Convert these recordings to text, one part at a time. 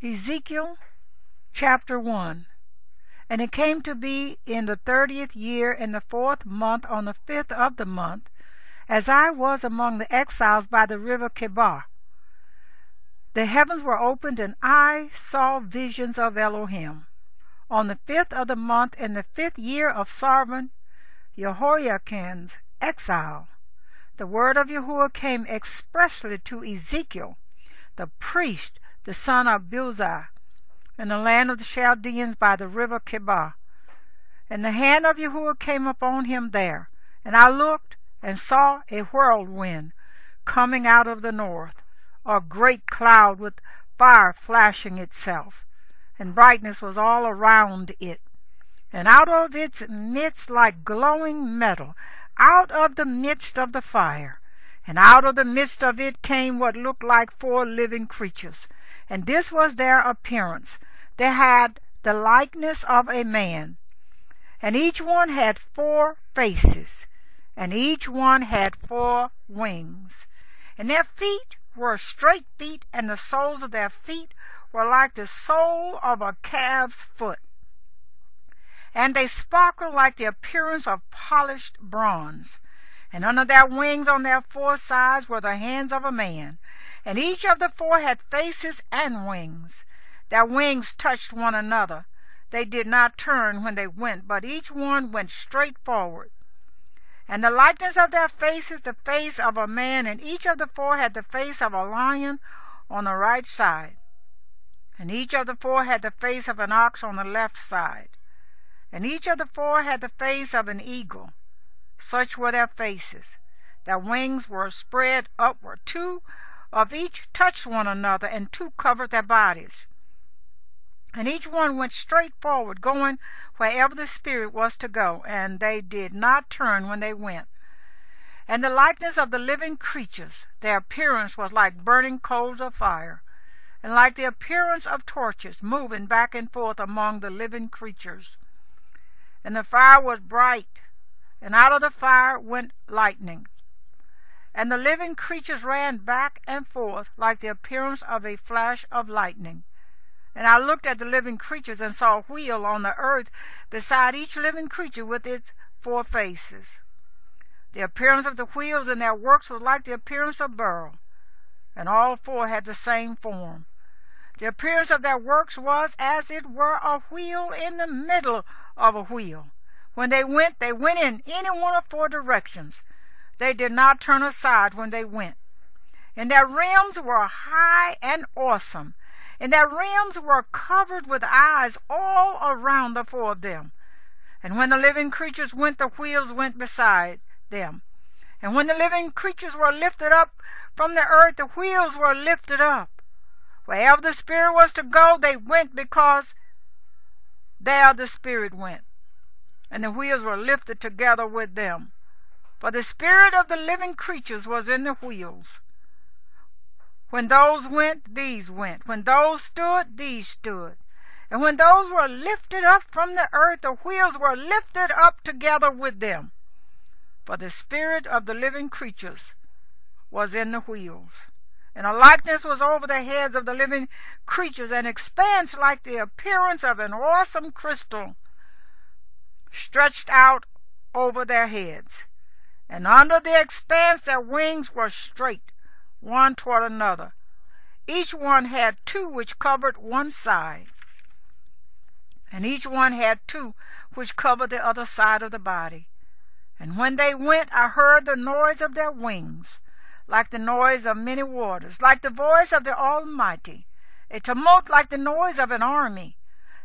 Ezekiel chapter 1. And it came to be in the 30th year, in the 4th month, on the 5th of the month, as I was among the exiles by the river Chebar, the heavens were opened, and I saw visions of Elohim. On the 5th of the month, in the 5th year of sovereign Jehoiakim's exile, the word of Yahuwah came expressly to Ezekiel, the priest, the son of Buzi, in the land of the Chaldeans by the river Chebar. And the hand of Yahuwah came upon him there. And I looked and saw a whirlwind coming out of the north, a great cloud with fire flashing itself, and brightness was all around it. And out of its midst, like glowing metal, out of the midst of the fire, and out of the midst of it came what looked like 4 living creatures. And this was their appearance. They had the likeness of a man, and each one had 4 faces, and each one had 4 wings. And their feet were straight feet, and the soles of their feet were like the sole of a calf's foot. And they sparkled like the appearance of polished bronze. And under their wings on their 4 sides were the hands of a man. And each of the 4 had faces and wings. Their wings touched one another. They did not turn when they went, but each one went straight forward. And the likeness of their faces, the face of a man, and each of the 4 had the face of a lion on the right side. And each of the 4 had the face of an ox on the left side. And each of the 4 had the face of an eagle. Such were their faces. Their wings were spread upward. 2 of each touched one another, and 2 covered their bodies. And each one went straight forward, going wherever the Spirit was to go, and they did not turn when they went. And the likeness of the living creatures, their appearance was like burning coals of fire, and like the appearance of torches moving back and forth among the living creatures. And the fire was bright, and out of the fire went lightning. And the living creatures ran back and forth like the appearance of a flash of lightning. And I looked at the living creatures and saw a wheel on the earth beside each living creature with its 4 faces. The appearance of the wheels and their works was like the appearance of beryl, and all 4 had the same form. The appearance of their works was as it were a wheel in the middle of a wheel. When they went in any one of 4 directions. They did not turn aside when they went. And their rims were high and awesome, and their rims were covered with eyes all around the 4 of them. And when the living creatures went, the wheels went beside them. And when the living creatures were lifted up from the earth, the wheels were lifted up. Wherever the Spirit was to go, they went, because there the Spirit went. And the wheels were lifted together with them. For the spirit of the living creatures was in the wheels. When those went, these went. When those stood, these stood. And when those were lifted up from the earth, the wheels were lifted up together with them. For the spirit of the living creatures was in the wheels. And a likeness was over the heads of the living creatures, an expanse like the appearance of an awesome crystal stretched out over their heads. And under the expanse their wings were straight, one toward another. Each one had 2 which covered one side, and each one had 2 which covered the other side of the body. And when they went, I heard the noise of their wings, like the noise of many waters, like the voice of the Almighty, a tumult like the noise of an army.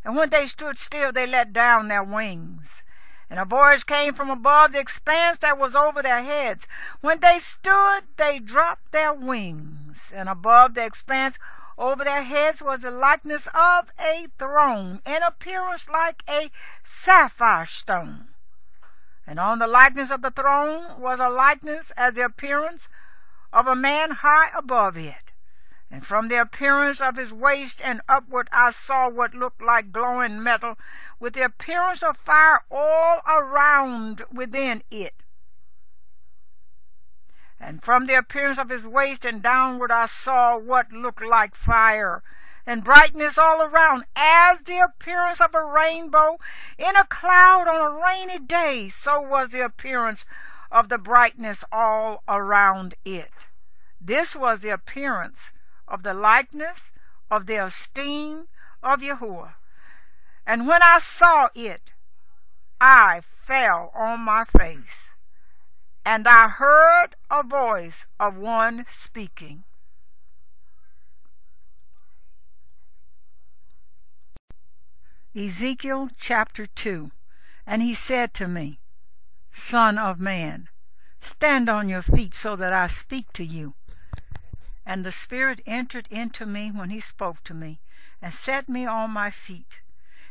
And when they stood still, they let down their wings. And a voice came from above the expanse that was over their heads. When they stood, they dropped their wings. And above the expanse over their heads was the likeness of a throne, in appearance like a sapphire stone. And on the likeness of the throne was a likeness as the appearance of a man high above it. And from the appearance of his waist and upward I saw what looked like glowing metal, with the appearance of fire all around within it. And from the appearance of his waist and downward I saw what looked like fire, and brightness all around, as the appearance of a rainbow in a cloud on a rainy day, so was the appearance of the brightness all around it. This was the appearance of the likeness of the esteem of Yahuwah. And when I saw it, I fell on my face, and I heard a voice of one speaking. Ezekiel chapter 2. And he said to me, Son of man, stand on your feet so that I speak to you. And the Spirit entered into me when he spoke to me, and set me on my feet.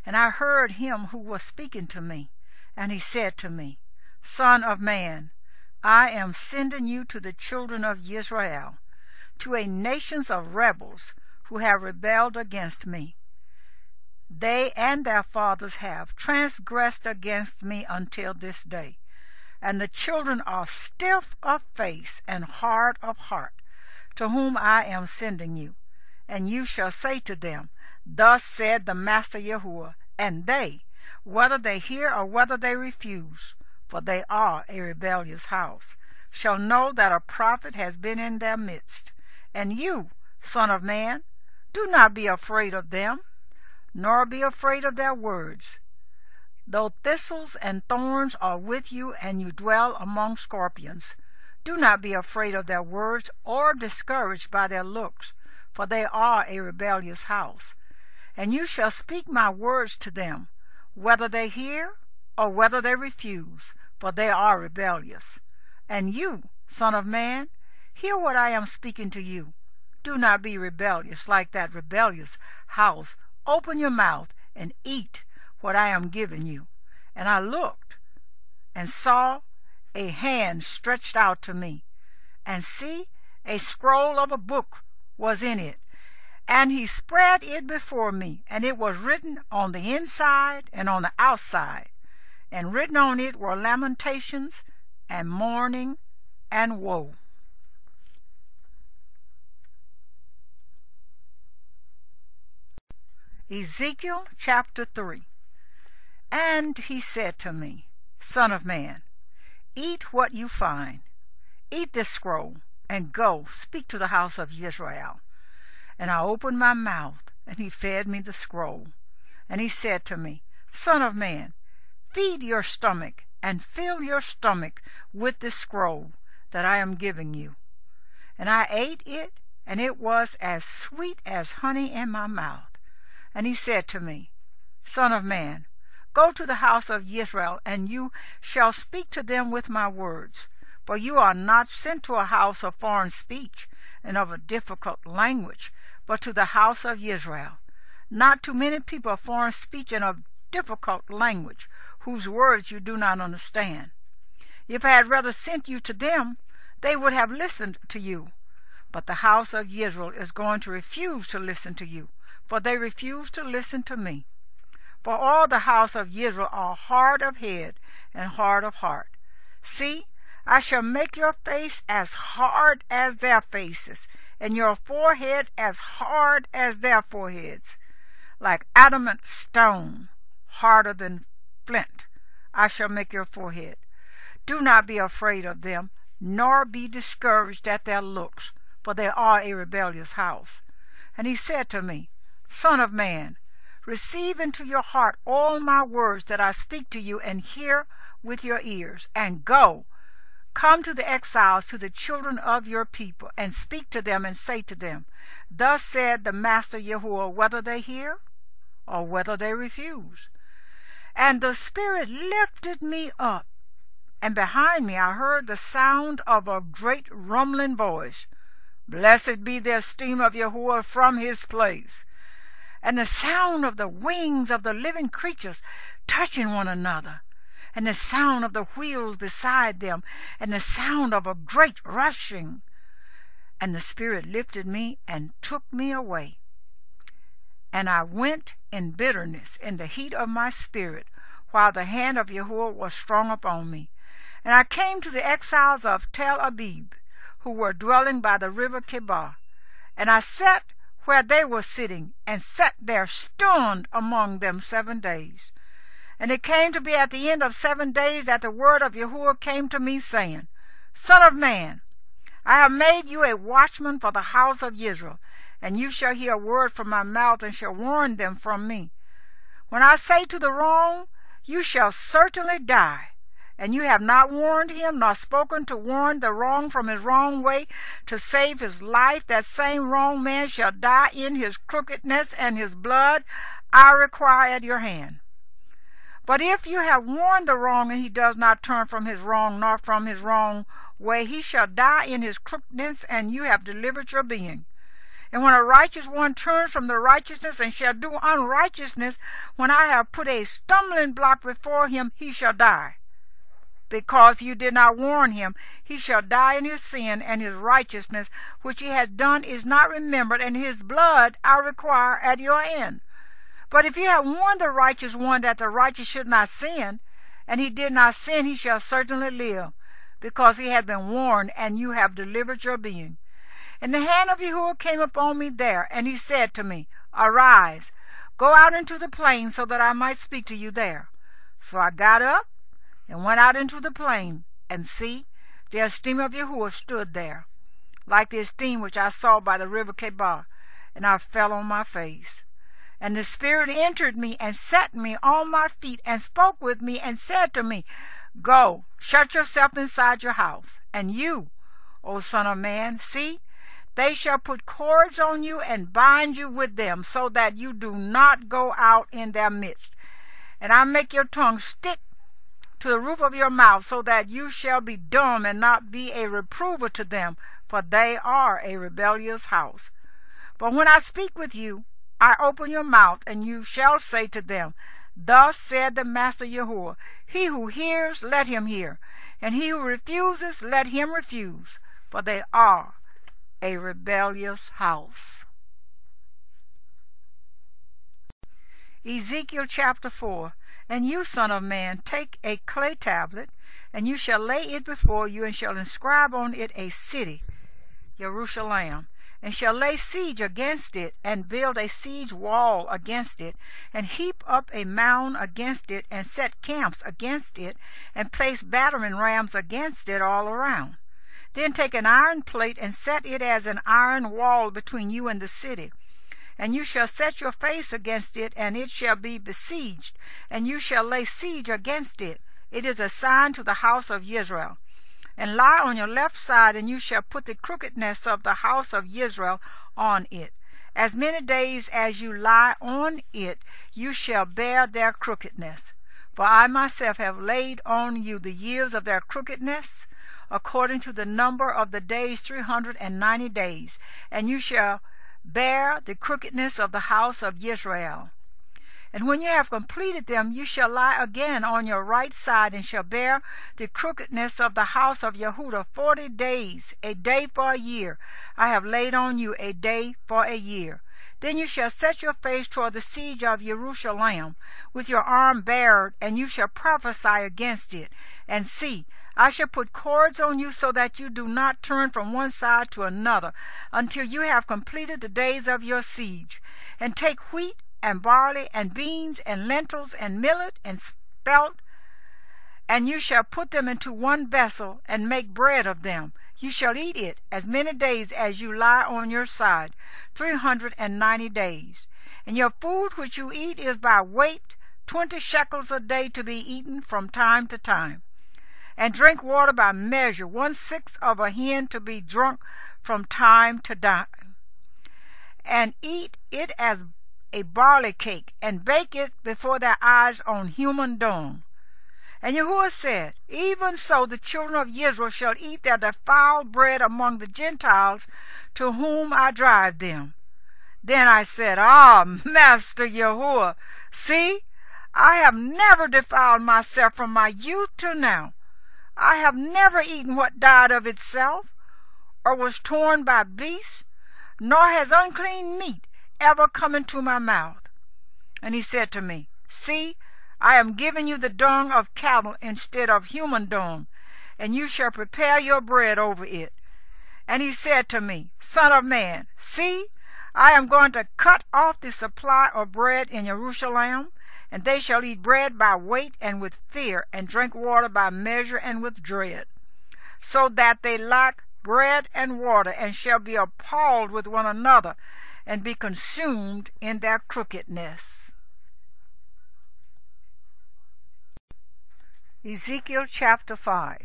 And I heard him who was speaking to me, and he said to me, Son of man, I am sending you to the children of Israel, to a nation of rebels who have rebelled against me. They and their fathers have transgressed against me until this day, and the children are stiff of face and hard of heart, to whom I am sending you. And you shall say to them, Thus said the Master Yahuwah, and they, whether they hear or whether they refuse, for they are a rebellious house, shall know that a prophet has been in their midst. And you, son of man, do not be afraid of them, nor be afraid of their words. Though thistles and thorns are with you, and you dwell among scorpions, do not be afraid of their words, or discouraged by their looks, for they are a rebellious house. And you shall speak my words to them, whether they hear or whether they refuse, for they are rebellious. And you, son of man, hear what I am speaking to you. Do not be rebellious like that rebellious house. Open your mouth and eat what I am giving you. And I looked and saw a hand stretched out to me, and see, a scroll of a book was in it. And he spread it before me, and it was written on the inside and on the outside, and written on it were lamentations and mourning and woe. Ezekiel chapter 3. And he said to me, Son of man, eat what you find. Eat this scroll, and go speak to the house of Israel. And I opened my mouth, and he fed me the scroll. And he said to me, Son of man, feed your stomach, and fill your stomach with this scroll that I am giving you. And I ate it, and it was as sweet as honey in my mouth. And he said to me, Son of man, go to the house of Israel, and you shall speak to them with my words. For you are not sent to a house of foreign speech and of a difficult language, but to the house of Israel. Not to many people of foreign speech and of difficult language, whose words you do not understand. If I had rather sent you to them, they would have listened to you. But the house of Israel is going to refuse to listen to you, for they refuse to listen to me. For all the house of Israel are hard of head and hard of heart. See, I shall make your face as hard as their faces, and your forehead as hard as their foreheads. Like adamant stone, harder than flint, I shall make your forehead. Do not be afraid of them, nor be discouraged at their looks, for they are a rebellious house. And he said to me, Son of man, receive into your heart all my words that I speak to you, and hear with your ears, and go. Come to the exiles, to the children of your people, and speak to them, and say to them, Thus said the Master Yahuwah, whether they hear or whether they refuse. And the Spirit lifted me up, and behind me I heard the sound of a great rumbling voice. Blessed be the esteem of Yahuwah from his place. And the sound of the wings of the living creatures touching one another, and the sound of the wheels beside them, and the sound of a great rushing. And the Spirit lifted me and took me away. And I went in bitterness in the heat of my spirit, while the hand of Yahuwah was strong upon me. And I came to the exiles of Tel Abib, who were dwelling by the river Chebar. And I sat where they were sitting, and sat there stunned among them 7 days. And it came to be at the end of 7 days that the word of Yahuwah came to me, saying, Son of man, I have made you a watchman for the house of Israel, and you shall hear a word from my mouth, and shall warn them from me. When I say to the wrong, you shall certainly die, and you have not warned him, nor spoken to warn the wrong from his wrong way, to save his life, that same wrong man shall die in his crookedness, and his blood I require at your hand. But if you have warned the wrong, and he does not turn from his wrong, nor from his wrong way, he shall die in his crookedness, and you have delivered your being. And when a righteous one turns from the righteousness, and shall do unrighteousness, when I have put a stumbling block before him, he shall die. Because you did not warn him, he shall die in his sin, and his righteousness which he has done is not remembered, and his blood I require at your hand. But if you have warned the righteous one that the righteous should not sin, and he did not sin, he shall certainly live, because he has been warned, and you have delivered your being. And the hand of Yahuwah came upon me there, and he said to me, Arise, go out into the plain, so that I might speak to you there. So I got up, and went out into the plain, and see, the esteem of Yahuwah stood there, like the esteem which I saw by the river Kebar, and I fell on my face. And the Spirit entered me, and set me on my feet, and spoke with me, and said to me, Go, shut yourself inside your house, and you, O son of man, see, they shall put cords on you, and bind you with them, so that you do not go out in their midst. And I make your tongue stick to the roof of your mouth, so that you shall be dumb, and not be a reprover to them, for they are a rebellious house. But when I speak with you, I open your mouth, and you shall say to them, Thus said the Master Yahuwah, He who hears, let him hear, and he who refuses, let him refuse, for they are a rebellious house. Ezekiel chapter 4. And you, son of man, take a clay tablet, and you shall lay it before you, and shall inscribe on it a city, Jerusalem, and shall lay siege against it, and build a siege wall against it, and heap up a mound against it, and set camps against it, and place battering rams against it all around. Then take an iron plate, and set it as an iron wall between you and the city. And you shall set your face against it, and it shall be besieged, and you shall lay siege against it. It is a sign to the house of Israel. And lie on your left side, and you shall put the crookedness of the house of Israel on it. As many days as you lie on it, you shall bear their crookedness. For I myself have laid on you the years of their crookedness, according to the number of the days 390 days, and you shall bear the crookedness of the house of Israel. And when you have completed them, you shall lie again on your right side, and shall bear the crookedness of the house of Yehudah 40 days, a day for a year. I have laid on you a day for a year. Then you shall set your face toward the siege of Jerusalem, with your arm bared, and you shall prophesy against it. And see, I shall put cords on you, so that you do not turn from one side to another, until you have completed the days of your siege. And take wheat, and barley, and beans, and lentils, and millet, and spelt, and you shall put them into one vessel, and make bread of them. You shall eat it as many days as you lie on your side, 390 days. And your food which you eat is by weight, 20 shekels a day, to be eaten from time to time. And drink water by measure, 1/6 of a hin, to be drunk from time to time. And eat it as a barley cake, and bake it before their eyes on human dung. And Yahuwah said, Even so the children of Israel shall eat their defiled bread among the Gentiles, to whom I drive them. Then I said, Master Yahuwah, see, I have never defiled myself from my youth till now. I have never eaten what died of itself, or was torn by beasts, nor has unclean meat ever come into my mouth. And he said to me, See, I am giving you the dung of cattle instead of human dung, and you shall prepare your bread over it. And he said to me, Son of man, see, I am going to cut off the supply of bread in Jerusalem, and they shall eat bread by weight and with fear, and drink water by measure and with dread, so that they lack bread and water, and shall be appalled with one another, and be consumed in their crookedness. Ezekiel chapter 5.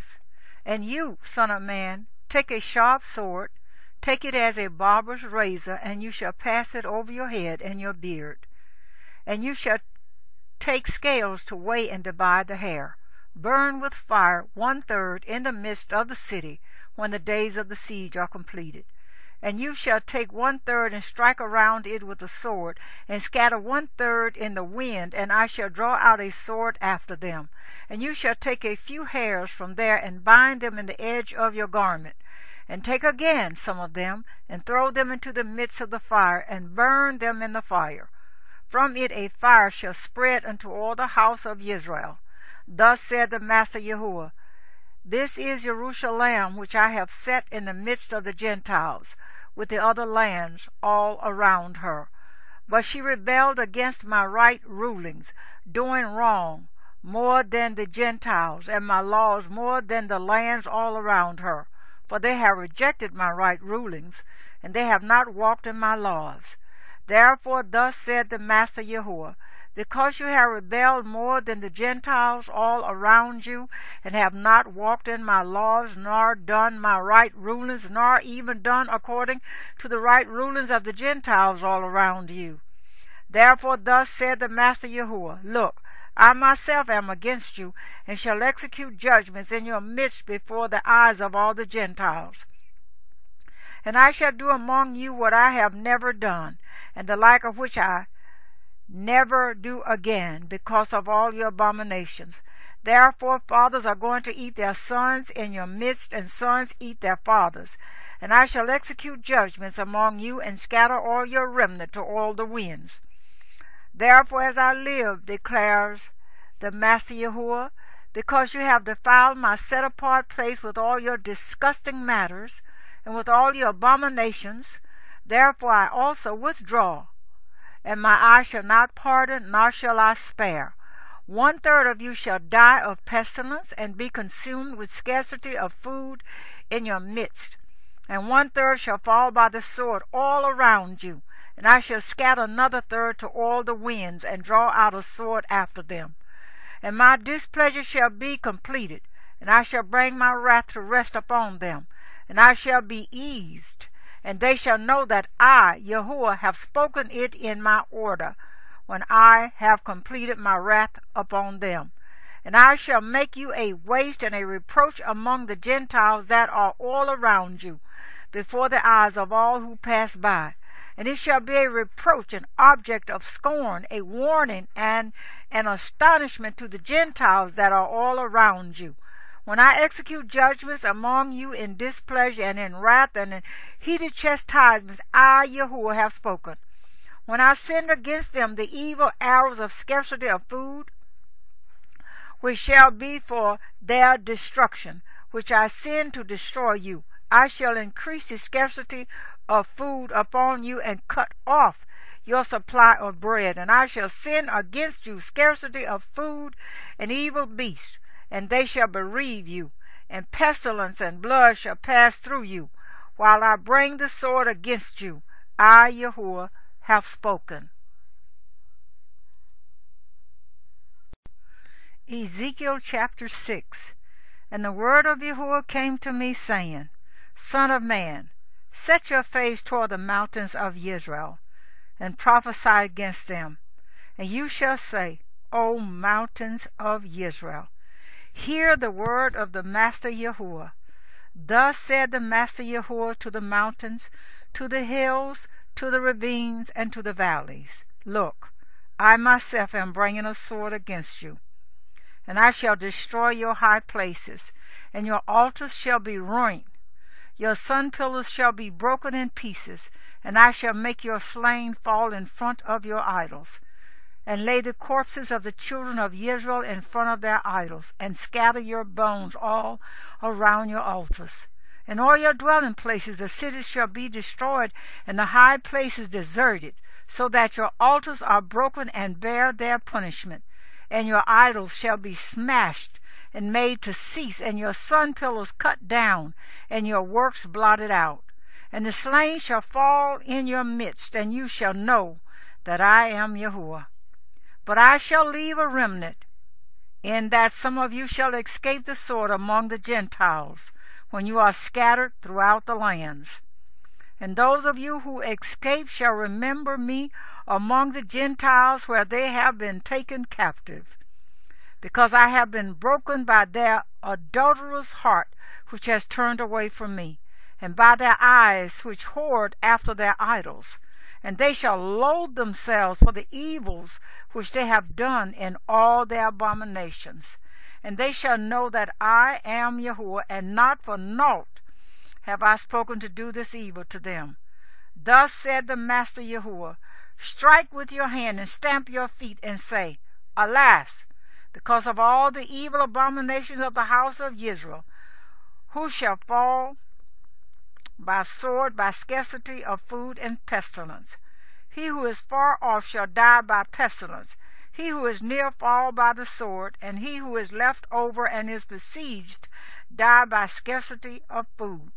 And you, son of man, take a sharp sword, take it as a barber's razor, and you shall pass it over your head and your beard. And you shall take scales to weigh and divide the hair. Burn with fire 1/3 in the midst of the city, when the days of the siege are completed. And you shall take 1/3 and strike around it with a sword, and scatter 1/3 in the wind, and I shall draw out a sword after them. And you shall take a few hairs from there, and bind them in the edge of your garment, and take again some of them, and throw them into the midst of the fire, and burn them in the fire. From it a fire shall spread unto all the house of Israel. Thus said the Master Yahuwah, This is Jerusalem, which I have set in the midst of the Gentiles, with the other lands all around her. But she rebelled against my right rulings, doing wrong more than the Gentiles, and my laws more than the lands all around her. For they have rejected my right rulings, and they have not walked in my laws. Therefore thus said the Master Yahuwah, Because you have rebelled more than the Gentiles all around you, and have not walked in my laws, nor done my right rulings, nor even done according to the right rulings of the Gentiles all around you. Therefore thus said the Master Yahuwah, Look, I myself am against you, and shall execute judgments in your midst before the eyes of all the Gentiles. And I shall do among you what I have never done, and the like of which I never do again, because of all your abominations. Therefore fathers are going to eat their sons in your midst, and sons eat their fathers. And I shall execute judgments among you, and scatter all your remnant to all the winds. Therefore as I live, declares the Master Yahuwah, because you have defiled my set-apart place with all your disgusting matters, and with all your abominations, therefore I also withdraw, and my eye shall not pardon, nor shall I spare. 1/3 of you shall die of pestilence, and be consumed with scarcity of food in your midst. And 1/3 shall fall by the sword all around you, and I shall scatter another 1/3 to all the winds, and draw out a sword after them. And my displeasure shall be completed, and I shall bring my wrath to rest upon them, and I shall be eased, and they shall know that I, Yahuwah, have spoken it in my order, when I have completed my wrath upon them. And I shall make you a waste and a reproach among the Gentiles that are all around you, before the eyes of all who pass by. And it shall be a reproach, an object of scorn, a warning, and an astonishment to the Gentiles that are all around you. When I execute judgments among you in displeasure and in wrath and in heated chastisements, I, Yahuwah, have spoken. When I send against them the evil arrows of scarcity of food, which shall be for their destruction, which I send to destroy you, I shall increase the scarcity of food upon you, and cut off your supply of bread. And I shall send against you scarcity of food and evil beasts, and they shall bereave you, and pestilence and blood shall pass through you, while I bring the sword against you. I, Yahuwah, have spoken. Ezekiel chapter 6. And the word of Yahuwah came to me, saying, Son of man, set your face toward the mountains of Israel, and prophesy against them. And you shall say, O mountains of Israel, hear the word of the Master Yahuwah. Thus said the Master Yahuwah to the mountains, to the hills, to the ravines, and to the valleys, Look, I myself am bringing a sword against you, and I shall destroy your high places, and your altars shall be ruined. Your sun pillars shall be broken in pieces, and I shall make your slain fall in front of your idols, and lay the corpses of the children of Israel in front of their idols, and scatter your bones all around your altars. and all your dwelling places, the cities shall be destroyed, and the high places deserted, so that your altars are broken and bear their punishment, and your idols shall be smashed and made to cease, and your sun pillars cut down, and your works blotted out. And the slain shall fall in your midst, and you shall know that I am Yahuwah. But I shall leave a remnant, in that some of you shall escape the sword among the Gentiles, when you are scattered throughout the lands. And those of you who escape shall remember me among the Gentiles where they have been taken captive, because I have been broken by their adulterous heart, which has turned away from me, and by their eyes which whored after their idols. And they shall loathe themselves for the evils which they have done in all their abominations. And they shall know that I am Yahuwah, and not for naught have I spoken to do this evil to them. Thus said the Master Yahuwah, strike with your hand and stamp your feet and say, Alas, because of all the evil abominations of the house of Israel, who shall fall by sword, by scarcity of food and pestilence. He who is far off shall die by pestilence. He who is near fall by the sword, and he who is left over and is besieged die by scarcity of food.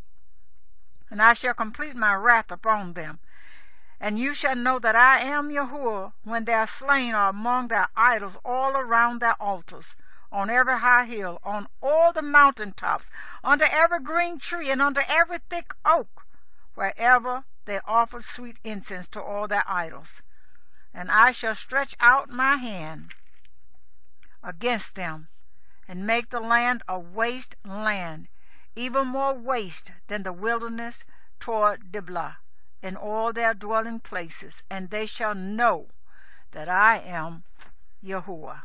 And I shall complete my wrath upon them. And you shall know that I am Yahuwah when their slain are among their idols all around their altars, on every high hill, on all the mountain tops, under every green tree, and under every thick oak, wherever they offer sweet incense to all their idols. And I shall stretch out my hand against them, and make the land a waste land, even more waste than the wilderness toward Diblah, in all their dwelling places, and they shall know that I am Yahuwah.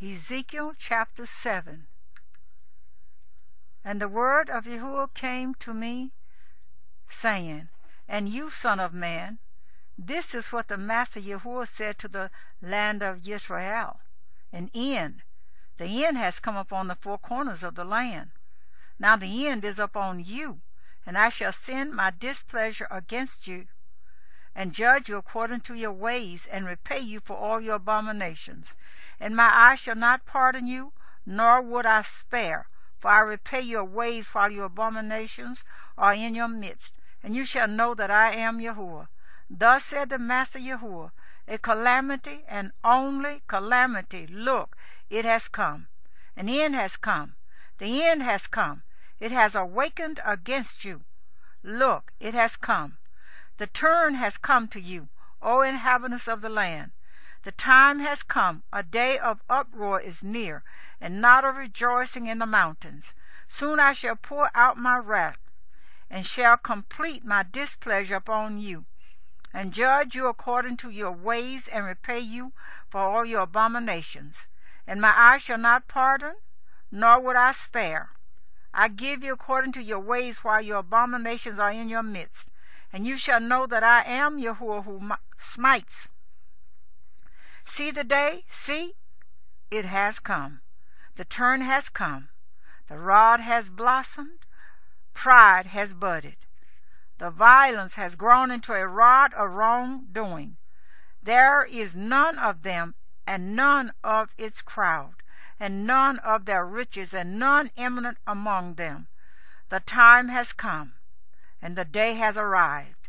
Ezekiel chapter 7. And the word of Yahuwah came to me, saying, And you, son of man, this is what the Master Yahuwah said to the land of Israel. An end. The end has come upon the four corners of the land. Now the end is upon you, and I shall send my displeasure against you, and judge you according to your ways, and repay you for all your abominations. And my eye shall not pardon you, nor would I spare, for I repay your ways while your abominations are in your midst, and you shall know that I am Yahuwah. Thus said the Master Yahuwah, a calamity, and only calamity. Look, it has come. An end has come. The end has come. It has awakened against you. Look, it has come. The turn has come to you, O inhabitants of the land. The time has come. A day of uproar is near, and not of rejoicing in the mountains. Soon I shall pour out my wrath, and shall complete my displeasure upon you, and judge you according to your ways, and repay you for all your abominations. And my eye shall not pardon, nor would I spare. I give you according to your ways while your abominations are in your midst. And you shall know that I am Yahuwah who smites. See the day, see, it has come. The turn has come. The rod has blossomed. Pride has budded. The violence has grown into a rod of wrongdoing. There is none of them, and none of its crowd, and none of their riches, and none eminent among them. The time has come, and the day has arrived.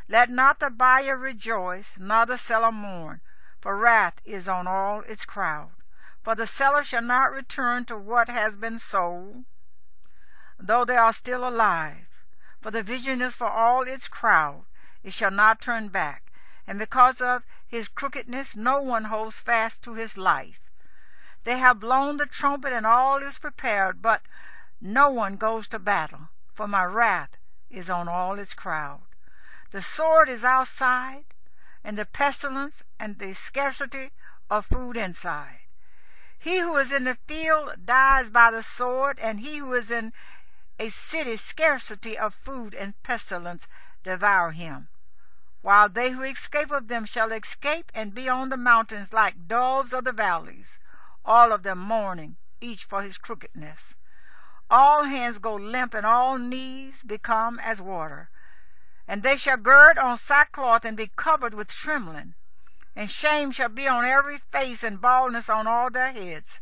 Let not the buyer rejoice, nor the seller mourn, for wrath is on all its crowd. For the seller shall not return to what has been sold, though they are still alive. For the vision is for all its crowd, it shall not turn back. And because of his crookedness, no one holds fast to his life. They have blown the trumpet, and all is prepared, but no one goes to battle, for my wrath is on all its crowd. The sword is outside, and the pestilence and the scarcity of food inside. He who is in the field dies by the sword, and he who is in a city scarcity of food and pestilence devour him. While they who escape of them shall escape and be on the mountains like doves of the valleys. all of them mourning, each for his crookedness. All hands go limp, and all knees become as water. And they shall gird on sackcloth and be covered with trembling. And shame shall be on every face, and baldness on all their heads.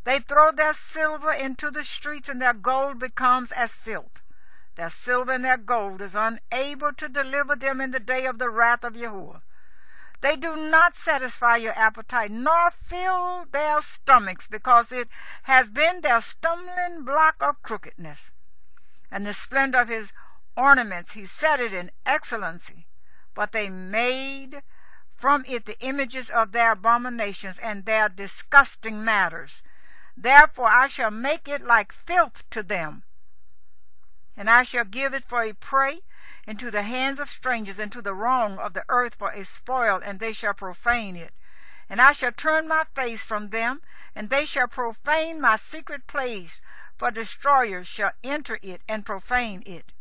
They throw their silver into the streets, and their gold becomes as filth. Their silver and their gold is unable to deliver them in the day of the wrath of Yahuwah. They do not satisfy your appetite, nor fill their stomachs, because it has been their stumbling block of crookedness. And the splendor of his ornaments he set it in excellency, but they made from it the images of their abominations and their disgusting matters. Therefore I shall make it like filth to them, and I shall give it for a prey into the hands of strangers, and to the wrong of the earth for a spoil, and they shall profane it. And I shall turn my face from them, and they shall profane my secret place, for destroyers shall enter it and profane it.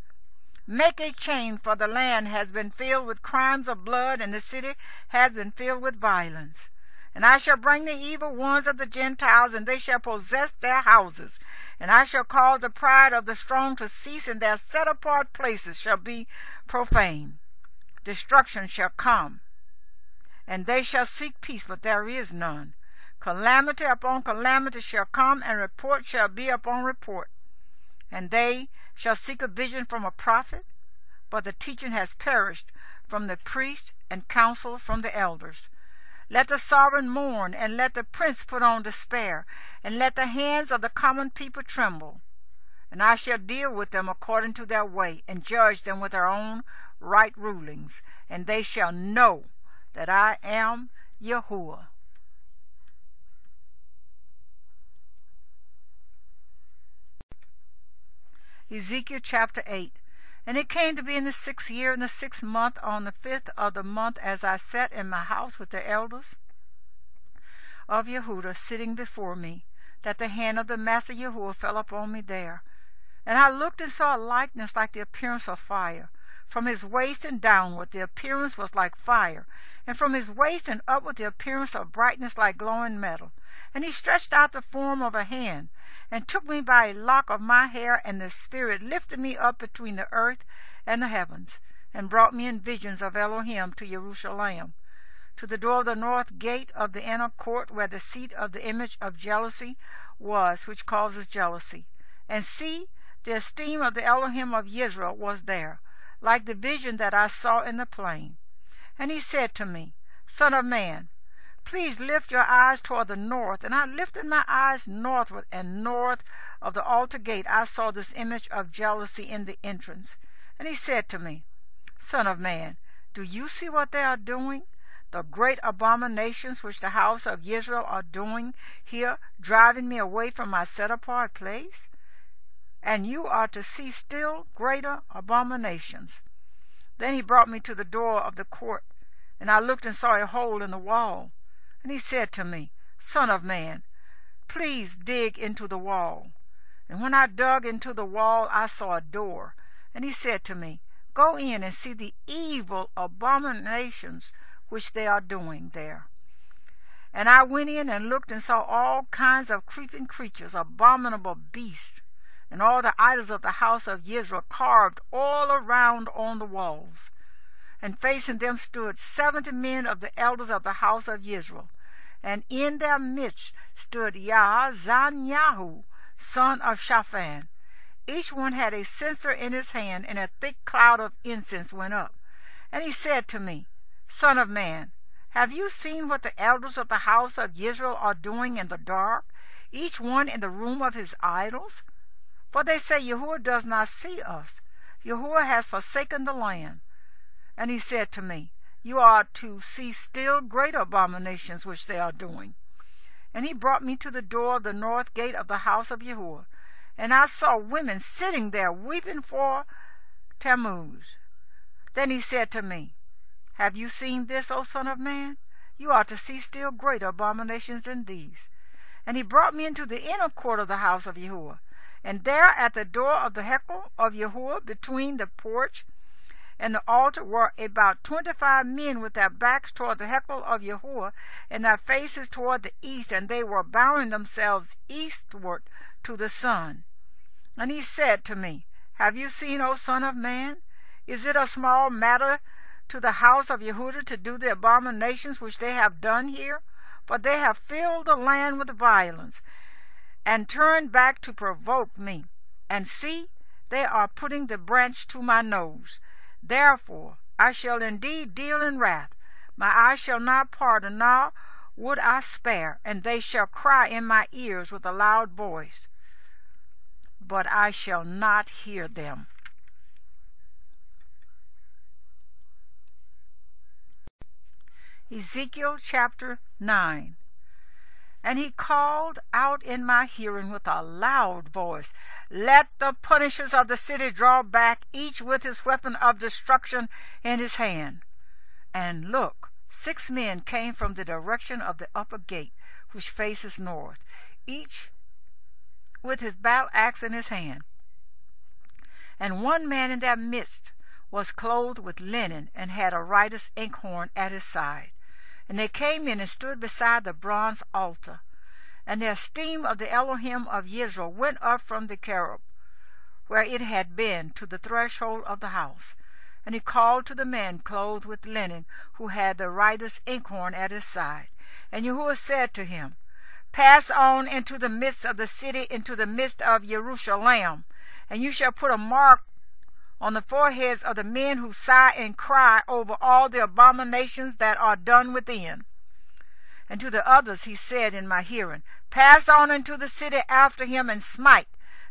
Make a chain, for the land has been filled with crimes of blood, and the city has been filled with violence. And I shall bring the evil ones of the Gentiles, and they shall possess their houses. And I shall cause the pride of the strong to cease, and their set-apart places shall be profane. Destruction shall come, and they shall seek peace, but there is none. Calamity upon calamity shall come, and report shall be upon report. And they shall seek a vision from a prophet, but the teaching has perished from the priest, and counsel from the elders. Let the sovereign mourn, and let the prince put on despair, and let the hands of the common people tremble. And I shall deal with them according to their way, and judge them with their own right rulings, and they shall know that I am Yahuwah. Ezekiel chapter 8. And it came to be in the 6th year, in the 6th month, on the 5th of the month, as I sat in my house with the elders of Yehudah sitting before me, that the hand of the Master Yahuwah fell upon me there. And I looked and saw a likeness like the appearance of fire. From his waist and downward the appearance was like fire, and from his waist and upward the appearance of brightness like glowing metal. And he stretched out the form of a hand, and took me by a lock of my hair, and the Spirit lifted me up between the earth and the heavens, and brought me in visions of Elohim to Jerusalem, to the door of the north gate of the inner court, where the seat of the image of jealousy was, which causes jealousy. And see, the esteem of the Elohim of Israel was there, like the vision that I saw in the plain. And he said to me, Son of man, please lift your eyes toward the north. And I lifted my eyes northward, and north of the altar gate I saw this image of jealousy in the entrance. And he said to me, Son of man, do you see what they are doing? The great abominations which the house of Israel are doing here, driving me away from my set-apart place? And you are to see still greater abominations. Then he brought me to the door of the court, and I looked and saw a hole in the wall. And he said to me, Son of man, please dig into the wall. And when I dug into the wall, I saw a door. And he said to me, Go in and see the evil abominations which they are doing there. And I went in and looked and saw all kinds of creeping creatures, abominable beasts, and all the idols of the house of Israel carved all around on the walls. And facing them stood 70 men of the elders of the house of Israel. And in their midst stood Yehezqel, son of Shaphan. Each one had a censer in his hand, and a thick cloud of incense went up. And he said to me, Son of man, have you seen what the elders of the house of Israel are doing in the dark, each one in the room of his idols? For they say, Yahuwah does not see us. Yahuwah has forsaken the land. And he said to me, You are to see still greater abominations which they are doing. And he brought me to the door of the north gate of the house of Yahuwah. And I saw women sitting there weeping for Tammuz. Then he said to me, Have you seen this, O son of man? You are to see still greater abominations than these. And he brought me into the inner court of the house of Yahuwah. And there at the door of the Yehezqel of Yahuwah, between the porch and the altar were about 25 men with their backs toward the Yehezqel of Yahuwah, and their faces toward the east, and they were bowing themselves eastward to the sun. And he said to me, Have you seen, O son of man? Is it a small matter to the house of Yehudah to do the abominations which they have done here? For they have filled the land with violence, and turned back to provoke me. And see, they are putting the branch to my nose. Therefore I shall indeed deal in wrath. My eye shall not pardon, nor would I spare, and they shall cry in my ears with a loud voice, but I shall not hear them. Ezekiel chapter 9. And he called out in my hearing with a loud voice, Let the punishers of the city draw back, each with his weapon of destruction in his hand. And look, 6 men came from the direction of the upper gate, which faces north, each with his battle axe in his hand. And one man in their midst was clothed with linen, and had a writer's inkhorn at his side. And they came in and stood beside the bronze altar. And the esteem of the Elohim of Israel went up from the cherub, where it had been, to the threshold of the house. And he called to the man clothed with linen, who had the writer's inkhorn at his side. And Yahuwah said to him, Pass on into the midst of the city, into the midst of Jerusalem, and you shall put a mark on the foreheads of the men who sigh and cry over all the abominations that are done within. And to the others he said in my hearing, Pass on into the city after him, and smite.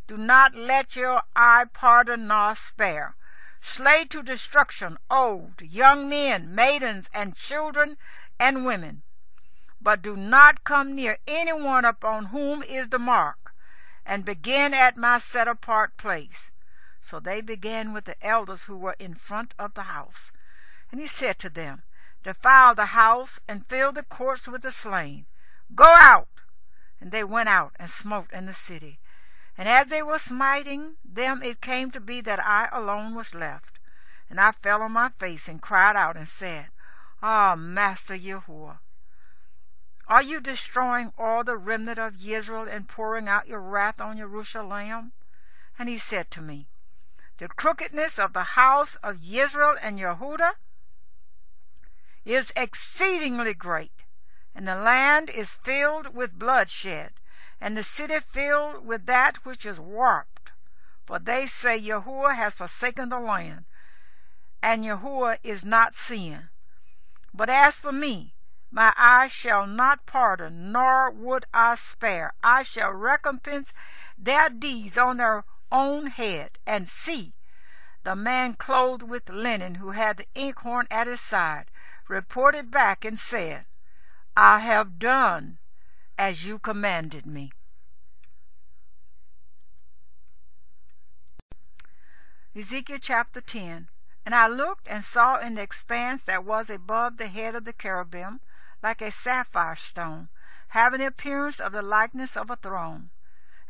Do not let your eye pardon nor spare. Slay to destruction old, young men, maidens, and children, and women. But do not come near anyone upon whom is the mark, and begin at my set-apart place. So they began with the elders who were in front of the house. And he said to them, Defile the house, and fill the courts with the slain. Go out! And they went out, and smote in the city. And as they were smiting them, it came to be that I alone was left. And I fell on my face, and cried out, and said, Ah, Master Yahuwah, are you destroying all the remnant of Israel, and pouring out your wrath on Jerusalem? And he said to me, The crookedness of the house of Israel and Yehudah is exceedingly great, and the land is filled with bloodshed, and the city filled with that which is warped. For they say, Yahuwah has forsaken the land, and Yahuwah is not seen. But as for me, my eye shall not pardon, nor would I spare. I shall recompense their deeds on their own head. And see, the man clothed with linen, who had the inkhorn at his side, reported back and said, I have done as you commanded me. Ezekiel chapter 10. And I looked and saw in the expanse that was above the head of the cherubim, like a sapphire stone, having the appearance of the likeness of a throne.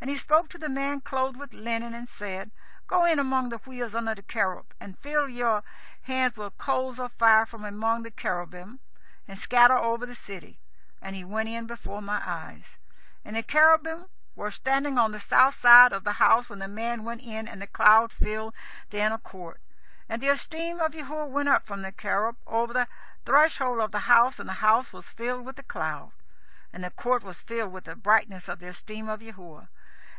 And he spoke to the man clothed with linen, and said, Go in among the wheels under the cherub, and fill your hands with coals of fire from among the cherubim, and scatter over the city. And he went in before my eyes. And the cherubim were standing on the south side of the house when the man went in, and the cloud filled the inner court. And the esteem of Yahuwah went up from the cherub over the threshold of the house, and the house was filled with the cloud, and the court was filled with the brightness of the esteem of Yahuwah.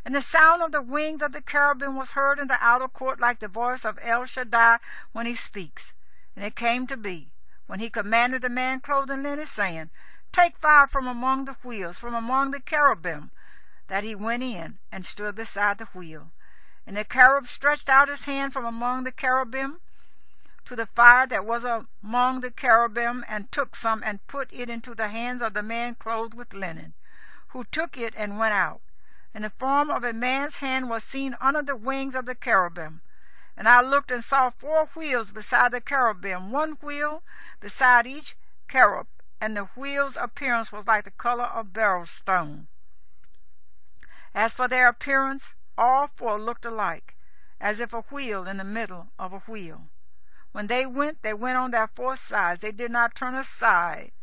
And the sound of the wings of the cherubim was heard in the outer court, like the voice of El Shaddai when he speaks. And it came to be, when he commanded the man clothed in linen, saying, Take fire from among the wheels, from among the cherubim, that he went in and stood beside the wheel. And the cherub stretched out his hand from among the cherubim to the fire that was among the cherubim, and took some, and put it into the hands of the man clothed with linen, who took it and went out. And the form of a man's hand was seen under the wings of the cherubim. And I looked and saw 4 wheels beside the cherubim, 1 wheel beside each cherub, and the wheel's appearance was like the color of beryl stone. As for their appearance, all 4 looked alike, as if a wheel in the middle of a wheel. When they went on their four sides. They did not turn aside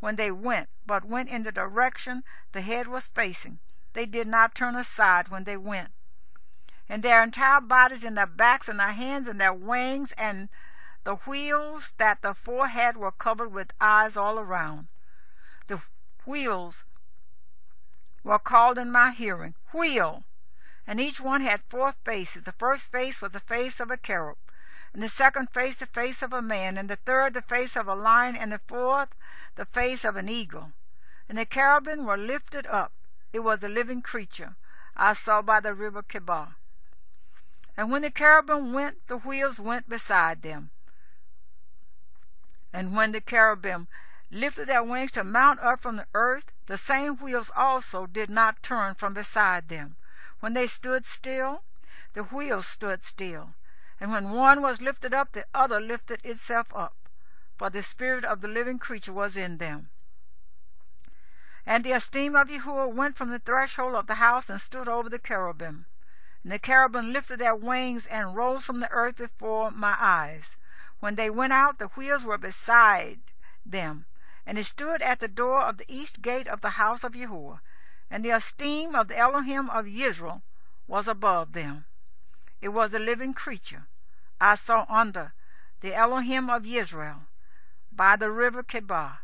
when they went, but went in the direction the head was facing. They did not turn aside when they went. And their entire bodies and their backs and their hands and their wings and the wheels that the four had were covered with eyes all around. The wheels were called in my hearing, wheel, and each one had four faces. The first face was the face of a cherub, and the second face the face of a man, and the third the face of a lion, and the fourth the face of an eagle. And the cherubim were lifted up. It was a living creature I saw by the river Chebar. And when the cherubim went, the wheels went beside them. And when the cherubim lifted their wings to mount up from the earth, the same wheels also did not turn from beside them. When they stood still, the wheels stood still. And when one was lifted up, the other lifted itself up, for the spirit of the living creature was in them. And the esteem of Yahuwah went from the threshold of the house and stood over the cherubim. And the cherubim lifted their wings and rose from the earth before my eyes. When they went out, the wheels were beside them, and it stood at the door of the east gate of the house of Yahuwah. And the esteem of the Elohim of Israel was above them. It was a living creature I saw under the Elohim of Israel by the river Chebar,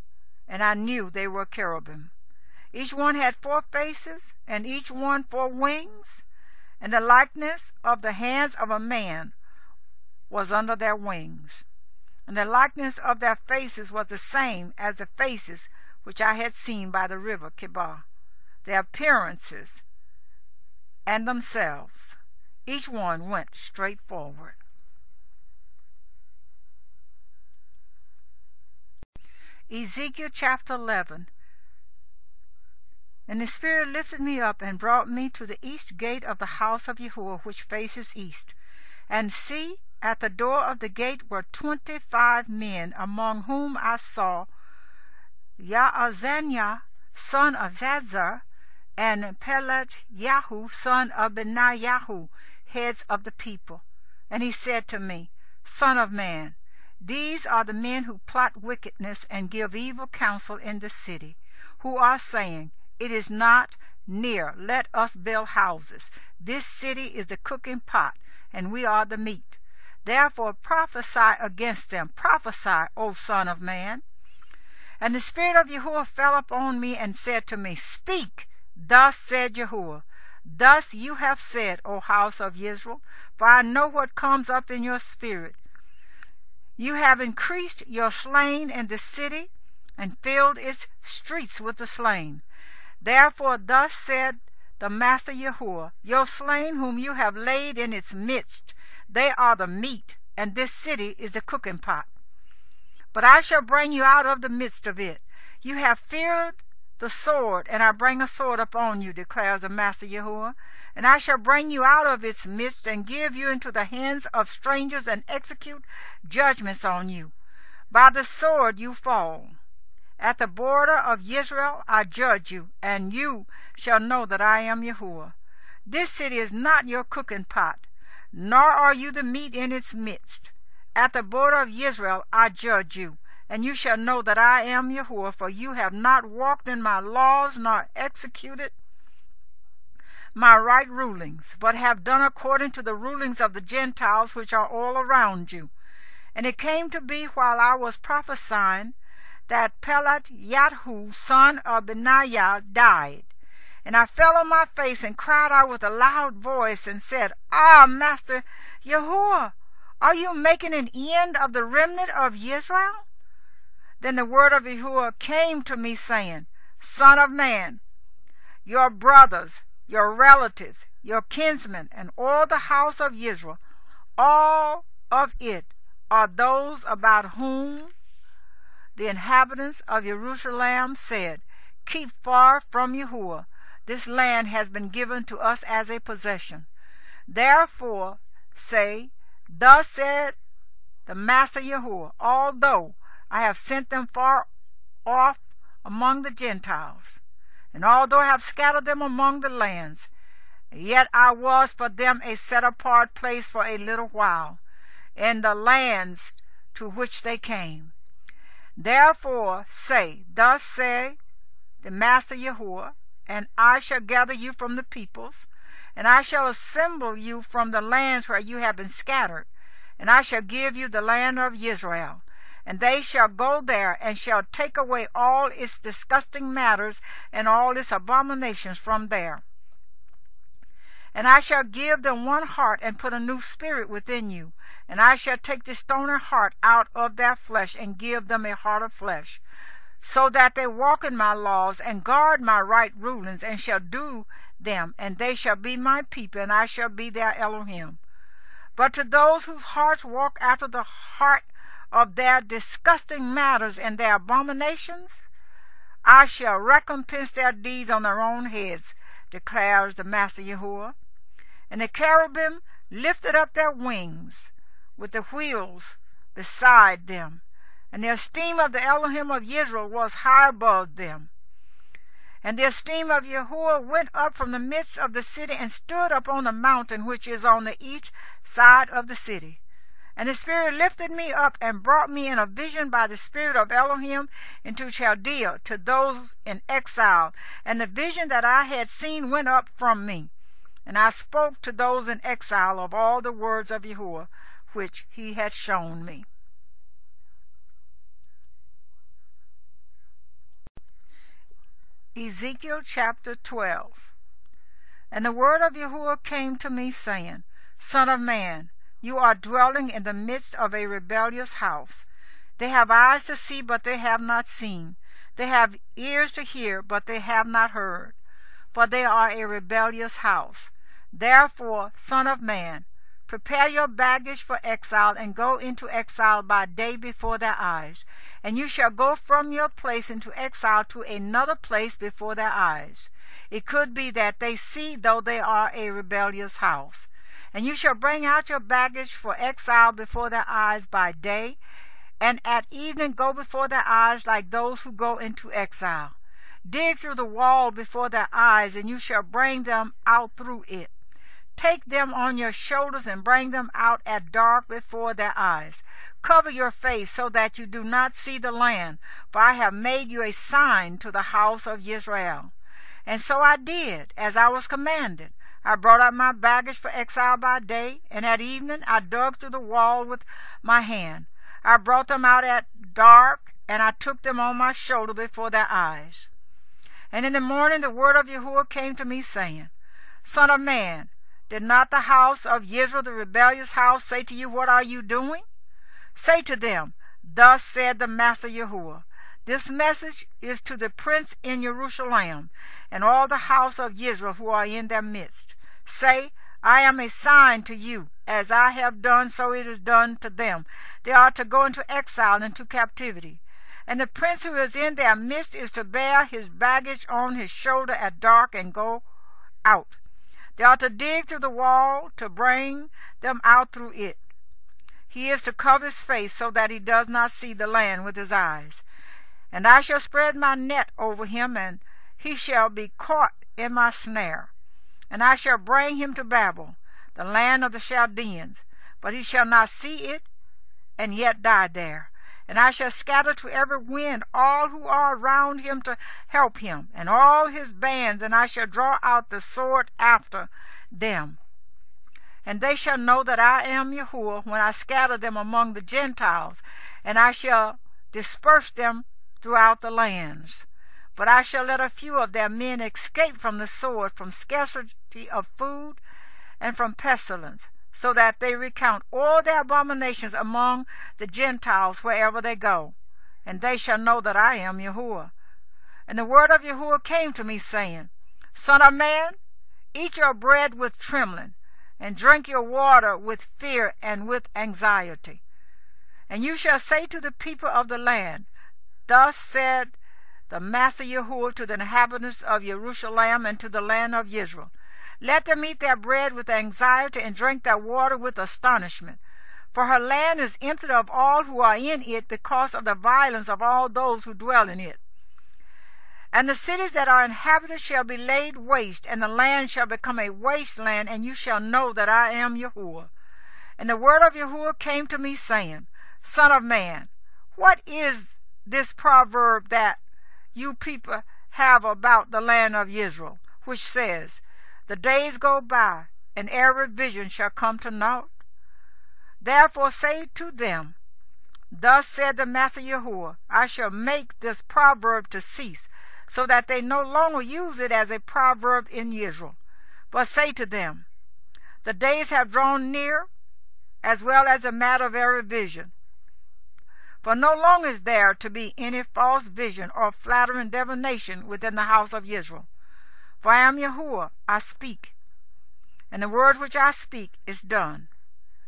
and I knew they were cherubim. Each one had four faces, and each one four wings, and the likeness of the hands of a man was under their wings. And the likeness of their faces was the same as the faces which I had seen by the river Chebar. Their appearances and themselves, each one went straight forward. Ezekiel chapter 11. And the Spirit lifted me up and brought me to the east gate of the house of Yahuwah, which faces east. And see, at the door of the gate were 25 men, among whom I saw Yaazaniah, son of Zazar, and Pelet-Yahu, son of Benaiah, heads of the people. And he said to me, Son of man, these are the men who plot wickedness and give evil counsel in the city, who are saying, It is not near, let us build houses. This city is the cooking pot, and we are the meat. Therefore prophesy against them. Prophesy, O son of man. And the Spirit of Yahuwah fell upon me and said to me, Speak, thus said Yahuwah. Thus you have said, O house of Israel, for I know what comes up in your spirit. You have increased your slain in the city, and filled its streets with the slain. Therefore thus said the Master Yahuwah, Your slain whom you have laid in its midst, they are the meat, and this city is the cooking pot. But I shall bring you out of the midst of it. You have feared the sword, and I bring a sword upon you, declares the Master Yahuwah. And I shall bring you out of its midst, and give you into the hands of strangers, and execute judgments on you. By the sword you fall. At the border of Israel I judge you, and you shall know that I am Yahuwah. This city is not your cooking pot, nor are you the meat in its midst. At the border of Israel I judge you, and you shall know that I am Yahuwah, for you have not walked in my laws, nor executed my right rulings, but have done according to the rulings of the Gentiles which are all around you. And it came to be while I was prophesying that Pelet-Yahu, son of Benaiah, died. And I fell on my face and cried out with a loud voice and said, Ah, Master Yahuwah, are you making an end of the remnant of Israel? Then the word of Yahuwah came to me, saying, Son of man, your brothers, your relatives, your kinsmen, and all the house of Israel, all of it are those about whom the inhabitants of Jerusalem said, Keep far from Yahuwah. This land has been given to us as a possession. Therefore say, Thus said the Master Yahuwah, although I have sent them far off among the Gentiles, and although I have scattered them among the lands, yet I was for them a set-apart place for a little while. In the lands to which they came. Therefore say, Thus say the Master Yahuwah, and I shall gather you from the peoples, and I shall assemble you from the lands where you have been scattered, and I shall give you the land of Israel. And they shall go there, and shall take away all its disgusting matters and all its abominations from there. And I shall give them one heart, and put a new spirit within you. And I shall take the stony heart out of their flesh, and give them a heart of flesh, so that they walk in my laws, and guard my right rulings, and shall do them. And they shall be my people, and I shall be their Elohim. But to those whose hearts walk after the heart of their disgusting matters and their abominations, I shall recompense their deeds on their own heads, declares the Master Yahuwah. And the cherubim lifted up their wings with the wheels beside them, and the esteem of the Elohim of Israel was high above them. And the esteem of Yahuwah went up from the midst of the city, and stood upon the mountain which is on the east side of the city. And the Spirit lifted me up, and brought me in a vision by the Spirit of Elohim into Chaldea, to those in exile. And the vision that I had seen went up from me. And I spoke to those in exile of all the words of Yahuwah, which he had shown me. Ezekiel chapter 12. And the word of Yahuwah came to me, saying, Son of man, you are dwelling in the midst of a rebellious house. They have eyes to see, but they have not seen. They have ears to hear, but they have not heard. For they are a rebellious house. Therefore, Son of man, prepare your baggage for exile, and go into exile by day before their eyes. And you shall go from your place into exile to another place before their eyes. It could be that they see, though they are a rebellious house. And you shall bring out your baggage for exile before their eyes by day, and at evening go before their eyes like those who go into exile. Dig through the wall before their eyes, and you shall bring them out through it. Take them on your shoulders, and bring them out at dark before their eyes. Cover your face, so that you do not see the land, for I have made you a sign to the house of Israel. And so I did, as I was commanded. I brought out my baggage for exile by day, and at evening I dug through the wall with my hand. I brought them out at dark, and I took them on my shoulder before their eyes. And in the morning the word of Yahuwah came to me, saying, Son of man, did not the house of Israel, the rebellious house, say to you, What are you doing? Say to them, Thus said the Master Yahuwah, This message is to the prince in Jerusalem, and all the house of Israel who are in their midst. Say, I am a sign to you. As I have done, so it is done to them. They are to go into exile, into captivity. And the prince who is in their midst is to bear his baggage on his shoulder at dark and go out. They are to dig through the wall to bring them out through it. He is to cover his face, so that he does not see the land with his eyes. And I shall spread my net over him, and he shall be caught in my snare. And I shall bring him to Babel, the land of the Chaldeans, but he shall not see it, and yet die there. And I shall scatter to every wind all who are around him to help him, and all his bands, and I shall draw out the sword after them. And they shall know that I am Yahuwah when I scatter them among the Gentiles, and I shall disperse them throughout the lands. But I shall let a few of their men escape from the sword, from scarcity of food, and from pestilence, so that they recount all their abominations among the Gentiles wherever they go. And they shall know that I am Yahuwah. And the word of Yahuwah came to me, saying, Son of man, eat your bread with trembling, and drink your water with fear and with anxiety. And you shall say to the people of the land, Thus said the Master Yahuwah to the inhabitants of Jerusalem and to the land of Israel, Let them eat their bread with anxiety, and drink their water with astonishment. For her land is emptied of all who are in it, because of the violence of all those who dwell in it. And the cities that are inhabited shall be laid waste, and the land shall become a wasteland, and you shall know that I am Yahuwah. And the word of Yahuwah came to me, saying, Son of man, what is this proverb that you people have about the land of Israel, which says, the days go by, and every vision shall come to naught? Therefore say to them, thus said the Master Yahuwah, I shall make this proverb to cease, so that they no longer use it as a proverb in Israel. But say to them, the days have drawn near, as well as the matter of every vision. For no longer is there to be any false vision or flattering divination within the house of Israel. For I am Yahuwah, I speak, and the word which I speak is done.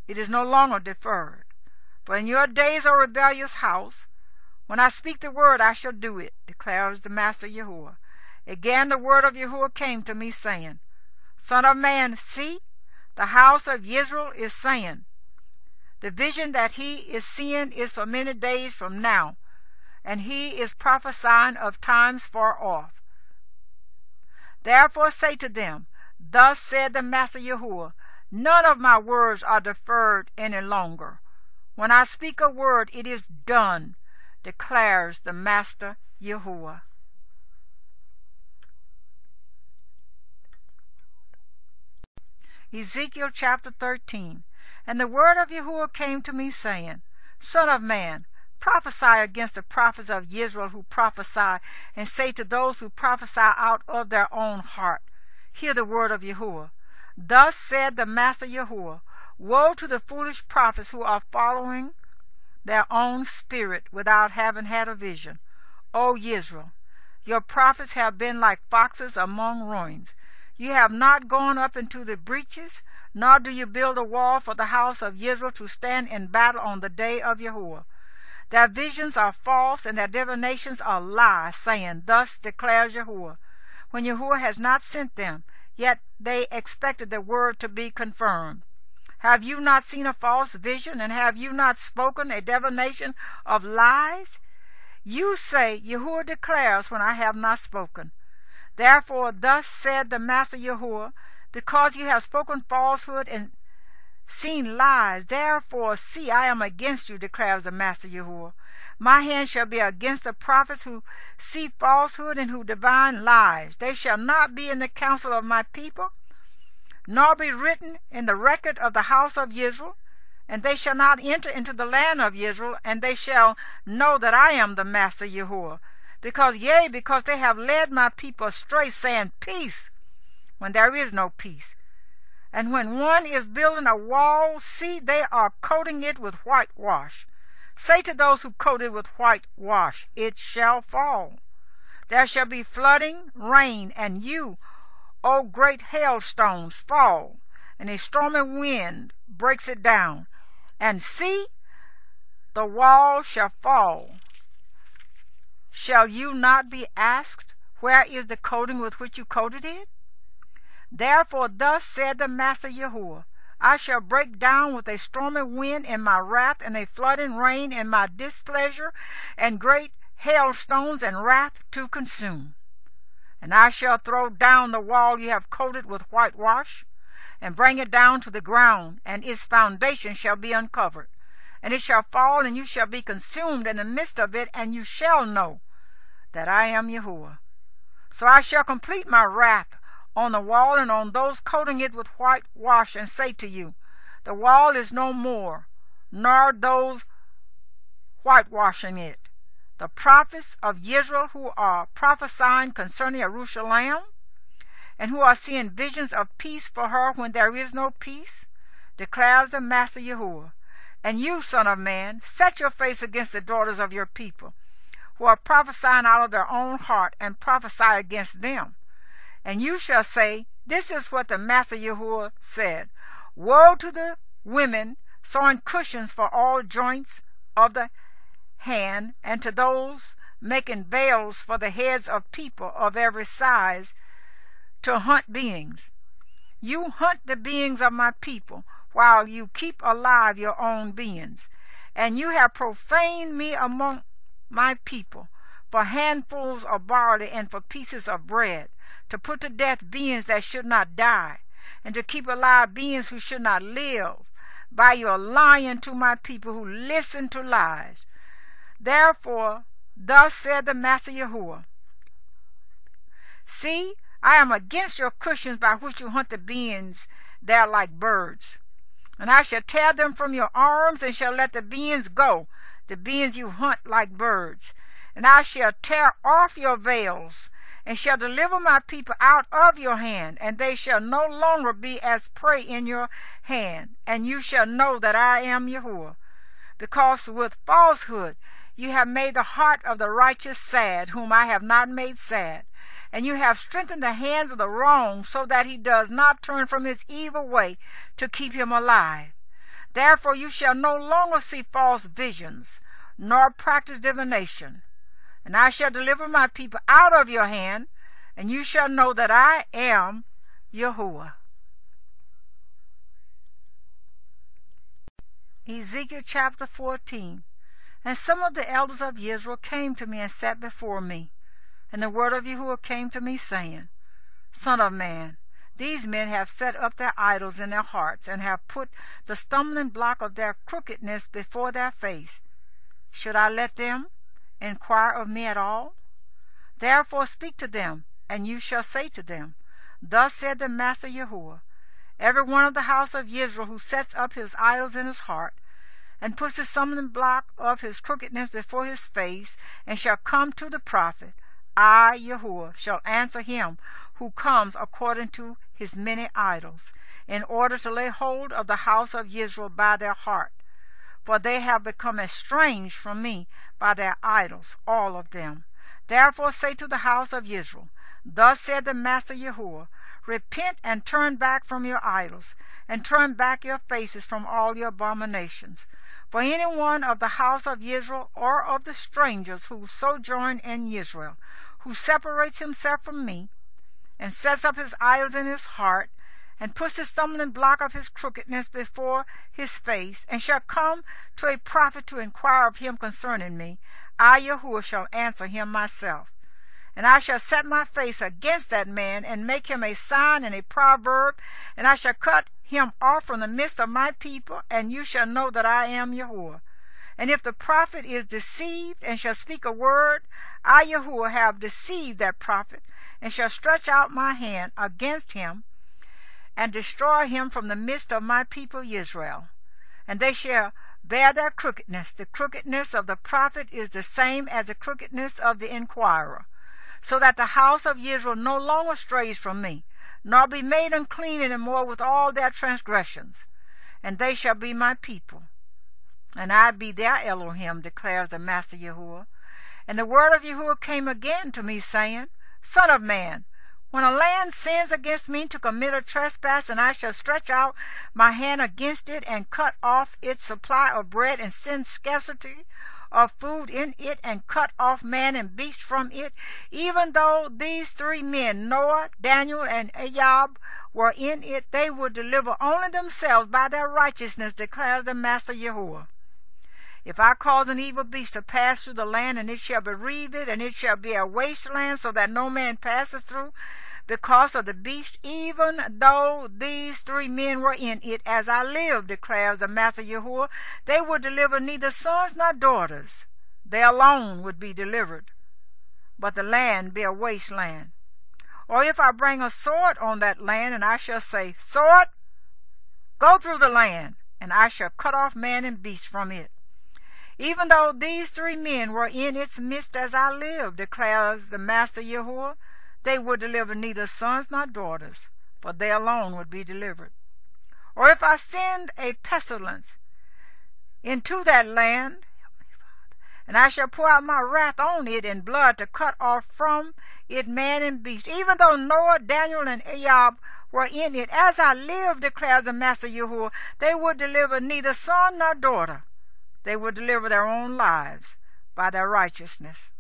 It is no longer deferred. For in your days, O rebellious house, when I speak the word, I shall do it, declares the Master Yahuwah. Again the word of Yahuwah came to me, saying, Son of man, see, the house of Israel is saying, the vision that he is seeing is for many days from now, and he is prophesying of times far off. Therefore say to them, thus said the Master Yahuwah, none of my words are deferred any longer. When I speak a word, it is done, declares the Master Yahuwah. Ezekiel chapter 13. And the word of Yahuwah came to me, saying, Son of man, prophesy against the prophets of Israel who prophesy, and say to those who prophesy out of their own heart, hear the word of Yahuwah. Thus said the Master Yahuwah, woe to the foolish prophets who are following their own spirit without having had a vision. O Israel, your prophets have been like foxes among ruins. You have not gone up into the breaches, nor do you build a wall for the house of Israel to stand in battle on the day of Yahuwah. Their visions are false, and their divinations are lies, saying, thus declares Yahuwah, when Yahuwah has not sent them, yet they expected the word to be confirmed. Have you not seen a false vision, and have you not spoken a divination of lies? You say, Yahuwah declares, when I have not spoken. Therefore thus said the Master Yahuwah, because you have spoken falsehood and seen lies, therefore see, I am against you, declares the Master Yahuwah. My hand shall be against the prophets who see falsehood and who divine lies. They shall not be in the council of my people, nor be written in the record of the house of Israel, and they shall not enter into the land of Israel, and they shall know that I am the Master Yahuwah. Because they have led my people astray, saying, peace, when there is no peace. And when one is building a wall, see, they are coating it with whitewash. Say to those who coat it with whitewash, it shall fall. There shall be flooding, rain, and you, O great hailstones, fall, and a stormy wind breaks it down. And see, the wall shall fall. Shall you not be asked, where is the coating with which you coated it? Therefore thus said the Master Yahuwah, I shall break down with a stormy wind in my wrath, and a flooding rain in my displeasure, and great hailstones and wrath to consume. And I shall throw down the wall you have coated with whitewash, and bring it down to the ground, and its foundation shall be uncovered. And it shall fall, and you shall be consumed in the midst of it, and you shall know that I am Yahuwah. So I shall complete my wrath on the wall and on those coating it with whitewash, and say to you, the wall is no more, nor those whitewashing it. The prophets of Israel who are prophesying concerning Jerusalem, and who are seeing visions of peace for her when there is no peace, declares the Master Yahuwah. And you, son of man, set your face against the daughters of your people, who are prophesying out of their own heart, and prophesy against them. And you shall say, this is what the Master Yahuwah said, woe to the women sewing cushions for all joints of the hand, and to those making veils for the heads of people of every size, to hunt beings. You hunt the beings of my people, while you keep alive your own beings. And you have profaned me among my people, for handfuls of barley and for pieces of bread, to put to death beings that should not die, and to keep alive beings who should not live. by your lying to my people who listen to lies. Therefore, thus said the Master Yahuwah, see, I am against your cushions by which you hunt the beings there like birds. And I shall tear them from your arms, and shall let the beings go, the beings you hunt like birds. And I shall tear off your veils, and shall deliver my people out of your hand, and they shall no longer be as prey in your hand. And you shall know that I am Yahuwah, because with falsehood you have made the heart of the righteous sad, whom I have not made sad. And you have strengthened the hands of the wrong, so that he does not turn from his evil way to keep him alive. Therefore you shall no longer see false visions, nor practice divination. And I shall deliver my people out of your hand, and you shall know that I am Yahuwah. Ezekiel chapter 14. And some of the elders of Israel came to me and sat before me. And the word of Yahuwah came to me, saying, Son of man, these men have set up their idols in their hearts, and have put the stumbling block of their crookedness before their face. Should I let them inquire of me at all? Therefore speak to them, and you shall say to them, Thus said the Master Yahuwah, every one of the house of Israel who sets up his idols in his heart, and puts the stumbling block of his crookedness before his face, and shall come to the prophet, I, Yahuwah, shall answer him who comes according to his many idols, in order to lay hold of the house of Israel by their heart. For they have become estranged from me by their idols, all of them. Therefore say to the house of Israel, Thus said the Master Yahuwah, Repent and turn back from your idols, and turn back your faces from all your abominations. For any one of the house of Israel, or of the strangers who sojourn in Israel, who separates himself from me, and sets up his idols in his heart, and puts the stumbling block of his crookedness before his face, and shall come to a prophet to inquire of him concerning me, I, Yahuwah, shall answer him myself. And I shall set my face against that man, and make him a sign and a proverb, and I shall cut him off from the midst of my people, and you shall know that I am Yahuwah. And if the prophet is deceived, and shall speak a word, I, Yahuwah, have deceived that prophet, and shall stretch out my hand against him, and destroy him from the midst of my people Israel. And they shall bear their crookedness. The crookedness of the prophet is the same as the crookedness of the inquirer, so that the house of Israel no longer strays from me, nor be made unclean any more with all their transgressions. And they shall be my people, and I be their Elohim, declares the Master Yahuwah. And the word of Yahuwah came again to me, saying, Son of man, when a land sins against me to commit a trespass, and I shall stretch out my hand against it, and cut off its supply of bread, and send scarcity of food in it, and cut off man and beast from it, even though these three men, Noah, Daniel, and Ahab, were in it, they would deliver only themselves by their righteousness, declares the Master Yahuwah. If I cause an evil beast to pass through the land, and it shall bereave it, and it shall be a wasteland, so that no man passes through, because of the beast, even though these three men were in it, as I live, declares the Master Yahuwah, they would deliver neither sons nor daughters. They alone would be delivered, but the land be a wasteland. Or if I bring a sword on that land, and I shall say, Sword, go through the land, and I shall cut off man and beast from it. Even though these three men were in its midst, as I live, declares the Master Yahuwah, they would deliver neither sons nor daughters, for they alone would be delivered. Or if I send a pestilence into that land, and I shall pour out my wrath on it in blood to cut off from it man and beast, even though Noah, Daniel, and Ahab were in it, as I live, declares the Master Yahuwah, they would deliver neither son nor daughter. They would deliver their own lives by their righteousness.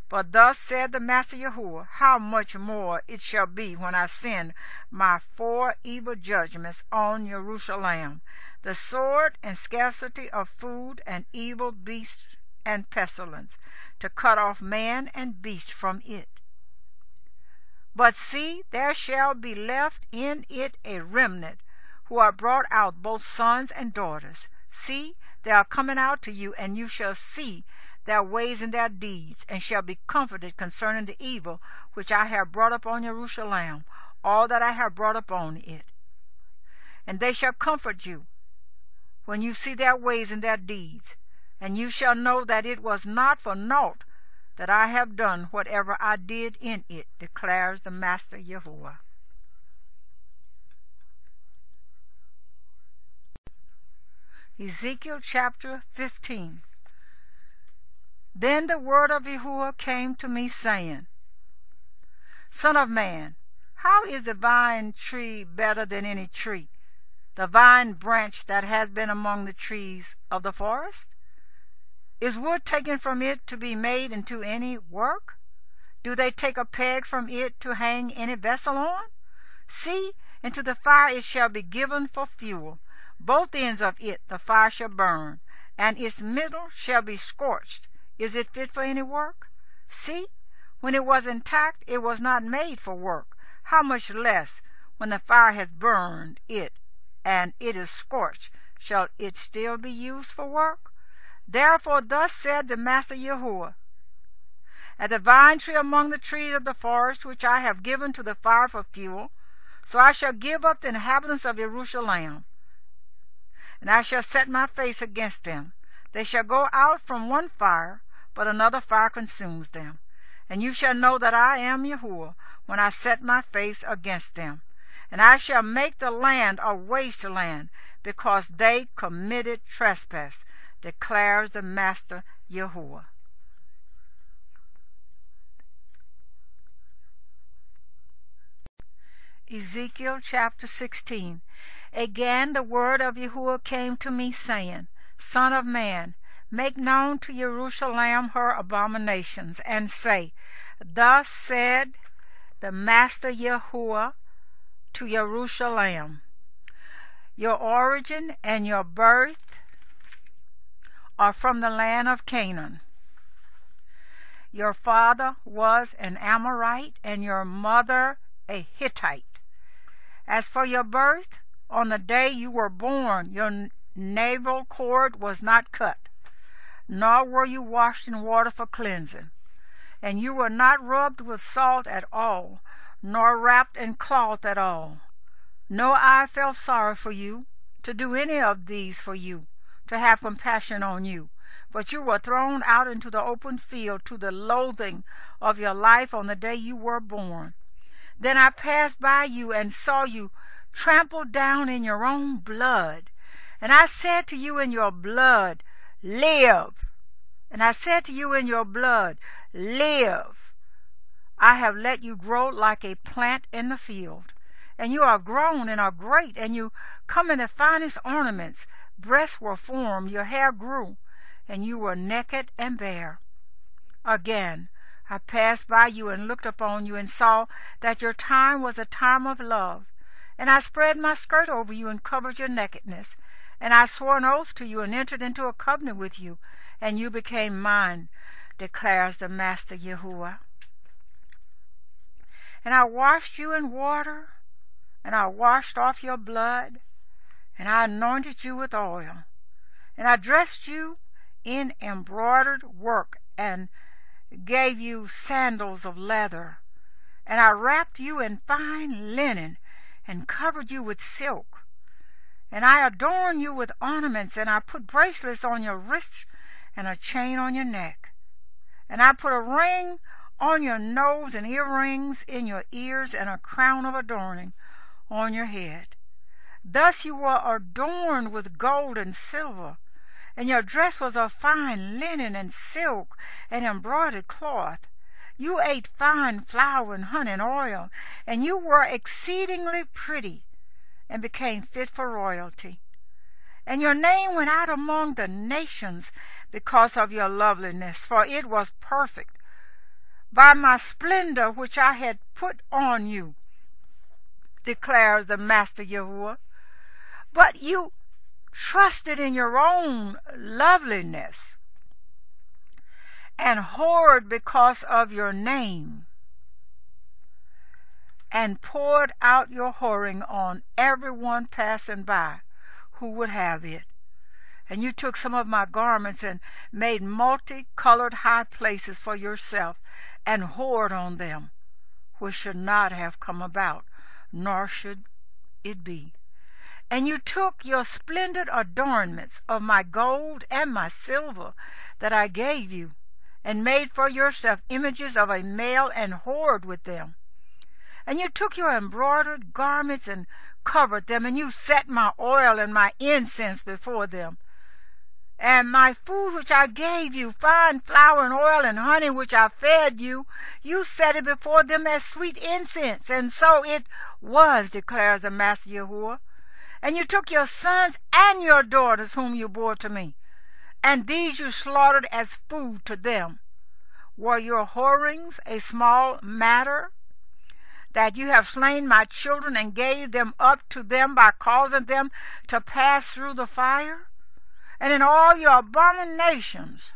For thus said the Master Yahuwah, how much more it shall be when I send my 4 evil judgments on Jerusalem, the sword and scarcity of food and evil beasts and pestilence, to cut off man and beast from it. But see, there shall be left in it a remnant, who are brought out, both sons and daughters. See, they are coming out to you, and you shall see their ways and their deeds, and shall be comforted concerning the evil which I have brought upon Jerusalem, all that I have brought upon it. And they shall comfort you when you see their ways and their deeds, and you shall know that it was not for naught that I have done whatever I did in it, declares the Master Yahuwah. Ezekiel chapter 15. Then the word of Yahuwah came to me, saying, Son of man, how is the vine tree better than any tree, the vine branch that has been among the trees of the forest? Is wood taken from it to be made into any work? Do they take a peg from it to hang any vessel on? See, into the fire it shall be given for fuel. Both ends of it the fire shall burn, and its middle shall be scorched. Is it fit for any work? See, when it was intact, it was not made for work. How much less, when the fire has burned it, and it is scorched, shall it still be used for work? Therefore thus said the Master Yahuwah, At the vine tree among the trees of the forest, which I have given to the fire for fuel, so I shall give up the inhabitants of Jerusalem, and I shall set my face against them. They shall go out from one fire, but another fire consumes them. And you shall know that I am Yahuwah, when I set my face against them. And I shall make the land a waste land, because they committed trespass, declares the Master Yahuwah. Ezekiel chapter 16. Again the word of Yahuwah came to me, saying, Son of man, make known to Jerusalem her abominations, and say, Thus said the Master Yahuwah to Jerusalem, Your origin and your birth are from the land of Canaan. Your father was an Amorite, and your mother a Hittite. As for your birth, on the day you were born, your navel cord was not cut, nor were you washed in water for cleansing. And you were not rubbed with salt at all, nor wrapped in cloth at all. No eye felt sorry for you, to do any of these for you, to have compassion on you. But you were thrown out into the open field to the loathing of your life on the day you were born. Then I passed by you and saw you trampled down in your own blood. And I said to you in your blood, Live. And I said to you in your blood, Live. I have let you grow like a plant in the field. And you are grown and are great, and you come in the finest ornaments. Breasts were formed, your hair grew, and you were naked and bare. Again, I passed by you and looked upon you and saw that your time was a time of love. And I spread my skirt over you and covered your nakedness. And I swore an oath to you and entered into a covenant with you, and you became mine, declares the Master Yahuwah. And I washed you in water, and I washed off your blood, and I anointed you with oil. And I dressed you in embroidered work, and gave you sandals of leather. And I wrapped you in fine linen, and covered you with silk. And I adorned you with ornaments, and I put bracelets on your wrists, and a chain on your neck. And I put a ring on your nose, and earrings in your ears, and a crown of adorning on your head. Thus you were adorned with gold and silver, and your dress was of fine linen and silk and embroidered cloth. You ate fine flour and honey and oil, and you were exceedingly pretty, and became fit for royalty. And your name went out among the nations because of your loveliness, for it was perfect by my splendor which I had put on you, declares the Master Yahuwah. But you trusted in your own loveliness and whored because of your name. and poured out your whoring on everyone passing by who would have it. And you took some of my garments and made multicolored high places for yourself, and whored on them, which should not have come about, nor should it be. And you took your splendid adornments of my gold and my silver that I gave you, and made for yourself images of a male, and whored with them. And you took your embroidered garments and covered them, and you set my oil and my incense before them. And my food which I gave you, fine flour and oil and honey which I fed you, you set it before them as sweet incense. And so it was, declares the Master Yahuwah. And you took your sons and your daughters whom you bore to me, and these you slaughtered as food to them. Were your whorings a small matter, that you have slain my children and gave them up to them by causing them to pass through the fire? And in all your abominations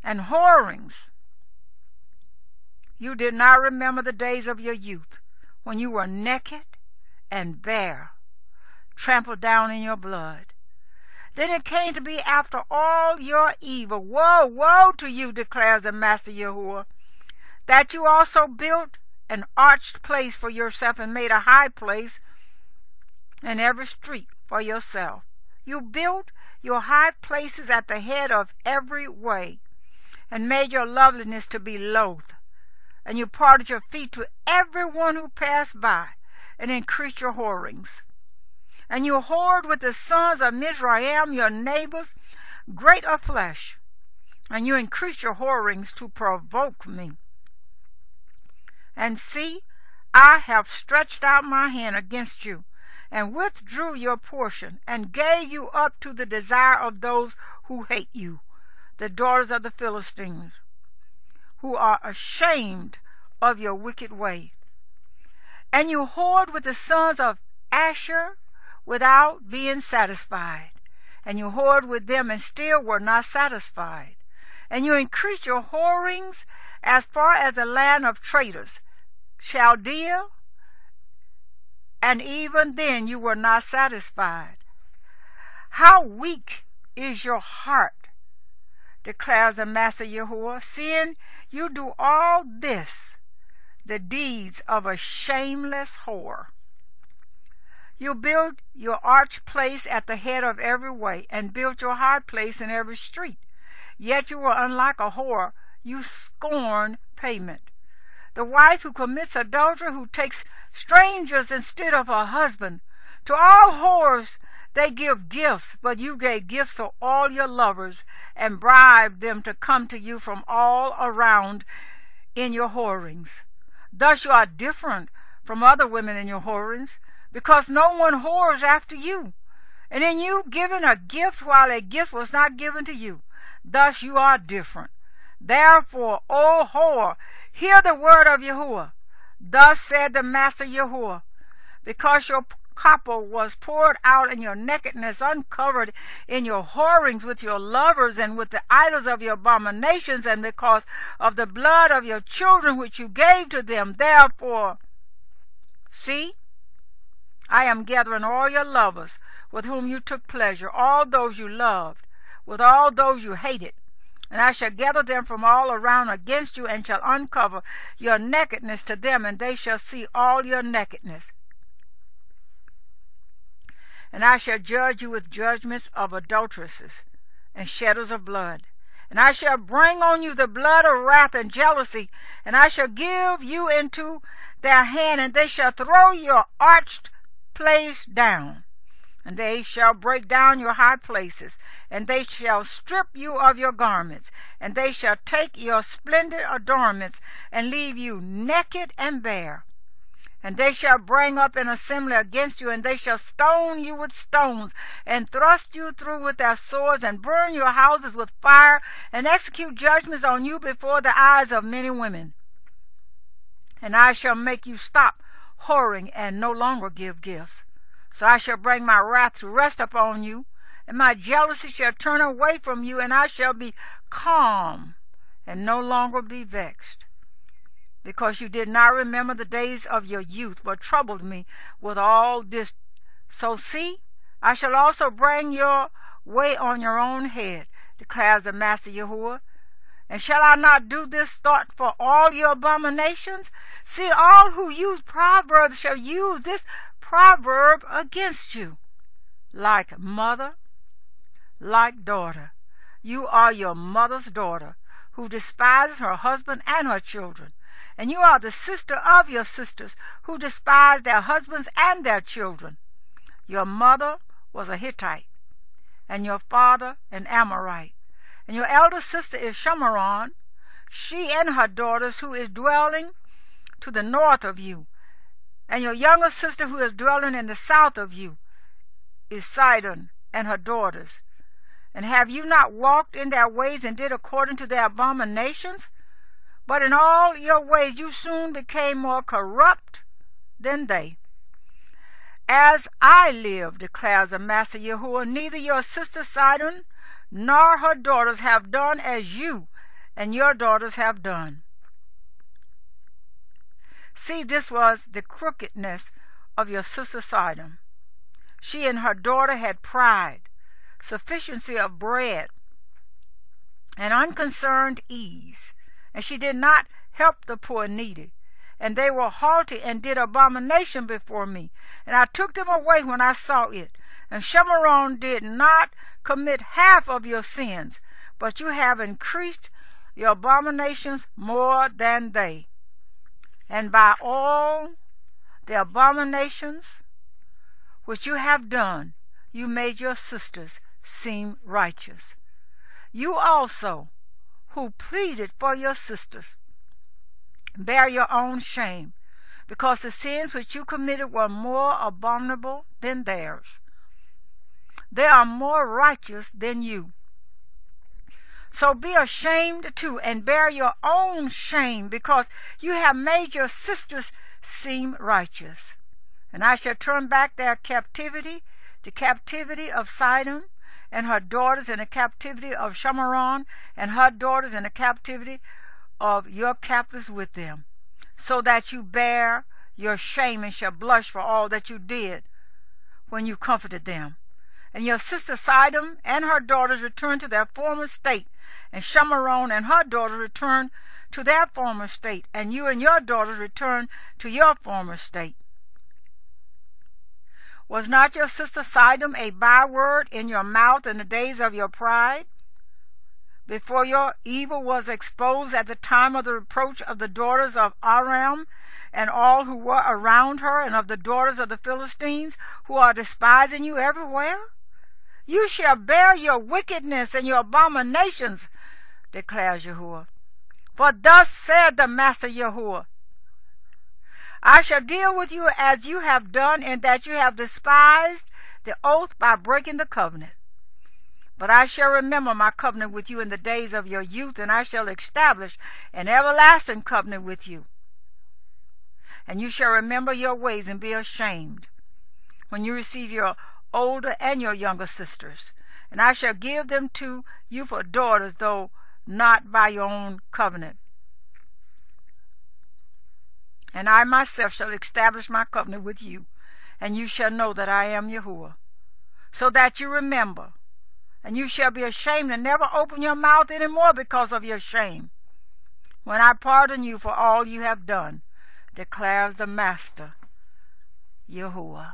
and whorings, you did not remember the days of your youth, when you were naked and bare, trampled down in your blood. Then it came to be after all your evil, woe, woe to you, declares the Master Yahuwah, that you also built an arched place for yourself, and made a high place in every street for yourself. You built your high places at the head of every way, and made your loveliness to be loath. And you parted your feet to everyone who passed by, and increased your whorings. And you whored with the sons of Mizraim, your neighbors, great of flesh, and you increased your whorings to provoke me. And see, I have stretched out my hand against you, and withdrew your portion, and gave you up to the desire of those who hate you, the daughters of the Philistines, who are ashamed of your wicked way. And you whored with the sons of Asher without being satisfied, and you whored with them and still were not satisfied. And you increased your whorings as far as the land of traitors, Chaldea, and even then you were not satisfied. How weak is your heart, declares the Master Yahuwah, seeing you do all this, the deeds of a shameless whore. You built your arch place at the head of every way, and built your high place in every street. Yet you were unlike a whore, you scorn payment. The wife who commits adultery, who takes strangers instead of her husband. To all whores they give gifts, but you gave gifts to all your lovers, and bribed them to come to you from all around in your whorings. Thus you are different from other women in your whorings, because no one whores after you, and in you giving a gift while a gift was not given to you. Thus you are different. Therefore, O whore, hear the word of Yahuwah. Thus said the Master Yahuwah, because your copper was poured out and your nakedness uncovered in your whorings with your lovers and with the idols of your abominations, and because of the blood of your children which you gave to them. Therefore, see, I am gathering all your lovers with whom you took pleasure, all those you loved, with all those you hated. And I shall gather them from all around against you, and shall uncover your nakedness to them, and they shall see all your nakedness. And I shall judge you with judgments of adulteresses and shedders of blood. And I shall bring on you the blood of wrath and jealousy, and I shall give you into their hand, and they shall throw your arched place down. And they shall break down your high places, and they shall strip you of your garments, and they shall take your splendid adornments, and leave you naked and bare. And they shall bring up an assembly against you, and they shall stone you with stones, and thrust you through with their swords, and burn your houses with fire, and execute judgments on you before the eyes of many women. And I shall make you stop whoring and no longer give gifts. So I shall bring my wrath to rest upon you, and my jealousy shall turn away from you, and I shall be calm and no longer be vexed. because you did not remember the days of your youth, but troubled me with all this. So see, I shall also bring your way on your own head, declares the Master Yahuwah. And shall I not do this thought for all your abominations? See, all who use proverbs shall use this proverb against you. Like mother, like daughter. You are your mother's daughter, who despises her husband and her children. And you are the sister of your sisters, who despise their husbands and their children. Your mother was a Hittite, and your father an Amorite. And your elder sister is Shemaron, she and her daughters, who is dwelling to the north of you. And your younger sister, who is dwelling in the south of you, is Sidon and her daughters. And have you not walked in their ways and did according to their abominations? But in all your ways you soon became more corrupt than they. As I live, declares the Master Yahuwah, neither your sister Sidon nor her daughters have done as you and your daughters have done. See, this was the crookedness of your sister Sidon. She and her daughter had pride, sufficiency of bread, and unconcerned ease, and she did not help the poor and needy. And they were haughty and did abomination before me, and I took them away when I saw it. And Shemaron did not commit half of your sins, but you have increased your abominations more than they. And by all the abominations which you have done, you made your sisters seem righteous. You also, who pleaded for your sisters, bear your own shame, because the sins which you committed were more abominable than theirs. They are more righteous than you. So be ashamed too, and bear your own shame, because you have made your sisters seem righteous. And I shall turn back their captivity, the captivity of Sidon and her daughters, and the captivity of Shemaron and her daughters, and the captivity of your captives with them, so that you bear your shame and shall blush for all that you did when you comforted them. And your sister Sidon and her daughters return to their former state, and Shemaron and her daughters return to their former state, and you and your daughters return to your former state. Was not your sister Sidon a byword in your mouth in the days of your pride, before your evil was exposed at the time of the reproach of the daughters of Aram and all who were around her, and of the daughters of the Philistines, who are despising you everywhere? You shall bear your wickedness and your abominations, declares Yahuwah. For thus said the Master Yahuwah, I shall deal with you as you have done, in that you have despised the oath by breaking the covenant. But I shall remember my covenant with you in the days of your youth, and I shall establish an everlasting covenant with you. And you shall remember your ways and be ashamed when you receive your older and your younger sisters. And I shall give them to you for daughters, though not by your own covenant. And I myself shall establish my covenant with you, and you shall know that I am Yahuwah, so that you remember. And you shall be ashamed and never open your mouth any more because of your shame, when I pardon you for all you have done, declares the Master Yahuwah.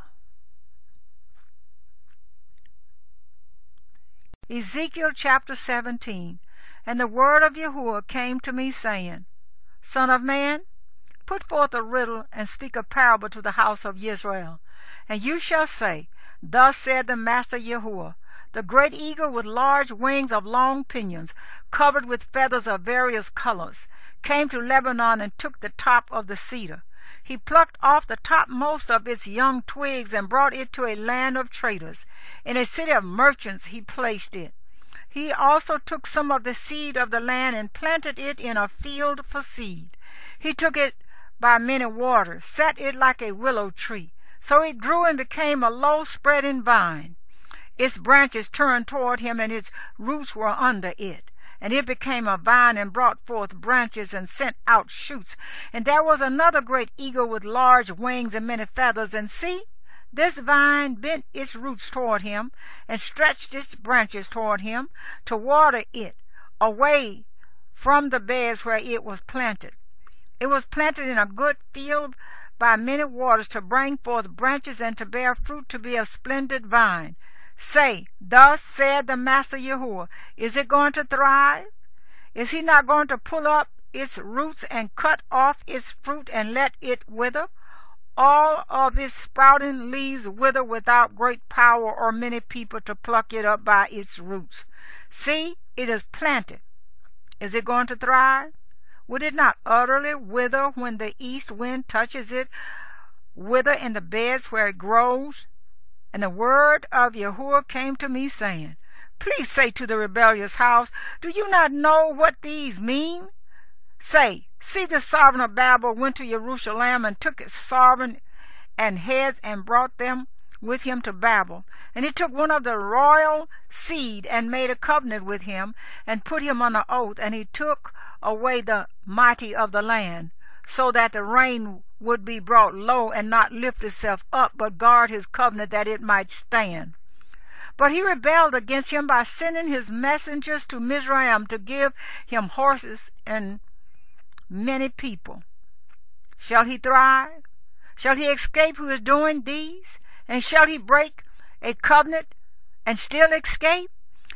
Ezekiel chapter 17. And the word of Yahuwah came to me, saying, Son of man, put forth a riddle and speak a parable to the house of Israel. And you shall say, Thus said the Master Yahuwah, the great eagle with large wings of long pinions, covered with feathers of various colors, came to Lebanon and took the top of the cedar. He plucked off the topmost of its young twigs and brought it to a land of traders. In a city of merchants he placed it. He also took some of the seed of the land and planted it in a field for seed. He took it by many waters, set it like a willow tree. So it grew and became a low-spreading vine. Its branches turned toward him, and its roots were under it. and it became a vine, and brought forth branches, and sent out shoots. And there was another great eagle with large wings and many feathers, and see, this vine bent its roots toward him, and stretched its branches toward him, to water it away from the beds where it was planted. It was planted in a good field by many waters, to bring forth branches, and to bear fruit, to be a splendid vine. Say, thus said the Master Yahuwah, is it going to thrive? Is he not going to pull up its roots and cut off its fruit and let it wither? All of its sprouting leaves wither without great power or many people to pluck it up by its roots. See, it is planted. Is it going to thrive? Would it not utterly wither when the east wind touches it, wither in the beds where it grows? And the word of Yahuwah came to me, saying, Please say to the rebellious house, do you not know what these mean? Say, see, the sovereign of Babel went to Jerusalem, and took its sovereign and heads, and brought them with him to Babel. And he took one of the royal seed, and made a covenant with him, and put him on an oath. And he took away the mighty of the land, so that the rain would be brought low, and not lift itself up, but guard his covenant, that it might stand. But he rebelled against him by sending his messengers to Mizraim, to give him horses and many people. Shall he thrive? Shall he escape who is doing these? And shall he break a covenant and still escape?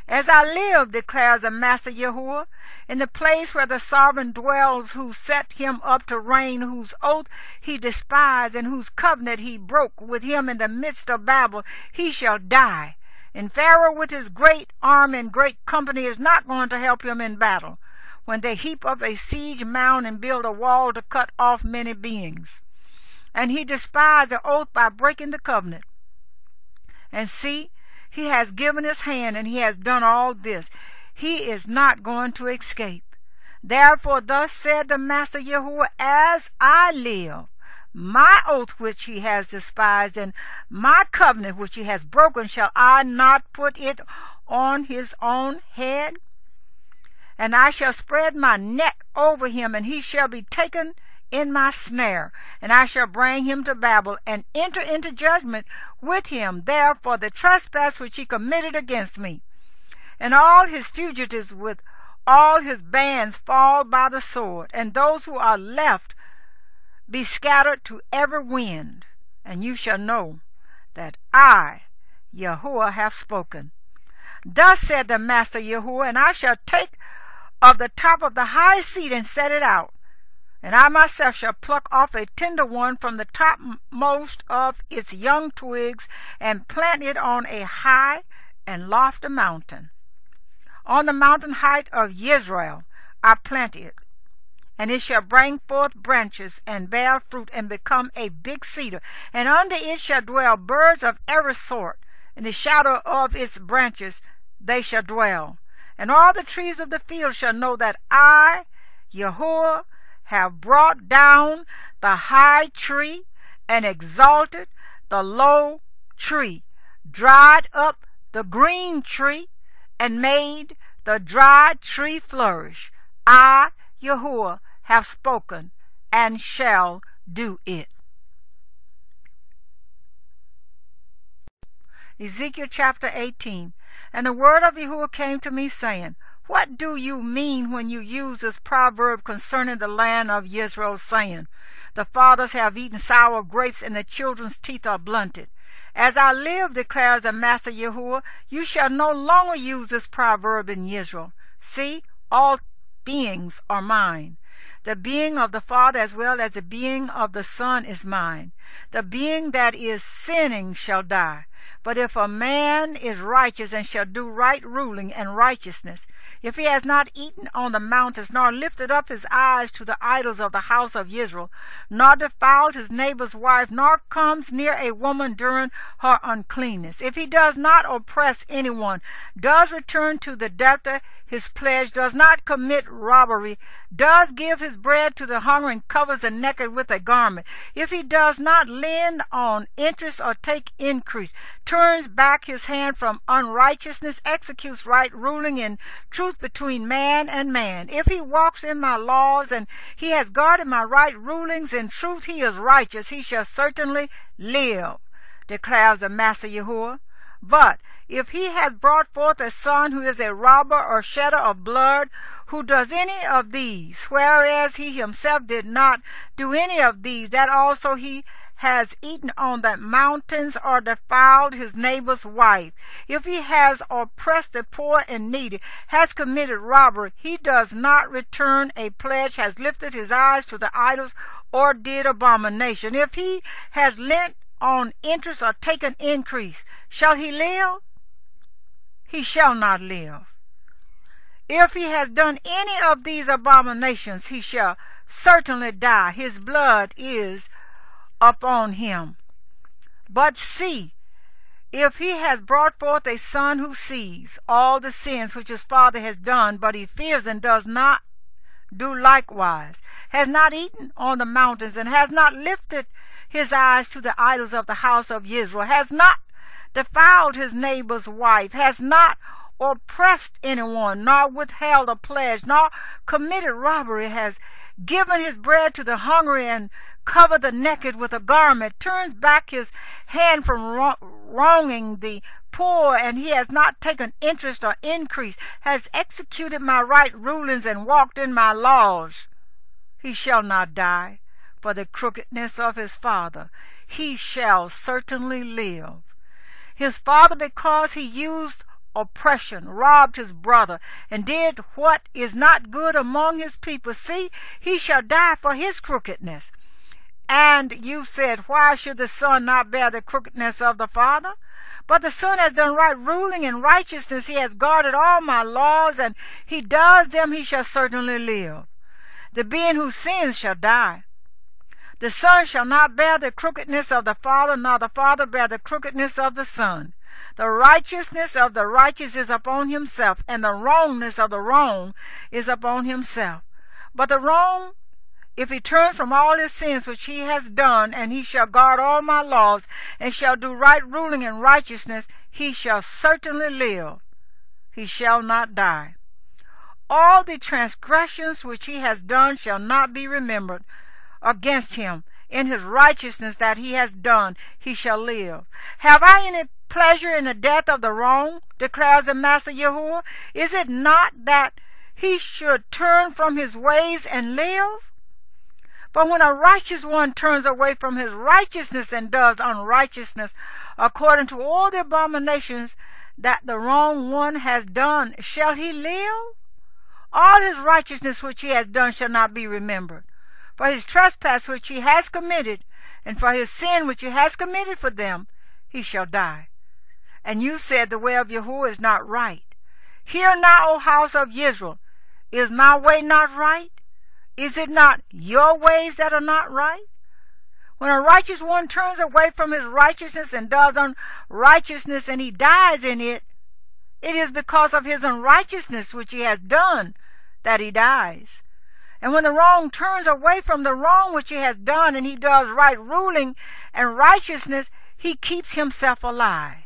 As I live, declares the Master Yahuwah, in the place where the sovereign dwells, who set him up to reign, whose oath he despised, and whose covenant he broke with him in the midst of Babel, he shall die. And Pharaoh with his great army and great company is not going to help him in battle, when they heap up a siege mound and build a wall to cut off many beings. And he despised the oath by breaking the covenant. And see, he has given his hand, and he has done all this. He is not going to escape. Therefore thus said the Master Yahuwah, as I live, my oath which he has despised, and my covenant which he has broken, shall I not put it on his own head? And I shall spread my net over him, and he shall be taken in my snare, and I shall bring him to Babel, and enter into judgment with him there for the trespass which he committed against me. And all his fugitives with all his bands fall by the sword, and those who are left be scattered to every wind. And you shall know that I, Yahuwah, have spoken. Thus said the Master Yahuwah, and I shall take of the top of the high seat and set it out, and I myself shall pluck off a tender one from the topmost of its young twigs, and plant it on a high and lofty mountain. On the mountain height of Yezreel I plant it, and it shall bring forth branches and bear fruit, and become a big cedar. And under it shall dwell birds of every sort. In the shadow of its branches they shall dwell. And all the trees of the field shall know that I, Yahuwah, have brought down the high tree, and exalted the low tree, dried up the green tree, and made the dry tree flourish. I, Yahuwah, have spoken, and shall do it. Ezekiel chapter 18. And the word of Yahuwah came to me, saying, What do you mean when you use this proverb concerning the land of Israel, saying, The fathers have eaten sour grapes, and the children's teeth are blunted? As I live, declares the Master Yahuwah, you shall no longer use this proverb in Israel. See, all beings are mine. The being of the Father as well as the being of the Son is mine. The being that is sinning shall die. But if a man is righteous and shall do right ruling and righteousness, if he has not eaten on the mountains, nor lifted up his eyes to the idols of the house of Israel, nor defiled his neighbor's wife, nor comes near a woman during her uncleanness, if he does not oppress anyone, does return to the debtor his pledge, does not commit robbery, does give his bread to the hungry and covers the naked with a garment, if he does not lend on interest or take increase, turns back his hand from unrighteousness, executes right ruling in truth between man and man, if he walks in my laws and he has guarded my right rulings in truth, he is righteous, he shall certainly live, declares the Master Yahuwah. But if he has brought forth a son who is a robber or shedder of blood, who does any of these, whereas he himself did not do any of these, that also he has eaten on the mountains or defiled his neighbor's wife, if he has oppressed the poor and needy, has committed robbery, he does not return a pledge, has lifted his eyes to the idols, or did abomination, if he has lent on interest or taken increase, shall he live? He shall not live. If he has done any of these abominations, he shall certainly die. His blood is upon him. But see, if he has brought forth a son who sees all the sins which his father has done, but he fears and does not do likewise, has not eaten on the mountains, and has not lifted his eyes to the idols of the house of Israel, has not defiled his neighbor's wife, has not oppressed anyone, nor withheld a pledge, nor committed robbery, has given his bread to the hungry and covered the naked with a garment, turns back his hand from wronging the poor, and he has not taken interest or increase, has executed my right rulings and walked in my laws, he shall not die for the crookedness of his father. He shall certainly live. His father, because he used oppression, robbed his brother, and did what is not good among his people, see, he shall die for his crookedness. And you said, why should the son not bear the crookedness of the father? But the son has done right ruling in righteousness. He has guarded all my laws, and he does them, he shall certainly live. The being who sins shall die. The son shall not bear the crookedness of the father, nor the father bear the crookedness of the son. The righteousness of the righteous is upon himself, and the wrongness of the wrong is upon himself. But the wrong, if he turns from all his sins which he has done, and he shall guard all my laws, and shall do right ruling in righteousness, he shall certainly live. He shall not die. All the transgressions which he has done shall not be remembered against him. In his righteousness that he has done, he shall live. Have I any pleasure in the death of the wrong, declares the Master Yahuwah? Is it not that he should turn from his ways and live? But when a righteous one turns away from his righteousness and does unrighteousness, according to all the abominations that the wrong one has done, shall he live? All his righteousness which he has done shall not be remembered. For his trespass which he has committed, and for his sin which he has committed for them, he shall die. And you said, the way of Yahuwah is not right. Hear now, O house of Israel, is my way not right? Is it not your ways that are not right? When a righteous one turns away from his righteousness and does unrighteousness, and he dies in it, it is because of his unrighteousness which he has done that he dies. And when the wrong turns away from the wrong which he has done, and he does right ruling and righteousness, he keeps himself alive,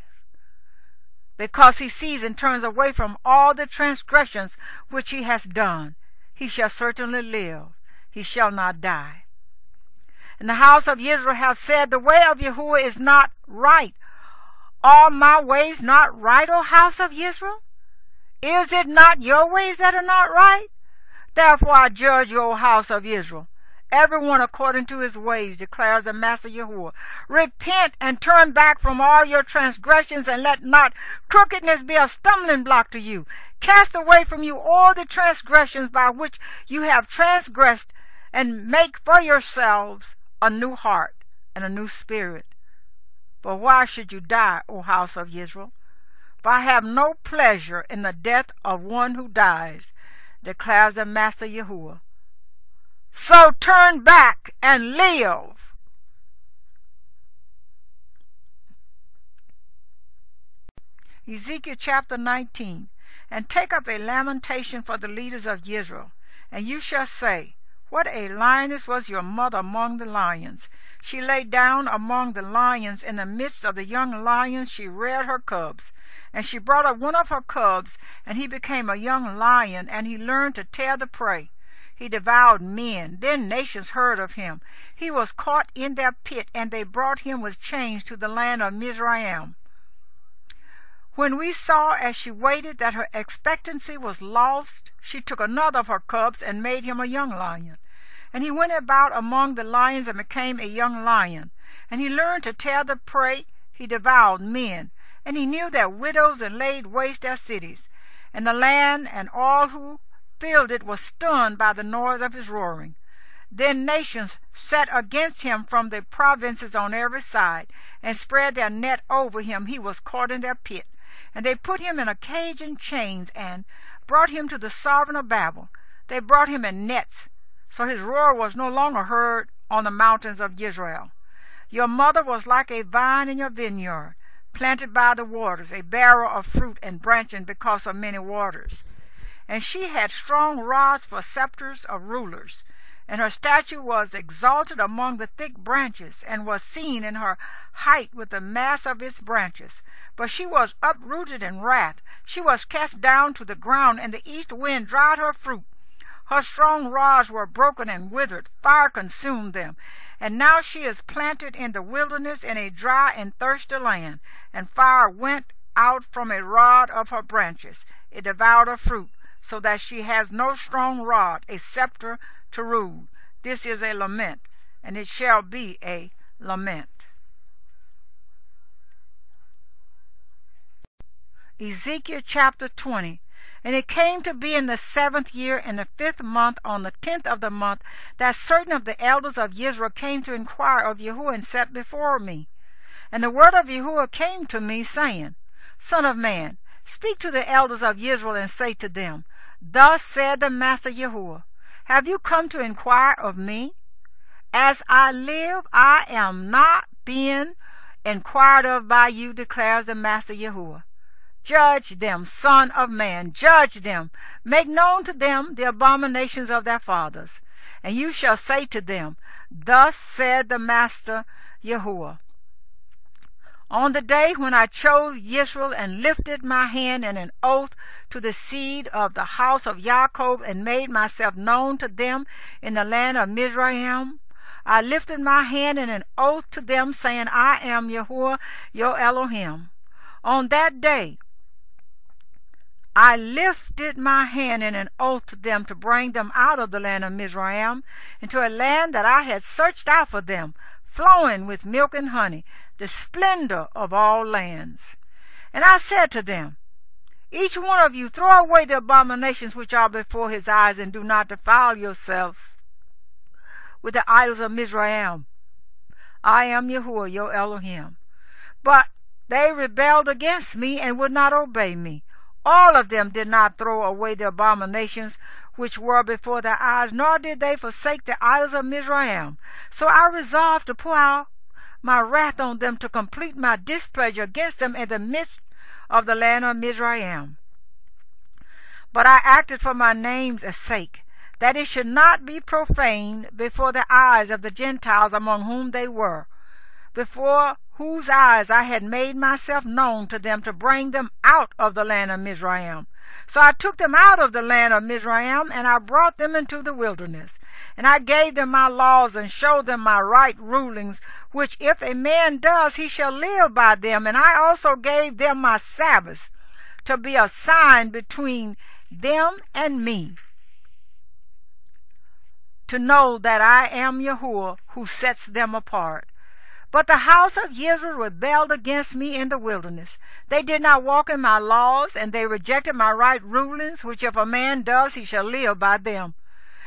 because he sees and turns away from all the transgressions which he has done. He shall certainly live. He shall not die. And the house of Israel have said, the way of Yahuwah is not right. Are my ways not right, O house of Israel? Is it not your ways that are not right? Therefore I judge you, O house of Israel, everyone according to his ways, declares the Master Yahuwah. Repent and turn back from all your transgressions, and let not crookedness be a stumbling block to you. Cast away from you all the transgressions by which you have transgressed, and make for yourselves a new heart and a new spirit. For why should you die, O house of Israel? For I have no pleasure in the death of one who dies, declares the Master Yahuwah. So turn back and live. Ezekiel chapter 19. And take up a lamentation for the leaders of Israel, and you shall say, What a lioness was your mother among the lions! She lay down among the lions. In the midst of the young lions she reared her cubs. And she brought up one of her cubs, and he became a young lion, and he learned to tear the prey. He devoured men. Then nations heard of him. He was caught in their pit, and they brought him with chains to the land of Mizraim. When we saw as she waited that her expectancy was lost, she took another of her cubs and made him a young lion. And he went about among the lions and became a young lion. And he learned to tear the prey. He devoured men. And he knew their widows and laid waste their cities. And the land and all who filled it was stunned by the noise of his roaring. Then nations set against him from the provinces on every side, and spread their net over him. He was caught in their pit. And they put him in a cage in chains, and brought him to the sovereign of Babel. They brought him in nets, so his roar was no longer heard on the mountains of Israel. Your mother was like a vine in your vineyard, planted by the waters, a bearer of fruit and branching because of many waters. And she had strong rods for scepters of rulers, and her statue was exalted among the thick branches, and was seen in her height with the mass of its branches. But she was uprooted in wrath. She was cast down to the ground, and the east wind dried her fruit. Her strong rods were broken and withered. Fire consumed them. And now she is planted in the wilderness in a dry and thirsty land, and fire went out from a rod of her branches. It devoured her fruit, so that she has no strong rod, a scepter to rule. This is a lament, and it shall be a lament. Ezekiel chapter 20. And it came to be in the 7th year, in the 5th month, on the 10th of the month, that certain of the elders of Israel came to inquire of Yahuwah and sat before me. And the word of Yahuwah came to me, saying, Son of man, speak to the elders of Israel, and say to them, Thus said the Master Yahuwah, Have you come to inquire of me? As I live, I am not being inquired of by you, declares the Master Yahuwah. Judge them, son of man, judge them. Make known to them the abominations of their fathers. And you shall say to them, Thus said the Master Yahuwah. On the day when I chose Israel and lifted my hand in an oath to the seed of the house of Jacob and made myself known to them in the land of Mizraim, I lifted my hand in an oath to them, saying, I am Yahuwah, your Elohim. On that day I lifted my hand in an oath to them to bring them out of the land of Mizraim into a land that I had searched out for them, flowing with milk and honey, the splendor of all lands. And I said to them, Each one of you throw away the abominations which are before his eyes, and do not defile yourself with the idols of Mizraim. I am Yahuwah, your Elohim. But they rebelled against me and would not obey me. All of them did not throw away the abominations which were before their eyes, nor did they forsake the idols of Mizraim. So I resolved to pour out my wrath on them, to complete my displeasure against them in the midst of the land of Mizraim. But I acted for my name's sake, that it should not be profaned before the eyes of the Gentiles among whom they were, before whose eyes I had made myself known to them to bring them out of the land of Mizraim. So I took them out of the land of Mizraim, and I brought them into the wilderness. And I gave them my laws, and showed them my right rulings, which if a man does, he shall live by them. And I also gave them my Sabbath, to be a sign between them and me, to know that I am Yahuwah, who sets them apart. But the house of Israel rebelled against me in the wilderness. They did not walk in my laws, and they rejected my right rulings, which if a man does, he shall live by them.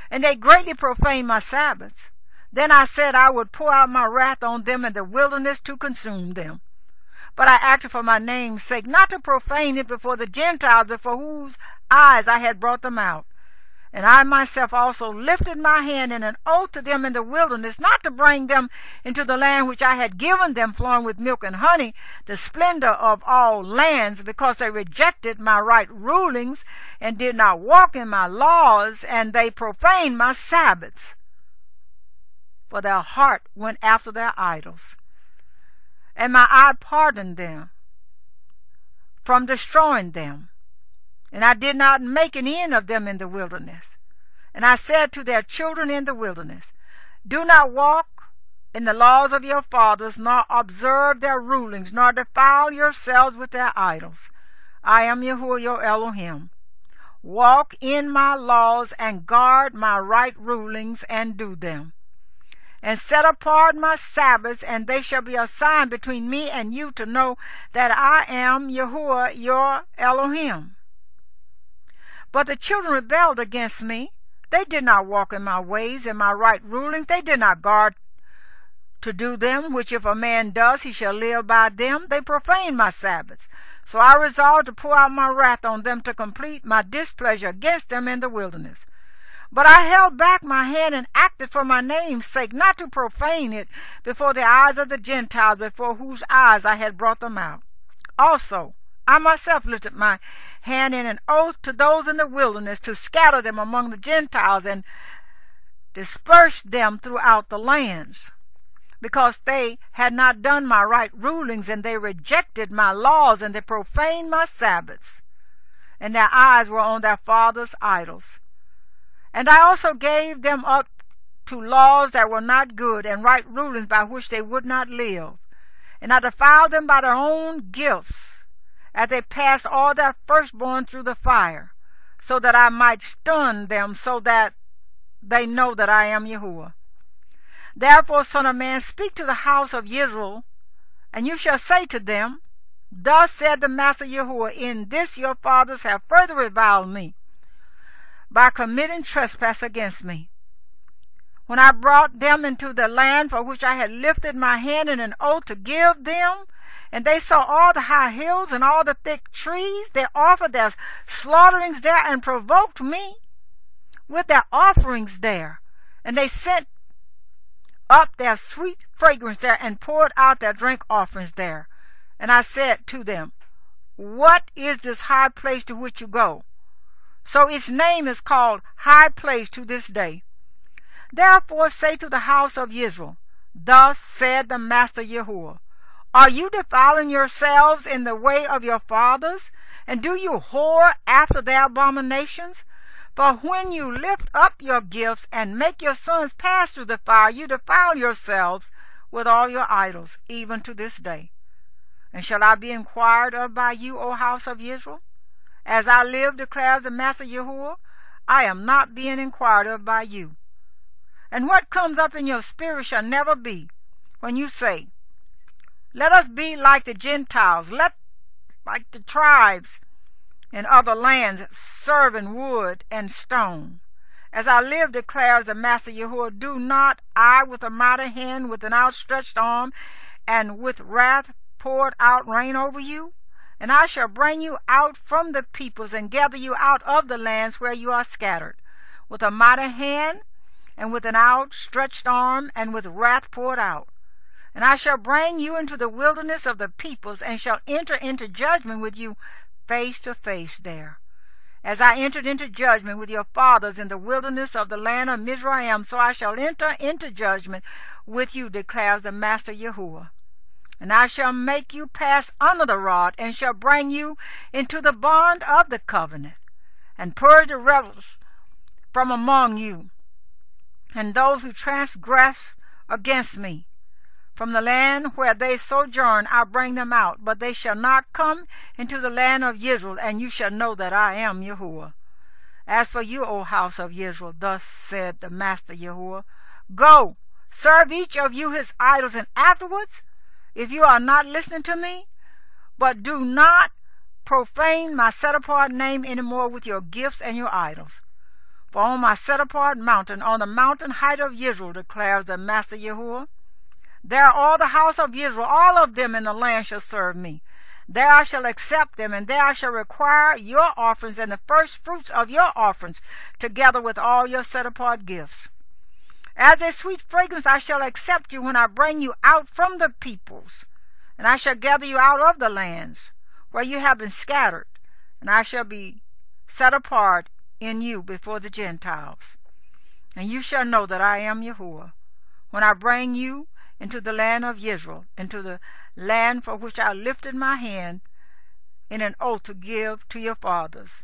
And they greatly profaned my Sabbaths. Then I said I would pour out my wrath on them in the wilderness to consume them. But I acted for my name's sake, not to profane it before the Gentiles, before whose eyes I had brought them out. And I myself also lifted my hand in an oath to them in the wilderness, not to bring them into the land which I had given them, flowing with milk and honey, the splendor of all lands, because they rejected my right rulings and did not walk in my laws, and they profaned my Sabbaths. for their heart went after their idols. And my eye pardoned them from destroying them, and I did not make an end of them in the wilderness. And I said to their children in the wilderness, do not walk in the laws of your fathers, nor observe their rulings, nor defile yourselves with their idols. I am Yahuwah your Elohim. Walk in my laws and guard my right rulings and do them. And set apart my Sabbaths, and they shall be a sign between me and you to know that I am Yahuwah your Elohim. But the children rebelled against me. They did not walk in my ways and my right rulings. They did not guard to do them, which if a man does, he shall live by them. They profaned my Sabbaths. So I resolved to pour out my wrath on them to complete my displeasure against them in the wilderness. But I held back my hand and acted for my name's sake, not to profane it before the eyes of the Gentiles, before whose eyes I had brought them out. Also, I myself lifted my hand in an oath to those in the wilderness to scatter them among the Gentiles and disperse them throughout the lands, because they had not done my right rulings, and they rejected my laws, and they profaned my Sabbaths, and their eyes were on their fathers' idols. And I also gave them up to laws that were not good, and right rulings by which they would not live. And I defiled them by their own gifts, as they passed all their firstborn through the fire, so that I might stun them, so that they know that I am Yahuwah. Therefore, Son of man, speak to the house of Israel, and you shall say to them, thus said the Master Yahuwah, in this your fathers have further reviled me, by committing trespass against me. When I brought them into the land for which I had lifted my hand in an oath to give them, and they saw all the high hills and all the thick trees, they offered their slaughterings there and provoked me with their offerings there. And they sent up their sweet fragrance there and poured out their drink offerings there. And I said to them, what is this high place to which you go? So its name is called High Place to this day. Therefore say to the house of Israel, thus said the Master Yahuwah, are you defiling yourselves in the way of your fathers? And do you whore after their abominations? For when you lift up your gifts and make your sons pass through the fire, you defile yourselves with all your idols, even to this day. And shall I be inquired of by you, O house of Israel? As I live, declares the Master Yahuwah, I am not being inquired of by you. And what comes up in your spirit shall never be, when you say, let us be like the Gentiles, like the tribes in other lands, serving wood and stone. As I live, declares the Master Yahuwah, do not I with a mighty hand, with an outstretched arm, and with wrath poured out rain over you? And I shall bring you out from the peoples, and gather you out of the lands where you are scattered, with a mighty hand, and with an outstretched arm, and with wrath poured out. And I shall bring you into the wilderness of the peoples, and shall enter into judgment with you face to face there. As I entered into judgment with your fathers in the wilderness of the land of Mizraim, so I shall enter into judgment with you, declares the Master Yahuwah. And I shall make you pass under the rod, and shall bring you into the bond of the covenant, and purge the rebels from among you, and those who transgress against me. From the land where they sojourn I bring them out, but they shall not come into the land of Israel, and you shall know that I am Yahuwah. As for you, O house of Israel, thus said the Master Yahuwah, go, serve each of you his idols, and afterwards, if you are not listening to me, but do not profane my set-apart name any more with your gifts and your idols. For on my set-apart mountain, on the mountain height of Israel, declares the Master Yahuwah, there all the house of Israel, all of them in the land shall serve me. There I shall accept them, and there I shall require your offerings and the first fruits of your offerings, together with all your set-apart gifts. As a sweet fragrance I shall accept you when I bring you out from the peoples, and I shall gather you out of the lands where you have been scattered, and I shall be set apart in you before the Gentiles. And you shall know that I am Yahuwah, when I bring you into the land of Israel, into the land for which I lifted my hand in an oath to give to your fathers.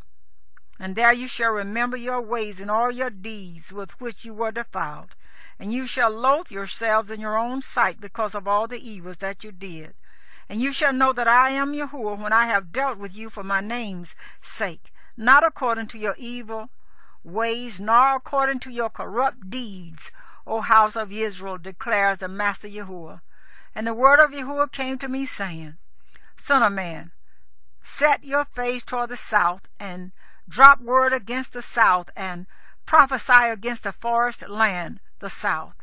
And there you shall remember your ways and all your deeds with which you were defiled. And you shall loathe yourselves in your own sight because of all the evils that you did. And you shall know that I am Yahuwah when I have dealt with you for my name's sake, not according to your evil ways, nor according to your corrupt deeds, O house of Israel, declares the Master Yahuwah. And the word of Yahuwah came to me, saying, Son of man, set your face toward the south, and drop word against the south, and prophesy against the forest land, the south.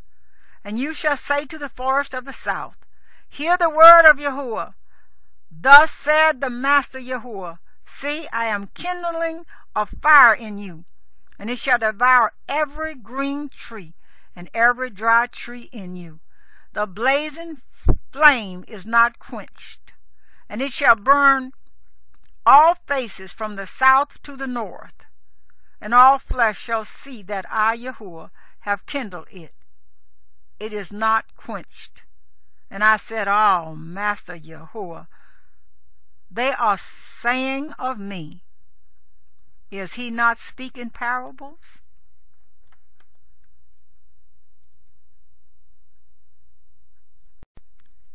And you shall say to the forest of the south, Hear the word of Yahuwah. Thus said the Master Yahuwah, See, I am kindling a fire in you, and it shall devour every green tree and every dry tree in you. The blazing flame is not quenched, and it shall burn all faces from the south to the north, and all flesh shall see that I, Yahuwah, have kindled it. It is not quenched. And I said, Oh, Master Yahuwah, they are saying of me, Is he not speaking parables?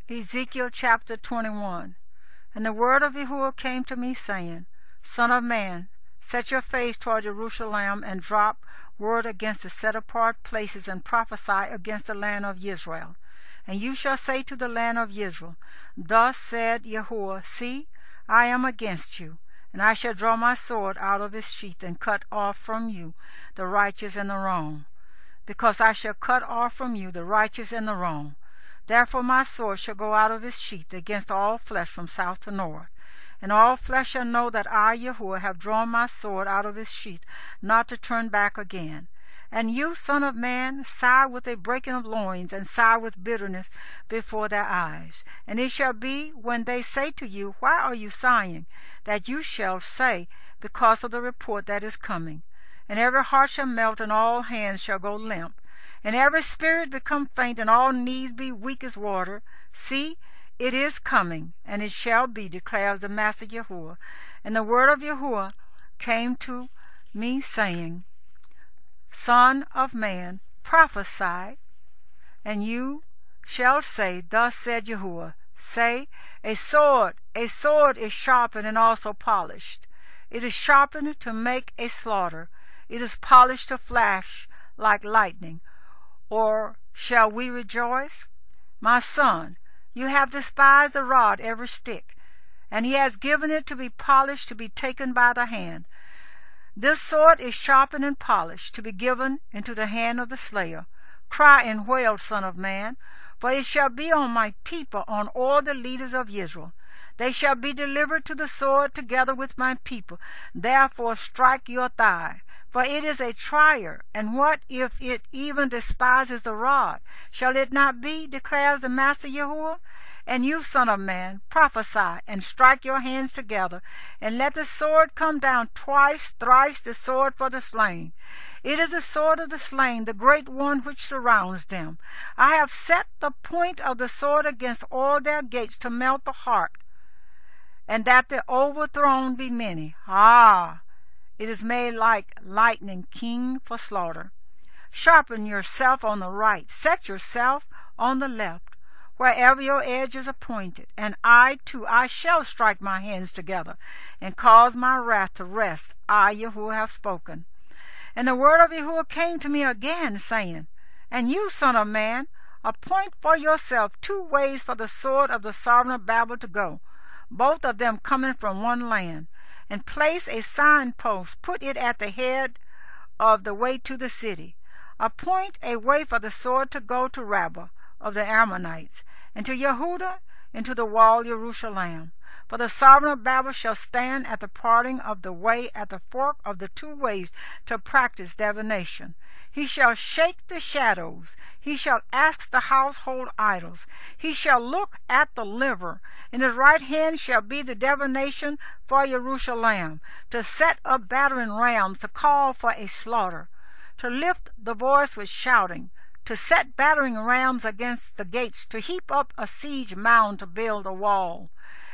Ezekiel chapter 21. And the word of Yahuwah came to me, saying, Son of man, set your face toward Jerusalem, and drop word against the set-apart places, and prophesy against the land of Israel. And you shall say to the land of Israel, Thus said Yahuwah, See, I am against you, and I shall draw my sword out of its sheath, and cut off from you the righteous and the wrong. Because I shall cut off from you the righteous and the wrong. Therefore my sword shall go out of its sheath against all flesh from south to north. And all flesh shall know that I, Yahuwah, have drawn my sword out of its sheath, not to turn back again. And you, son of man, sigh with a breaking of loins, and sigh with bitterness before their eyes. And it shall be, when they say to you, Why are you sighing? That you shall say, Because of the report that is coming. And every heart shall melt, and all hands shall go limp. And every spirit become faint, and all knees be weak as water. See, it is coming, and it shall be, declares the Master Yahuwah. And the word of Yahuwah came to me, saying, Son of man, prophesy, and you shall say, Thus said Yahuwah, Say, a sword is sharpened and also polished. It is sharpened to make a slaughter. It is polished to flash like lightning. Or shall we rejoice? My son, you have despised the rod, every stick, and he has given it to be polished, to be taken by the hand. This sword is sharpened and polished, to be given into the hand of the slayer. Cry and wail, son of man, for it shall be on my people, on all the leaders of Israel. They shall be delivered to the sword together with my people. Therefore strike your thigh, for it is a trier. And what if it even despises the rod? Shall it not be, declares the Master Yahuwah? And you, son of man, prophesy, and strike your hands together, and let the sword come down twice, thrice the sword for the slain. It is the sword of the slain, the great one which surrounds them. I have set the point of the sword against all their gates, to melt the heart, and that the overthrown be many. It is made like lightning, keen for slaughter. Sharpen yourself on the right, set yourself on the left, wherever your edge is appointed. And I shall strike my hands together, and cause my wrath to rest. I, Yahuwah, have spoken. And the word of Yahuwah came to me again, saying, And you, son of man, appoint for yourself 2 ways for the sword of the sovereign of Babel to go, both of them coming from one land. And place a signpost, put it at the head of the way to the city. Appoint a way for the sword to go to Rabbah of the Ammonites, and to Yehudah, and to the wall Jerusalem. For the sovereign of Babel shall stand at the parting of the way, at the fork of the 2 ways, to practice divination. He shall shake the shadows. He shall ask the household idols. He shall look at the liver. In his right hand shall be the divination for Jerusalem, to set up battering rams, to call for a slaughter, to lift the voice with shouting, to set battering rams against the gates, to heap up a siege mound, to build a wall.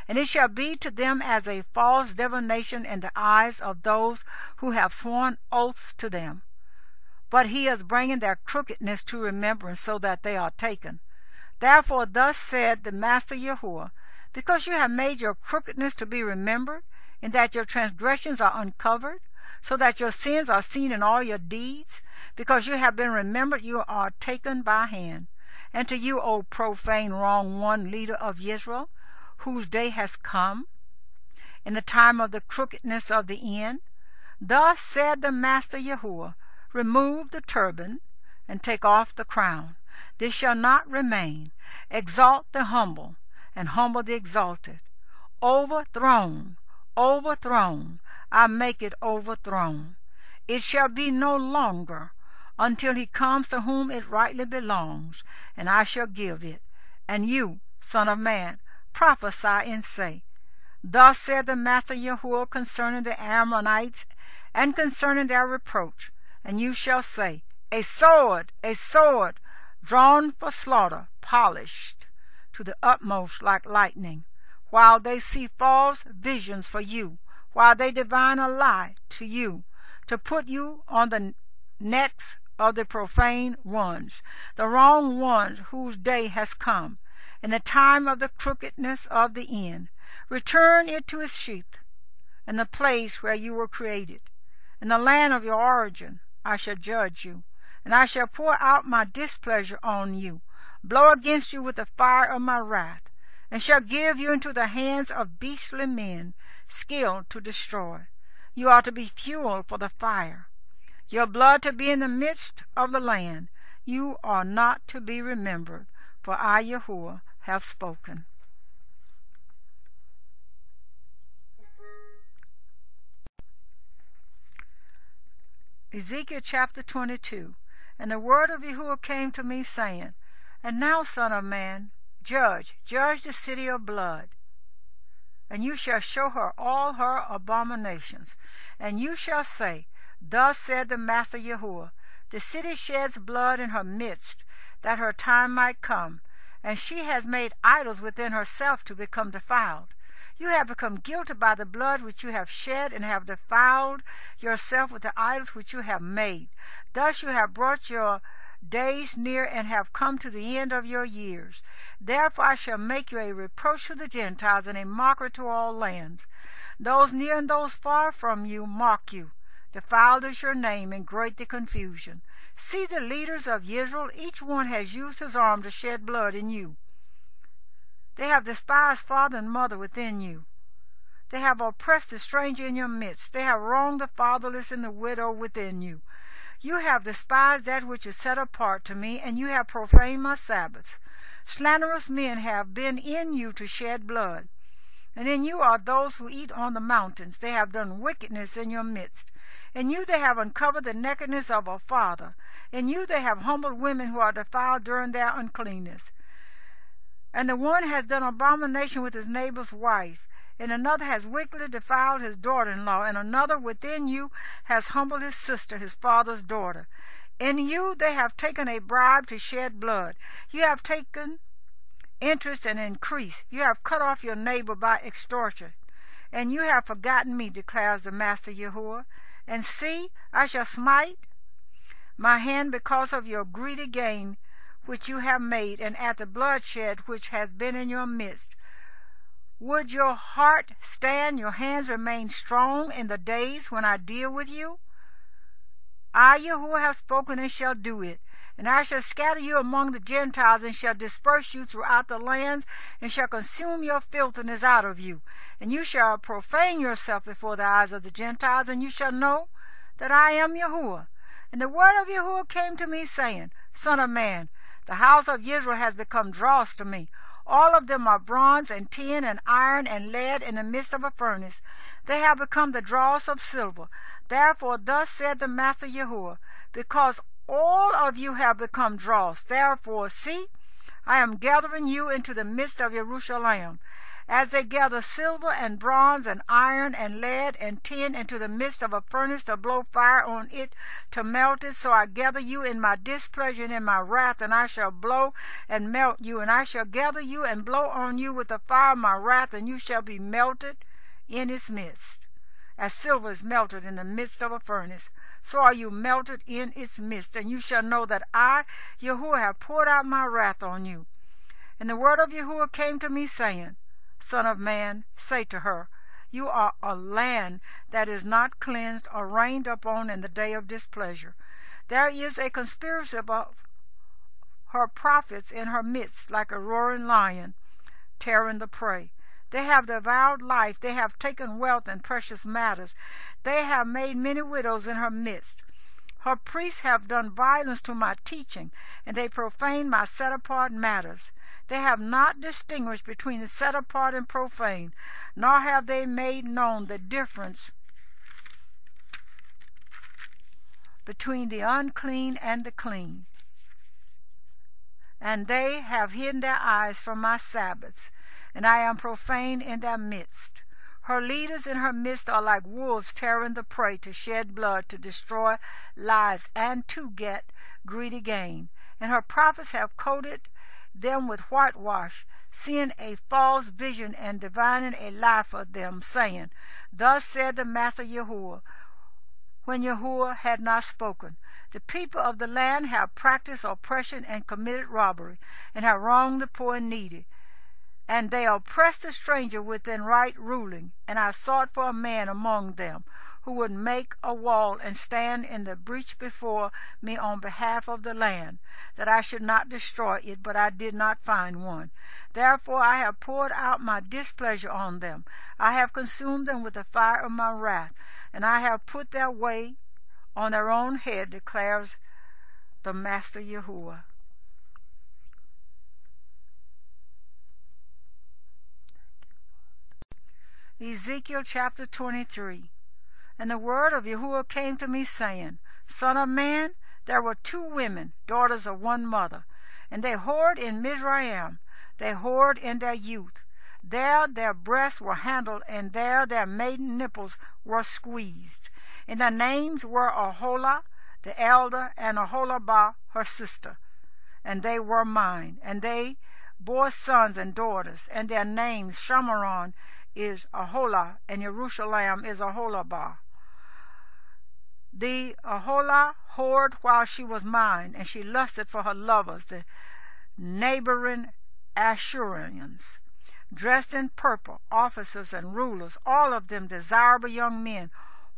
And it shall be to them as a false divination in the eyes of those who have sworn oaths to them. But he is bringing their crookedness to remembrance, so that they are taken. Therefore thus said the Master Yahuwah, because you have made your crookedness to be remembered, and that your transgressions are uncovered, so that your sins are seen in all your deeds, because you have been remembered, you are taken by hand. And to you, O profane, wrong one, leader of Israel, whose day has come, in the time of the crookedness of the end, thus said the Master Yahuwah, remove the turban, and take off the crown. This shall not remain. Exalt the humble, and humble the exalted. Overthrown, overthrown, I make it overthrown. It shall be no longer, until he comes to whom it rightly belongs, and I shall give it. And you, son of man, prophesy and say, thus said the Master Yahuwah concerning the Ammonites, and concerning their reproach. And you shall say, a sword, drawn for slaughter, polished to the utmost like lightning, while they see false visions for you, while they divine a lie to you, to put you on the necks of the profane ones, the wrong ones whose day has come, in the time of the crookedness of the end. Return it to its sheath, in the place where you were created. In the land of your origin I shall judge you, and I shall pour out my displeasure on you, blow against you with the fire of my wrath, and shall give you into the hands of beastly men, skilled to destroy. You are to be fuel for the fire, your blood to be in the midst of the land. You are not to be remembered, for I, Yahuwah, have spoken. Ezekiel chapter 22. And the word of Yahuwah came to me, saying, and now, son of man, judge the city of blood, and you shall show her all her abominations. And you shall say, thus said the Master Yahuwah, the city sheds blood in her midst, that her time might come, and she has made idols within herself to become defiled. You have become guilty by the blood which you have shed, and have defiled yourself with the idols which you have made. Thus you have brought your days near, and have come to the end of your years. Therefore I shall make you a reproach to the Gentiles, and a mockery to all lands. Those near and those far from you mock you. Defiled is your name, and great the confusion. See the leaders of Israel, each one has used his arm to shed blood in you. They have despised father and mother within you. They have oppressed the stranger in your midst. They have wronged the fatherless and the widow within you. You have despised that which is set apart to me, and you have profaned my Sabbaths. Slanderous men have been in you to shed blood. And in you are those who eat on the mountains. They have done wickedness in your midst. In you they have uncovered the nakedness of a father. In you they have humbled women who are defiled during their uncleanness. And the one has done abomination with his neighbor's wife, and another has wickedly defiled his daughter-in-law, and another within you has humbled his sister, his father's daughter. In you they have taken a bribe to shed blood. You have taken interest and increase. You have cut off your neighbor by extortion. And you have forgotten me, declares the Master Yahuwah. And see, I shall smite my hand because of your greedy gain which you have made, and at the bloodshed which has been in your midst. Would your heart stand, your hands remain strong in the days when I deal with you? I, Yahuwah, have spoken and shall do it. And I shall scatter you among the Gentiles, and shall disperse you throughout the lands, and shall consume your filthiness out of you. And you shall profane yourself before the eyes of the Gentiles, and you shall know that I am Yahuwah. And the word of Yahuwah came to me, saying, Son of man, the house of Israel has become dross to me. All of them are bronze and tin and iron and lead in the midst of a furnace. They have become the dross of silver. Therefore thus said the Master Yahuwah, because all of you have become dross, therefore see, I am gathering you into the midst of Jerusalem, as they gather silver and bronze and iron and lead and tin into the midst of a furnace to blow fire on it to melt it. So I gather you in my displeasure and in my wrath, and I shall blow and melt you, and I shall gather you and blow on you with the fire of my wrath, and you shall be melted in its midst. As silver is melted in the midst of a furnace, so are you melted in its midst, and you shall know that I, Yahuwah, have poured out my wrath on you. And the word of Yahuwah came to me, saying, Son of man, say to her, you are a land that is not cleansed or rained upon in the day of displeasure. There is a conspiracy of her prophets in her midst, like a roaring lion, tearing the prey. They have devoured life, they have taken wealth and precious matters. They have made many widows in her midst. Her priests have done violence to my teaching, and they profane my set-apart matters. They have not distinguished between the set-apart and profane, nor have they made known the difference between the unclean and the clean. And they have hidden their eyes from my Sabbaths, and I am profane in their midst. Her leaders in her midst are like wolves tearing the prey, to shed blood, to destroy lives, and to get greedy gain. And her prophets have coated them with whitewash, seeing a false vision and divining a lie for them, saying, Thus said the Master Yahuwah, when Yahuwah had not spoken. The people of the land have practiced oppression and committed robbery, and have wronged the poor and needy. And they oppressed the stranger within right ruling. And I sought for a man among them who would make a wall and stand in the breach before me on behalf of the land, that I should not destroy it, but I did not find one. Therefore I have poured out my displeasure on them. I have consumed them with the fire of my wrath, and I have put their way on their own head, declares the Master Yahuwah. Ezekiel chapter 23. And the word of Yahuwah came to me, saying, Son of man, there were 2 women, daughters of one mother, and they whored in Mizraim. They whored in their youth. There their breasts were handled, and there their maiden nipples were squeezed. And their names were Aholah, the elder, and Aholabah, her sister. And they were mine. And they bore sons and daughters, and their names Shamaron is Aholah, and Jerusalem is Aholabah. The Aholah whored while she was mine, and she lusted for her lovers, the neighboring Ashurians, dressed in purple, officers and rulers, all of them desirable young men,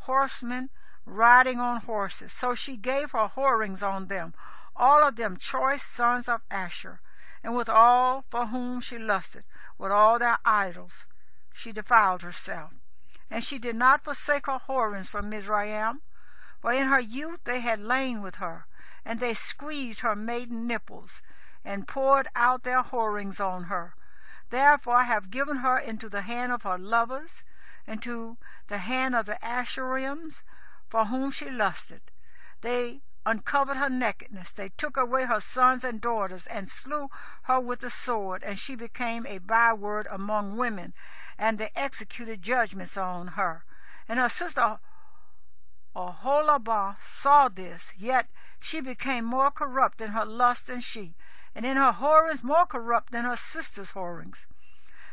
horsemen riding on horses. So she gave her whorings on them, all of them choice sons of Asher, and with all for whom she lusted, with all their idols, she defiled herself. And she did not forsake her whorings from Mizraim, for in her youth they had lain with her, and they squeezed her maiden nipples, and poured out their whorings on her. Therefore I have given her into the hand of her lovers, into the hand of the Ashurians, for whom she lusted. They uncovered her nakedness. They took away her sons and daughters, and slew her with the sword, and she became a byword among women, and they executed judgments on her. And her sister Aholabah saw this, yet she became more corrupt in her lust than she, and in her whorings more corrupt than her sister's whorings.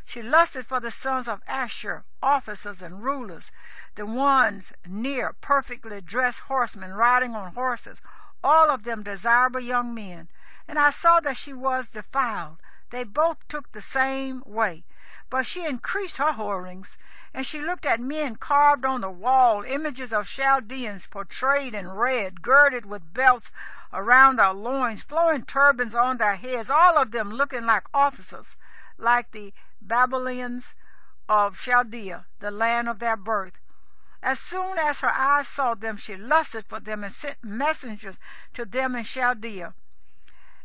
She lusted for the sons of Asher, officers and rulers, the ones near, perfectly dressed horsemen riding on horses, all of them desirable young men. And I saw that she was defiled. They both took the same way. But she increased her whorings, and she looked at men carved on the wall, images of Chaldeans portrayed in red, girded with belts around their loins, flowing turbans on their heads, all of them looking like officers, like the Babylonians of Chaldea, the land of their birth. As soon as her eyes saw them, she lusted for them and sent messengers to them in Chaldea.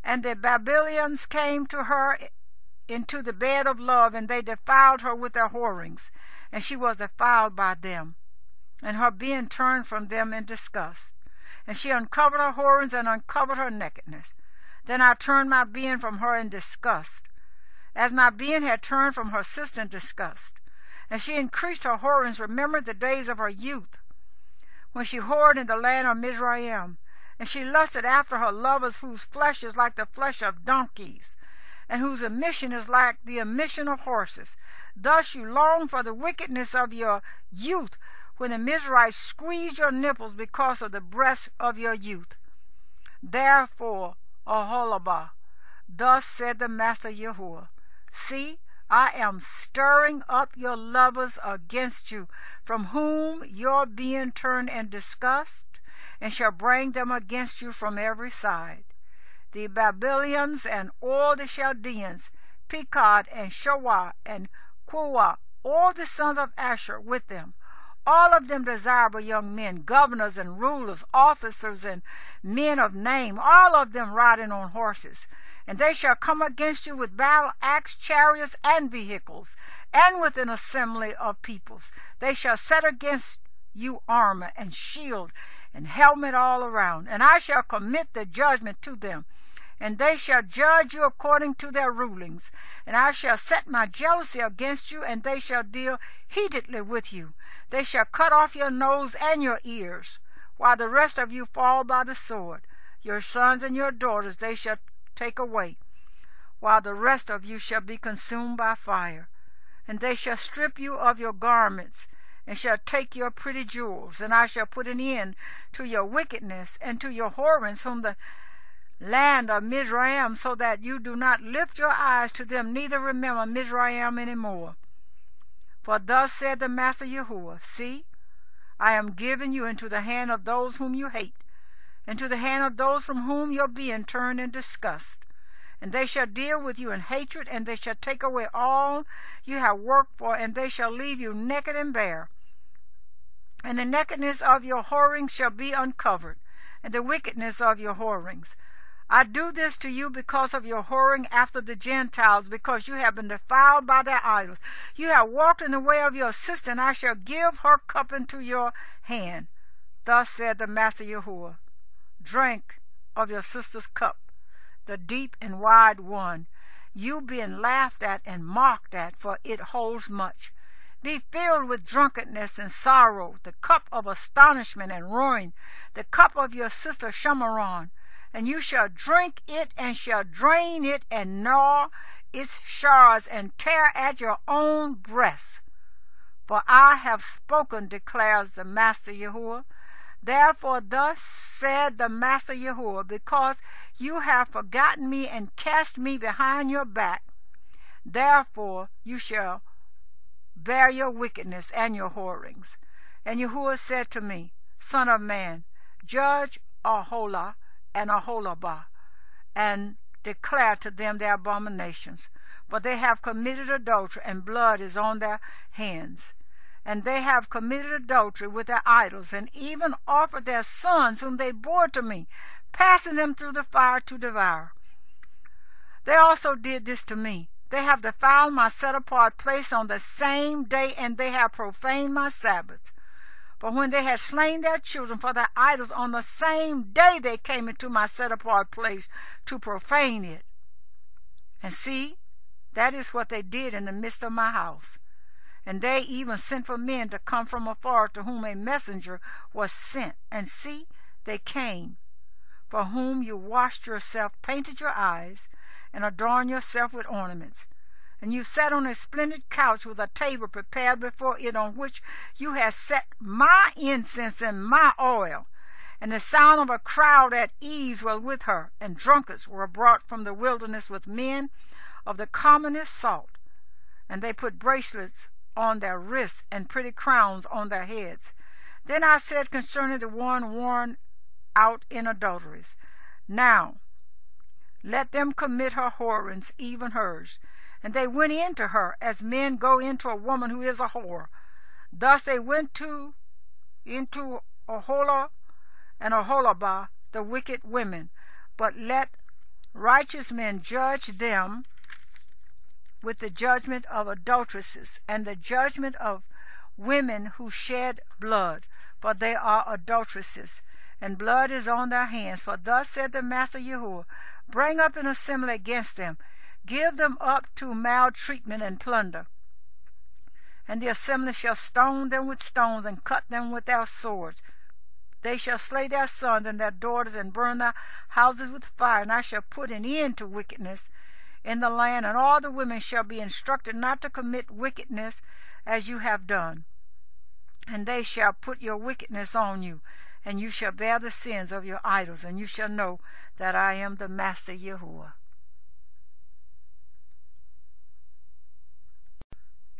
And the Babylonians came to her into the bed of love, and they defiled her with their whorings, and she was defiled by them, and her being turned from them in disgust. And she uncovered her whorings and uncovered her nakedness. Then I turned my being from her in disgust, as my being had turned from her sister in disgust. And she increased her whorings, remembered the days of her youth, when she whored in the land of Mizraim. And she lusted after her lovers, whose flesh is like the flesh of donkeys, and whose emission is like the emission of horses. Thus you long for the wickedness of your youth, when the Mizraimites squeeze your nipples because of the breasts of your youth. Therefore, Oholabah, thus said the Master Yahuwah, see, I am stirring up your lovers against you, from whom your being turned in disgust, and shall bring them against you from every side. The Babylonians and all the Chaldeans, Pekod and Shoah and Kuah, all the sons of Asher with them, all of them desirable young men, governors and rulers, officers and men of name, all of them riding on horses. And they shall come against you with battle axe, chariots, and vehicles, and with an assembly of peoples. They shall set against you armor and shield and helmet all around. And I shall commit the judgment to them, and they shall judge you according to their rulings. And I shall set my jealousy against you, and they shall deal heatedly with you. They shall cut off your nose and your ears, while the rest of you fall by the sword. Your sons and your daughters they shall take away, while the rest of you shall be consumed by fire. And they shall strip you of your garments, and shall take your pretty jewels. And I shall put an end to your wickedness and to your whorings from the land of Mizraim, so that you do not lift your eyes to them, neither remember Mizraim any more. For thus said the Master Yahuwah, see, I am giving you into the hand of those whom you hate, and to the hand of those from whom your being turned in disgust. And they shall deal with you in hatred, and they shall take away all you have worked for, and they shall leave you naked and bare. And the nakedness of your whorings shall be uncovered, and the wickedness of your whorings. I do this to you because of your whoring after the Gentiles, because you have been defiled by their idols. You have walked in the way of your sister, and I shall give her cup into your hand. Thus said the Master Yahuwah, drink of your sister's cup, the deep and wide one, you being laughed at and mocked at, for it holds much. Be filled with drunkenness and sorrow, the cup of astonishment and ruin, the cup of your sister Shamaron. And you shall drink it, and shall drain it, and gnaw its shards, and tear at your own breasts. For I have spoken, declares the Master Yahuwah. Therefore thus said the Master Yahuwah, because you have forgotten me and cast me behind your back, therefore you shall bear your wickedness and your whorings. And Yahuwah said to me, Son of man, judge Aholah and Aholabah, and declare to them their abominations. For they have committed adultery, and blood is on their hands. And they have committed adultery with their idols, and even offered their sons whom they bore to me, passing them through the fire to devour. They also did this to me. They have defiled my set-apart place on the same day, and they have profaned my Sabbaths. For when they had slain their children for their idols, on the same day they came into my set-apart place to profane it. And see, that is what they did in the midst of my house. And they even sent for men to come from afar, to whom a messenger was sent. And see, they came, for whom you washed yourself, painted your eyes, and adorned yourself with ornaments. And you sat on a splendid couch with a table prepared before it, on which you had set my incense and my oil. And the sound of a crowd at ease was with her, and drunkards were brought from the wilderness with men of the commonest sort. And they put bracelets on their wrists and pretty crowns on their heads. Then I said concerning the one worn out in adulteries, now let them commit her whorings, even hers. And they went into her as men go into a woman who is a whore. Thus they went into Aholah and Aholabah, the wicked women. But let righteous men judge them with the judgment of adulteresses, and the judgment of women who shed blood. for they are adulteresses, and blood is on their hands. For thus said the Master Yahuwah, bring up an assembly against them, give them up to maltreatment and plunder. And the assembly shall stone them with stones, and cut them with their swords. They shall slay their sons and their daughters, and burn their houses with fire. And I shall put an end to wickedness in the land, and all the women shall be instructed not to commit wickedness as you have done. And they shall put your wickedness on you, and you shall bear the sins of your idols, and you shall know that I am the Master Yahuwah.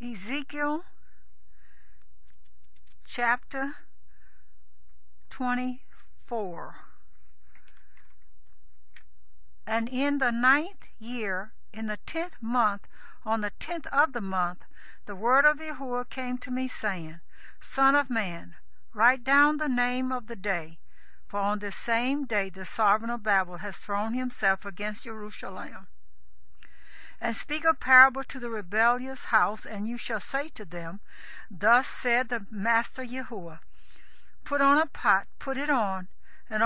Ezekiel chapter 24. And in the 9th year, in the 10th month, on the 10th of the month, the word of Yahuwah came to me, saying, Son of man, write down the name of the day, for on this same day the sovereign of Babel has thrown himself against Jerusalem. And speak a parable to the rebellious house, and you shall say to them, Thus said the Master Yahuwah, put on a pot, put it on, and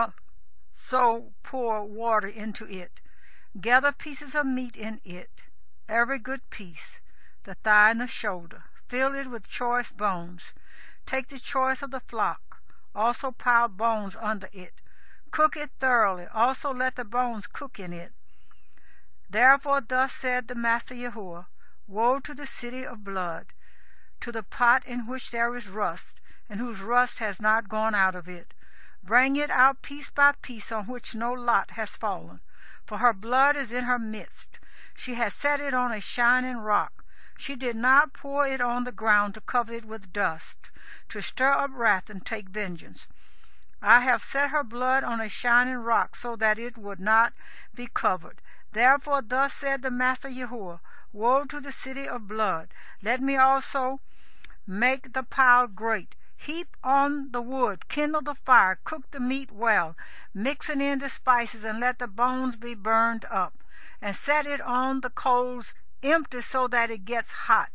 so pour water into it. Gather pieces of meat in it, every good piece, the thigh and the shoulder. Fill it with choice bones. Take the choice of the flock. Also pile bones under it. Cook it thoroughly. Also let the bones cook in it. Therefore thus said the Master Yahuwah, Woe to the city of blood, to the pot in which there is rust, and whose rust has not gone out of it. Bring it out piece by piece, on which no lot has fallen. For her blood is in her midst. She has set it on a shining rock. She did not pour it on the ground to cover it with dust, to stir up wrath and take vengeance. I have set her blood on a shining rock, so that it would not be covered. Therefore thus said the Master Yahuwah, Woe to the city of blood! Let me also make the pile great. Heap on the wood, kindle the fire, cook the meat well, mix it in the spices, and let the bones be burned up. And set it on the coals empty, so that it gets hot,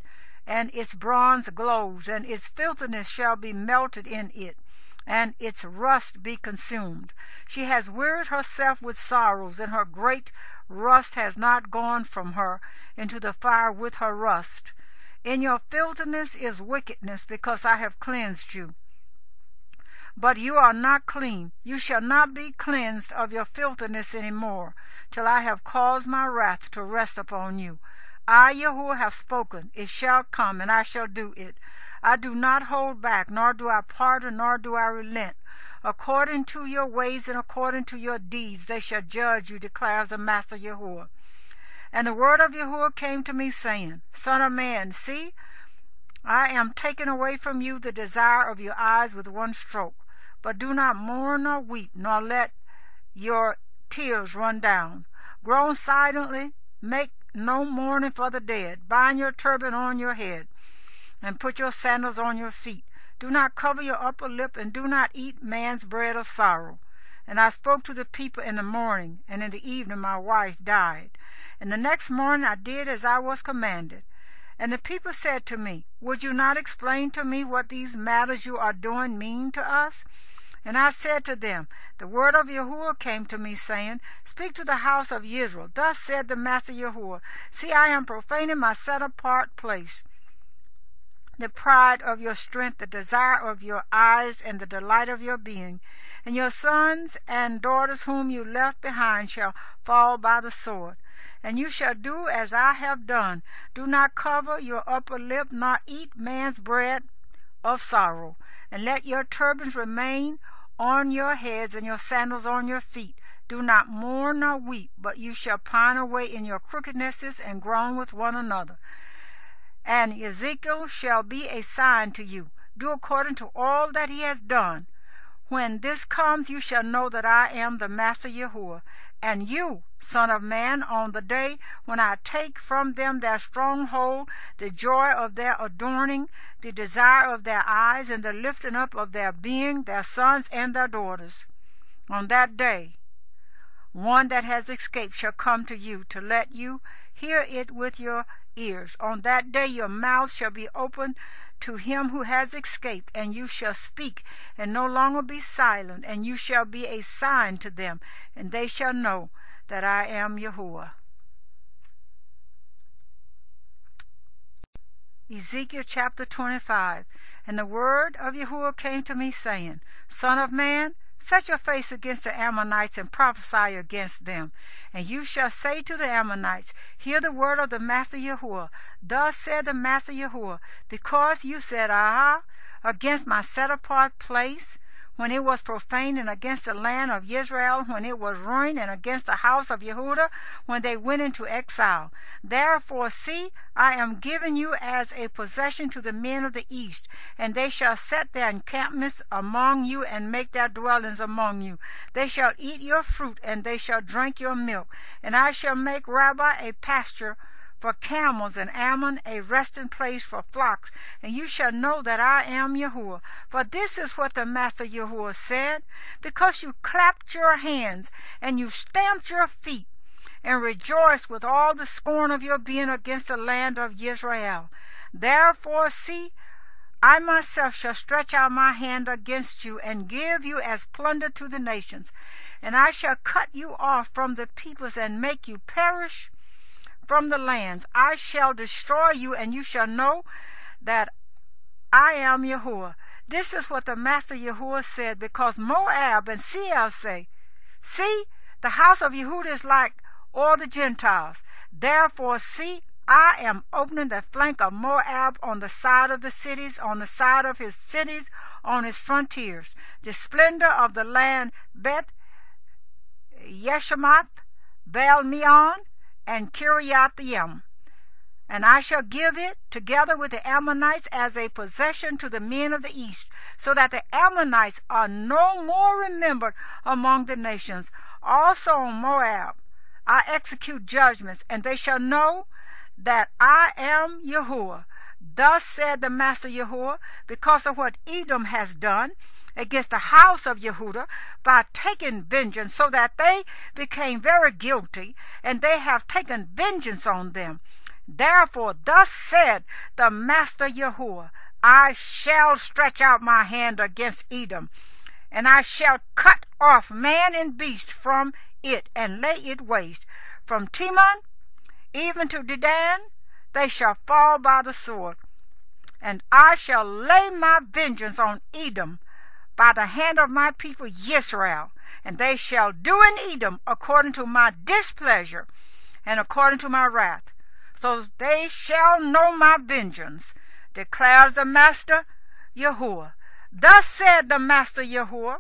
and its bronze glows, and its filthiness shall be melted in it, and its rust be consumed. She has wearied herself with sorrows, and her great rust has not gone from her into the fire with her rust. In your filthiness is wickedness, because I have cleansed you. But you are not clean. You shall not be cleansed of your filthiness any more, till I have caused my wrath to rest upon you. I, Yahuwah, have spoken. It shall come, and I shall do it. I do not hold back, nor do I pardon, nor do I relent. According to your ways and according to your deeds they shall judge you, declares the Master Yahuwah. And the word of Yahuwah came to me, saying, Son of man, see, I am taking away from you the desire of your eyes with one stroke. But do not mourn nor weep, nor let your tears run down. Groan silently, make no mourning for the dead. Bind your turban on your head, and put your sandals on your feet. Do not cover your upper lip, and do not eat man's bread of sorrow. And I spoke to the people in the morning, and in the evening my wife died. And the next morning I did as I was commanded. And the people said to me, Would you not explain to me what these matters you are doing mean to us? And I said to them, The word of Yahuwah came to me, saying, Speak to the house of Israel. Thus said the Master Yahuwah, See, I am profaning my set-apart place, the pride of your strength, the desire of your eyes, and the delight of your being. And your sons and daughters whom you left behind shall fall by the sword. And you shall do as I have done. Do not cover your upper lip, nor eat man's bread of sorrow. And let your turbans remain on your heads, and your sandals on your feet. Do not mourn nor weep, but you shall pine away in your crookednesses, and groan with one another. And Ezekiel shall be a sign to you. Do according to all that he has done. When this comes, you shall know that I am the Master Yahuwah. And you, son of man, on the day when I take from them their stronghold, the joy of their adorning, the desire of their eyes, and the lifting up of their being, their sons and their daughters. On that day, one that has escaped shall come to you, to let you hear it with your ears. On that day your mouth shall be open to him who has escaped, and you shall speak and no longer be silent, and you shall be a sign to them, and they shall know that I am Yahuwah. Ezekiel chapter 25. And the word of Yahuwah came to me, saying, Son of man, set your face against the Ammonites and prophesy against them. And you shall say to the Ammonites, Hear the word of the Master Yahuwah. Thus said the Master Yahuwah, because you said, Aha, against my set-apart place, when it was profaned, and against the land of Israel, when it was ruined, and against the house of Yehudah, when they went into exile. Therefore, see, I am giving you as a possession to the men of the east, and they shall set their encampments among you, and make their dwellings among you. They shall eat your fruit, and they shall drink your milk. And I shall make Rabbah a pasture for camels, and Ammon a resting place for flocks, and you shall know that I am Yahuwah. For this is what the Master Yahuwah said, because you clapped your hands, and you stamped your feet, and rejoiced with all the scorn of your being against the land of Israel. Therefore, see, I myself shall stretch out my hand against you, and give you as plunder to the nations, and I shall cut you off from the peoples, and make you perish from the lands. I shall destroy you, and you shall know that I am Yahuwah. This is what the Master Yahuwah said, because Moab and Seir say, See, the house of Yehudah is like all the Gentiles. Therefore, see, I am opening the flank of Moab on the side of the cities, on the side of his cities, on his frontiers. The splendor of the land Beth Yeshimoth, Baal Meon, and Kiriath-Yearim. And I shall give it, together with the Ammonites, as a possession to the men of the east, so that the Ammonites are no more remembered among the nations. Also on Moab I execute judgments, and they shall know that I am Yahuwah. Thus said the Master Yahuwah, because of what Edom has done against the house of Yehudah, by taking vengeance, so that they became very guilty, and they have taken vengeance on them. Therefore, thus said the Master Yahuwah, I shall stretch out my hand against Edom, and I shall cut off man and beast from it, and lay it waste. From Teman even to Dedan they shall fall by the sword. And I shall lay my vengeance on Edom by the hand of my people Yisrael, and they shall do in Edom according to my displeasure and according to my wrath. So they shall know my vengeance, declares the Master Yahuwah. Thus said the Master Yahuwah,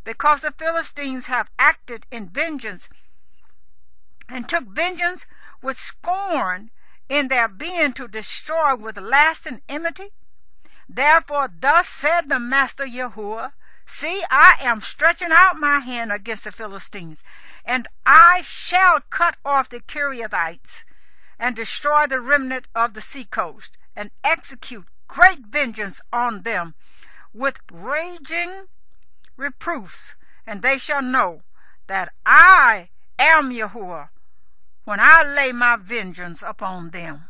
because the Philistines have acted in vengeance, and took vengeance with scorn in their being to destroy with lasting enmity. Therefore, thus said the Master Yahuwah, see, I am stretching out my hand against the Philistines, and I shall cut off the Kiriathites, and destroy the remnant of the seacoast, and execute great vengeance on them with raging reproofs, and they shall know that I am Yahuwah when I lay my vengeance upon them.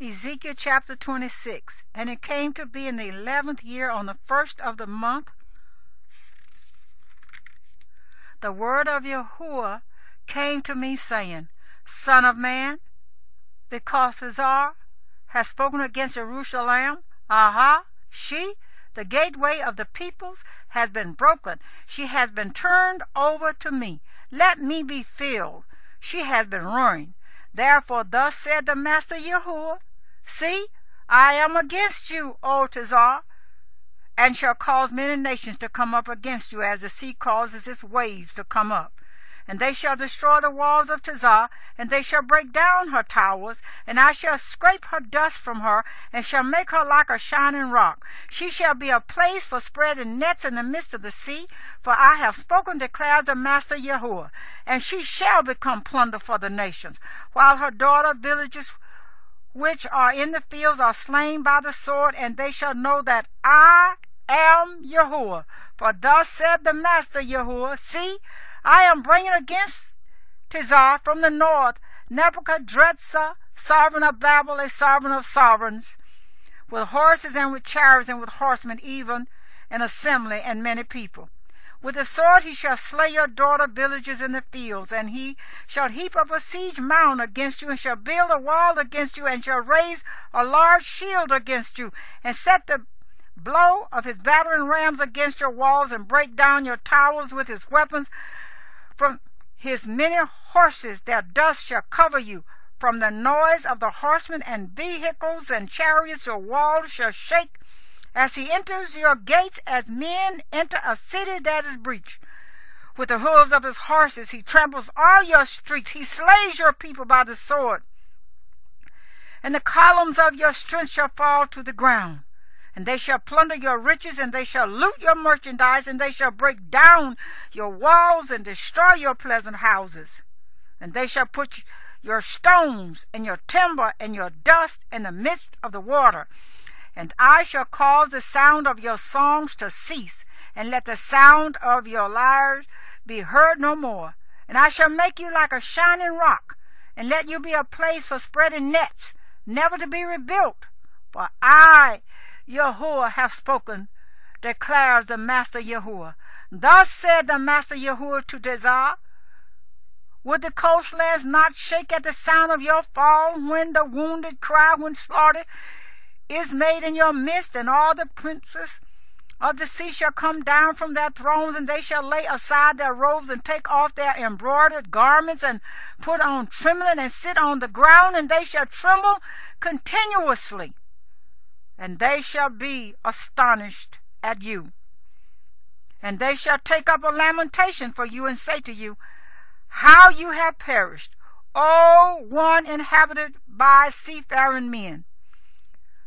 Ezekiel chapter 26. And it came to be in the 11th year, on the 1st of the month, the word of Yahuwah came to me, saying, Son of man, because Hazar has spoken against Jerusalem, aha, she, the gateway of the peoples, has been broken. She has been turned over to me. Let me be filled. She has been ruined. Therefore, thus said the Master Yahuwah, see, I am against you, O Tazar, and shall cause many nations to come up against you, as the sea causes its waves to come up. And they shall destroy the walls of Tazar, and they shall break down her towers, and I shall scrape her dust from her, and shall make her like a shining rock. She shall be a place for spreading nets in the midst of the sea, for I have spoken, declares the Master Yahuwah. And she shall become plunder for the nations, while her daughter villages which are in the fields are slain by the sword, and they shall know that I am Yahuwah. For thus said the Master Yahuwah, see, I am bringing against Tizar, from the north, Nebuchadrezzar, sovereign of Babel, a sovereign of sovereigns, with horses and with chariots and with horsemen, even an assembly and many people. With the sword he shall slay your daughter villages in the fields, and he shall heap up a siege mound against you, and shall build a wall against you, and shall raise a large shield against you, and set the blow of his battering rams against your walls, and break down your towers with his weapons. From his many horses their dust shall cover you. From the noise of the horsemen and vehicles and chariots your walls shall shake, as he enters your gates, as men enter a city that is breached. With the hooves of his horses he tramples all your streets. He slays your people by the sword, and the columns of your strength shall fall to the ground. And they shall plunder your riches, and they shall loot your merchandise, and they shall break down your walls and destroy your pleasant houses. And they shall put your stones and your timber and your dust in the midst of the water. And I shall cause the sound of your songs to cease, and let the sound of your lyres be heard no more. And I shall make you like a shining rock, and let you be a place for spreading nets, never to be rebuilt. For I, Yahuwah, have spoken, declares the Master Yahuwah. Thus said the Master Yahuwah to Tizar, would the coastlands not shake at the sound of your fall, when the wounded cry, when slaughter is made in your midst, and all the princes of the sea shall come down from their thrones, and they shall lay aside their robes, and take off their embroidered garments, and put on trembling, and sit on the ground, and they shall tremble continuously, and they shall be astonished at you. And they shall take up a lamentation for you, and say to you, how you have perished, O one inhabited by seafaring men.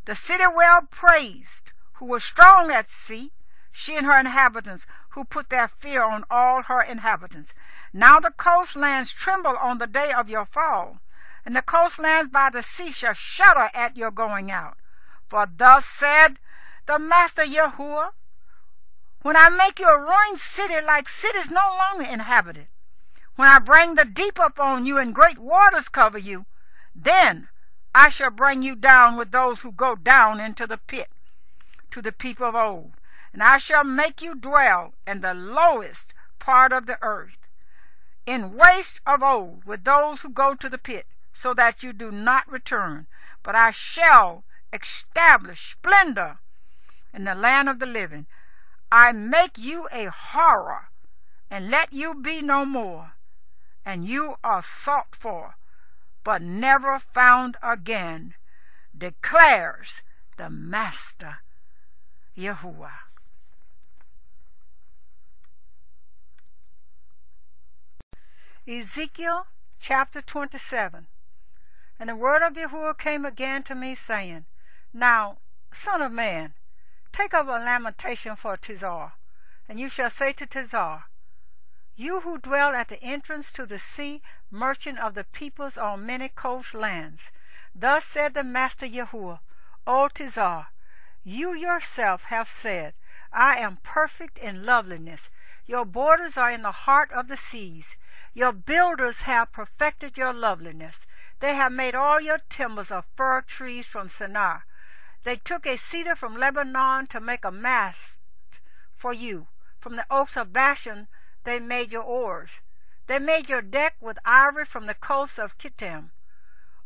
The city well praised, who was strong at sea, she and her inhabitants, who put their fear on all her inhabitants. Now the coastlands tremble on the day of your fall, and the coastlands by the sea shall shudder at your going out. For thus said the Master Yahuwah, when I make you a ruined city like cities no longer inhabited, when I bring the deep upon you and great waters cover you, then I shall bring you down with those who go down into the pit, to the people of old. And I shall make you dwell in the lowest part of the earth, in waste of old, with those who go to the pit, so that you do not return. But I shall establish splendor in the land of the living. I make you a horror, and let you be no more. And you are sought for, but never found again, declares the Master Yahuwah. Ezekiel chapter 27. And the word of Yahuwah came again to me, saying, now, son of man, take up a lamentation for Tizar, and you shall say to Tizar, you who dwell at the entrance to the sea, merchant of the peoples on many coastlands, thus said the Master Yahuwah, O Tizar, you yourself have said, I am perfect in loveliness. Your borders are in the heart of the seas. Your builders have perfected your loveliness. They have made all your timbers of fir trees from Sinai. They took a cedar from Lebanon to make a mast for you. From the oaks of Bashan they made your oars. They made your deck with ivory from the coast of Kittim.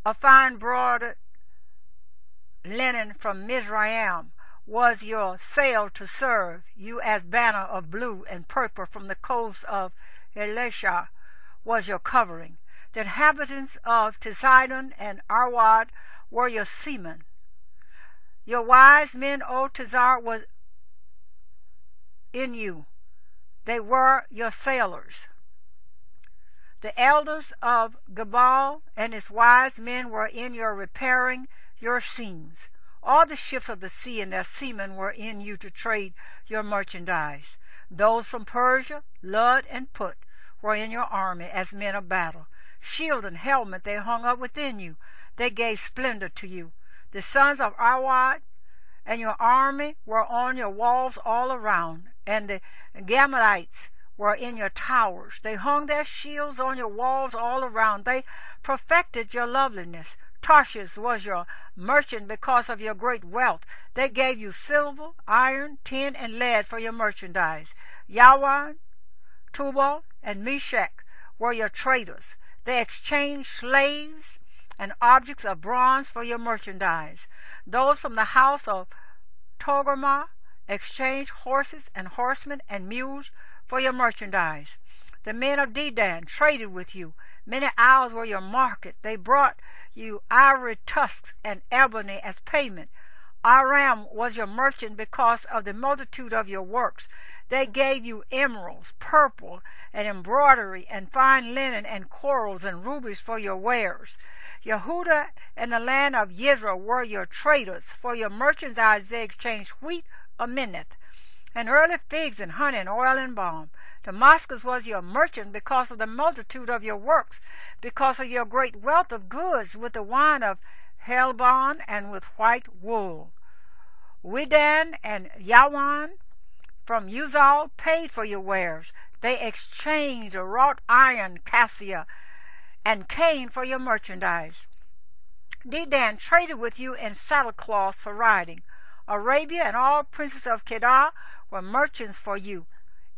A fine broad linen from Mizraim was your sail to serve you as banner of blue and purple. From the coast of Elisha was your covering. The inhabitants of Tizidon and Arwad were your seamen. Your wise men, O Tizar, was in you. They were your sailors. The elders of Gebal and his wise men were in your repairing your seams. All the ships of the sea and their seamen were in you to trade your merchandise. Those from Persia, Lud, and Put were in your army as men of battle. Shield and helmet they hung up within you. They gave splendor to you. The sons of Arwad and your army were on your walls all around, and the Gamadites were in your towers. They hung their shields on your walls all around. They perfected your loveliness. Tarshish was your merchant because of your great wealth. They gave you silver, iron, tin, and lead for your merchandise. Yawan, Tubal, and Meshach were your traders. They exchanged slaves and objects of bronze for your merchandise. Those from the house of Togarmah exchanged horses and horsemen and mules for your merchandise. The men of Dedan traded with you. Many isles were your market. They brought you ivory tusks and ebony as payment. Aram was your merchant because of the multitude of your works. They gave you emeralds, purple, and embroidery, and fine linen, and corals, and rubies for your wares. Yehuda and the land of Yisrael were your traders. For your merchandise they exchanged wheat or minneth, and early figs, and honey, and oil, and balm. Damascus was your merchant because of the multitude of your works, because of your great wealth of goods, with the wine of Helbon, and with white wool. Widan and Yawan from Uzal paid for your wares. They exchanged wrought iron, cassia, and cane for your merchandise. Dedan traded with you in saddlecloths for riding. Arabia and all princes of Kedar were merchants for you.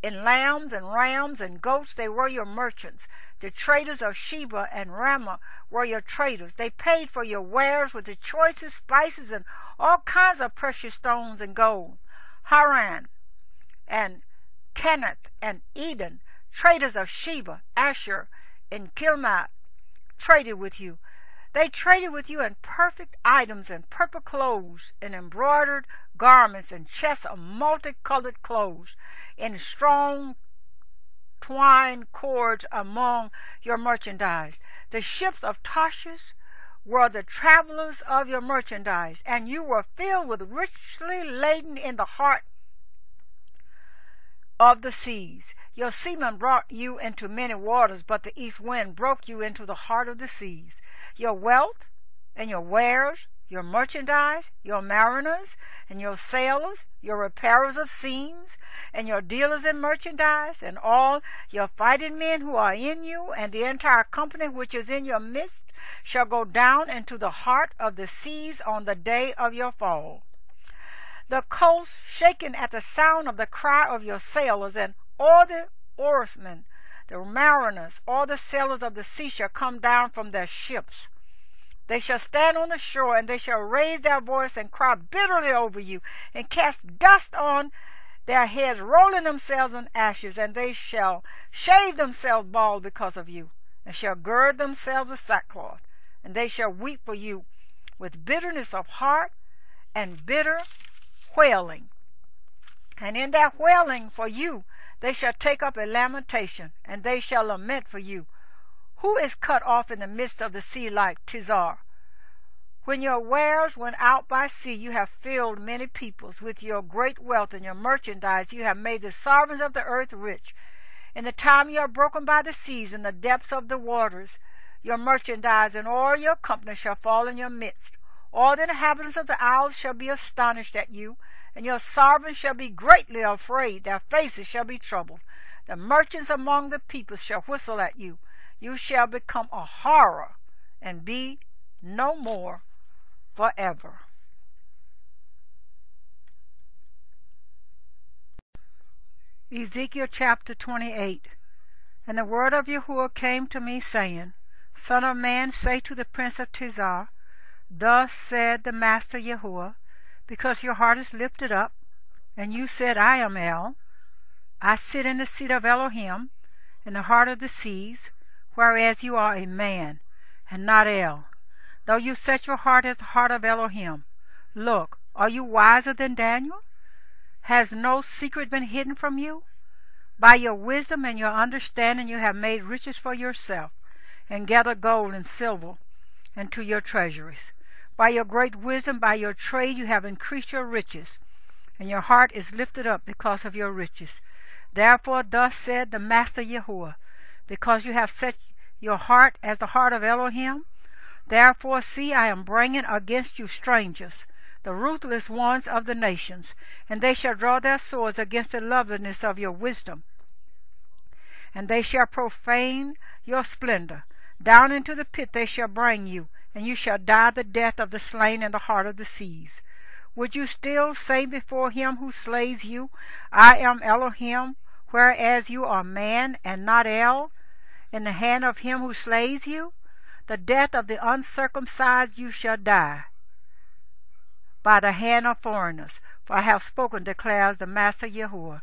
In lambs and rams and goats they were your merchants. The traders of Sheba and Ramah were your traders. They paid for your wares with the choicest spices and all kinds of precious stones and gold. Haran and Kenath and Eden, traders of Sheba, Asher, and Kilmad, traded with you. They traded with you in perfect items and purple clothes, and embroidered garments, and chests of multicolored clothes, in strong twine cords among your merchandise. The ships of Tarshish were the travelers of your merchandise, and you were filled with richly laden in the heart of the seas. Your seamen brought you into many waters, but the east wind broke you into the heart of the seas. Your wealth and your wares, your merchandise, your mariners and your sailors, your repairers of seams, and your dealers in merchandise, and all your fighting men who are in you, and the entire company which is in your midst, shall go down into the heart of the seas on the day of your fall. The coast shaken at the sound of the cry of your sailors, and all the oarsmen, the mariners, all the sailors of the sea shall come down from their ships. They shall stand on the shore, and they shall raise their voice and cry bitterly over you, and cast dust on their heads, rolling themselves in ashes, and they shall shave themselves bald because of you, and shall gird themselves with sackcloth, and they shall weep for you with bitterness of heart and bitter wailing. And in their wailing for you they shall take up a lamentation, and they shall lament for you. Who is cut off in the midst of the sea like Tizar? When your wares went out by sea, you have filled many peoples. With your great wealth and your merchandise, you have made the sovereigns of the earth rich. In the time you are broken by the seas, in the depths of the waters, your merchandise and all your company shall fall in your midst. All the inhabitants of the isles shall be astonished at you, and your sovereigns shall be greatly afraid. Their faces shall be troubled. The merchants among the peoples shall whistle at you. You shall become a horror and be no more forever. Ezekiel chapter 28. And the word of Yahuwah came to me, saying, Son of man, say to the prince of Tizar, Thus said the Master Yahuwah, because your heart is lifted up, and you said, I am El. I sit in the seat of Elohim, in the heart of the seas, whereas you are a man, and not El. Though you set your heart as the heart of Elohim. Look, are you wiser than Daniel? Has no secret been hidden from you? By your wisdom and your understanding you have made riches for yourself, and gathered gold and silver into your treasuries. By your great wisdom, by your trade, you have increased your riches, and your heart is lifted up because of your riches. Therefore, thus said the Master Yahuwah, because you have set your heart as the heart of Elohim, therefore, see, I am bringing against you strangers, the ruthless ones of the nations, and they shall draw their swords against the loveliness of your wisdom and they shall profane your splendor. Down into the pit they shall bring you, and you shall die the death of the slain in the heart of the seas. Would you still say before him who slays you, I am Elohim, whereas you are man and not El, in the hand of him who slays you? The death of the uncircumcised you shall die, by the hand of foreigners, for I have spoken, declares the Master Yahuwah.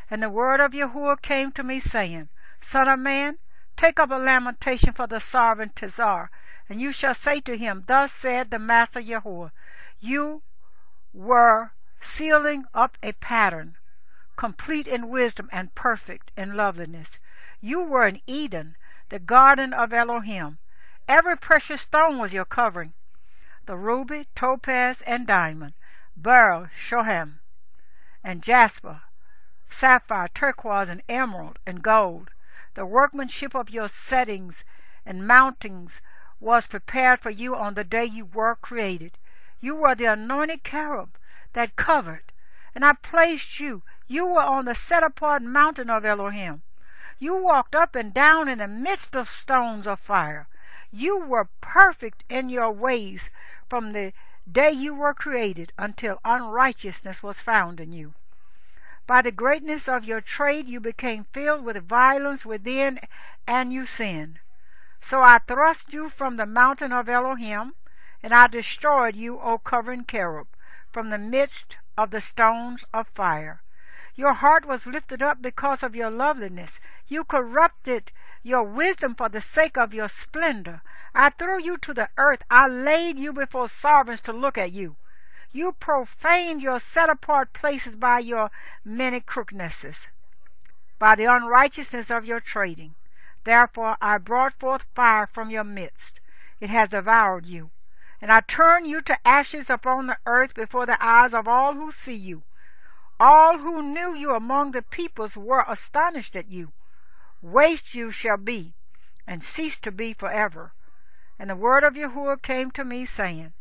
And the word of Yahuwah came to me, saying, Son of man, take up a lamentation for the sovereign Tizar, and you shall say to him, Thus said the Master Yahuwah, you were sealing up a pattern, complete in wisdom and perfect in loveliness. You were in Eden, the garden of Elohim. Every precious stone was your covering, the ruby, topaz, and diamond, beryl, shoham, and jasper, sapphire, turquoise, and emerald, and gold. The workmanship of your settings and mountings was prepared for you on the day you were created. You were the anointed cherub that covered, and I placed you. You were on the set-apart mountain of Elohim. You walked up and down in the midst of stones of fire. You were perfect in your ways from the day you were created until unrighteousness was found in you. By the greatness of your trade you became filled with violence within, and you sinned. So I thrust you from the mountain of Elohim, and I destroyed you, O covering cherub, from the midst of the stones of fire. Your heart was lifted up because of your loveliness. You corrupted your wisdom for the sake of your splendor. I threw you to the earth. I laid you before sovereigns to look at you. You profaned your set-apart places by your many crookednesses, by the unrighteousness of your trading. Therefore I brought forth fire from your midst. It has devoured you. And I turn you to ashes upon the earth before the eyes of all who see you. All who knew you among the peoples were astonished at you. Waste you shall be, and cease to be forever. And the word of Yahuwah came to me, saying,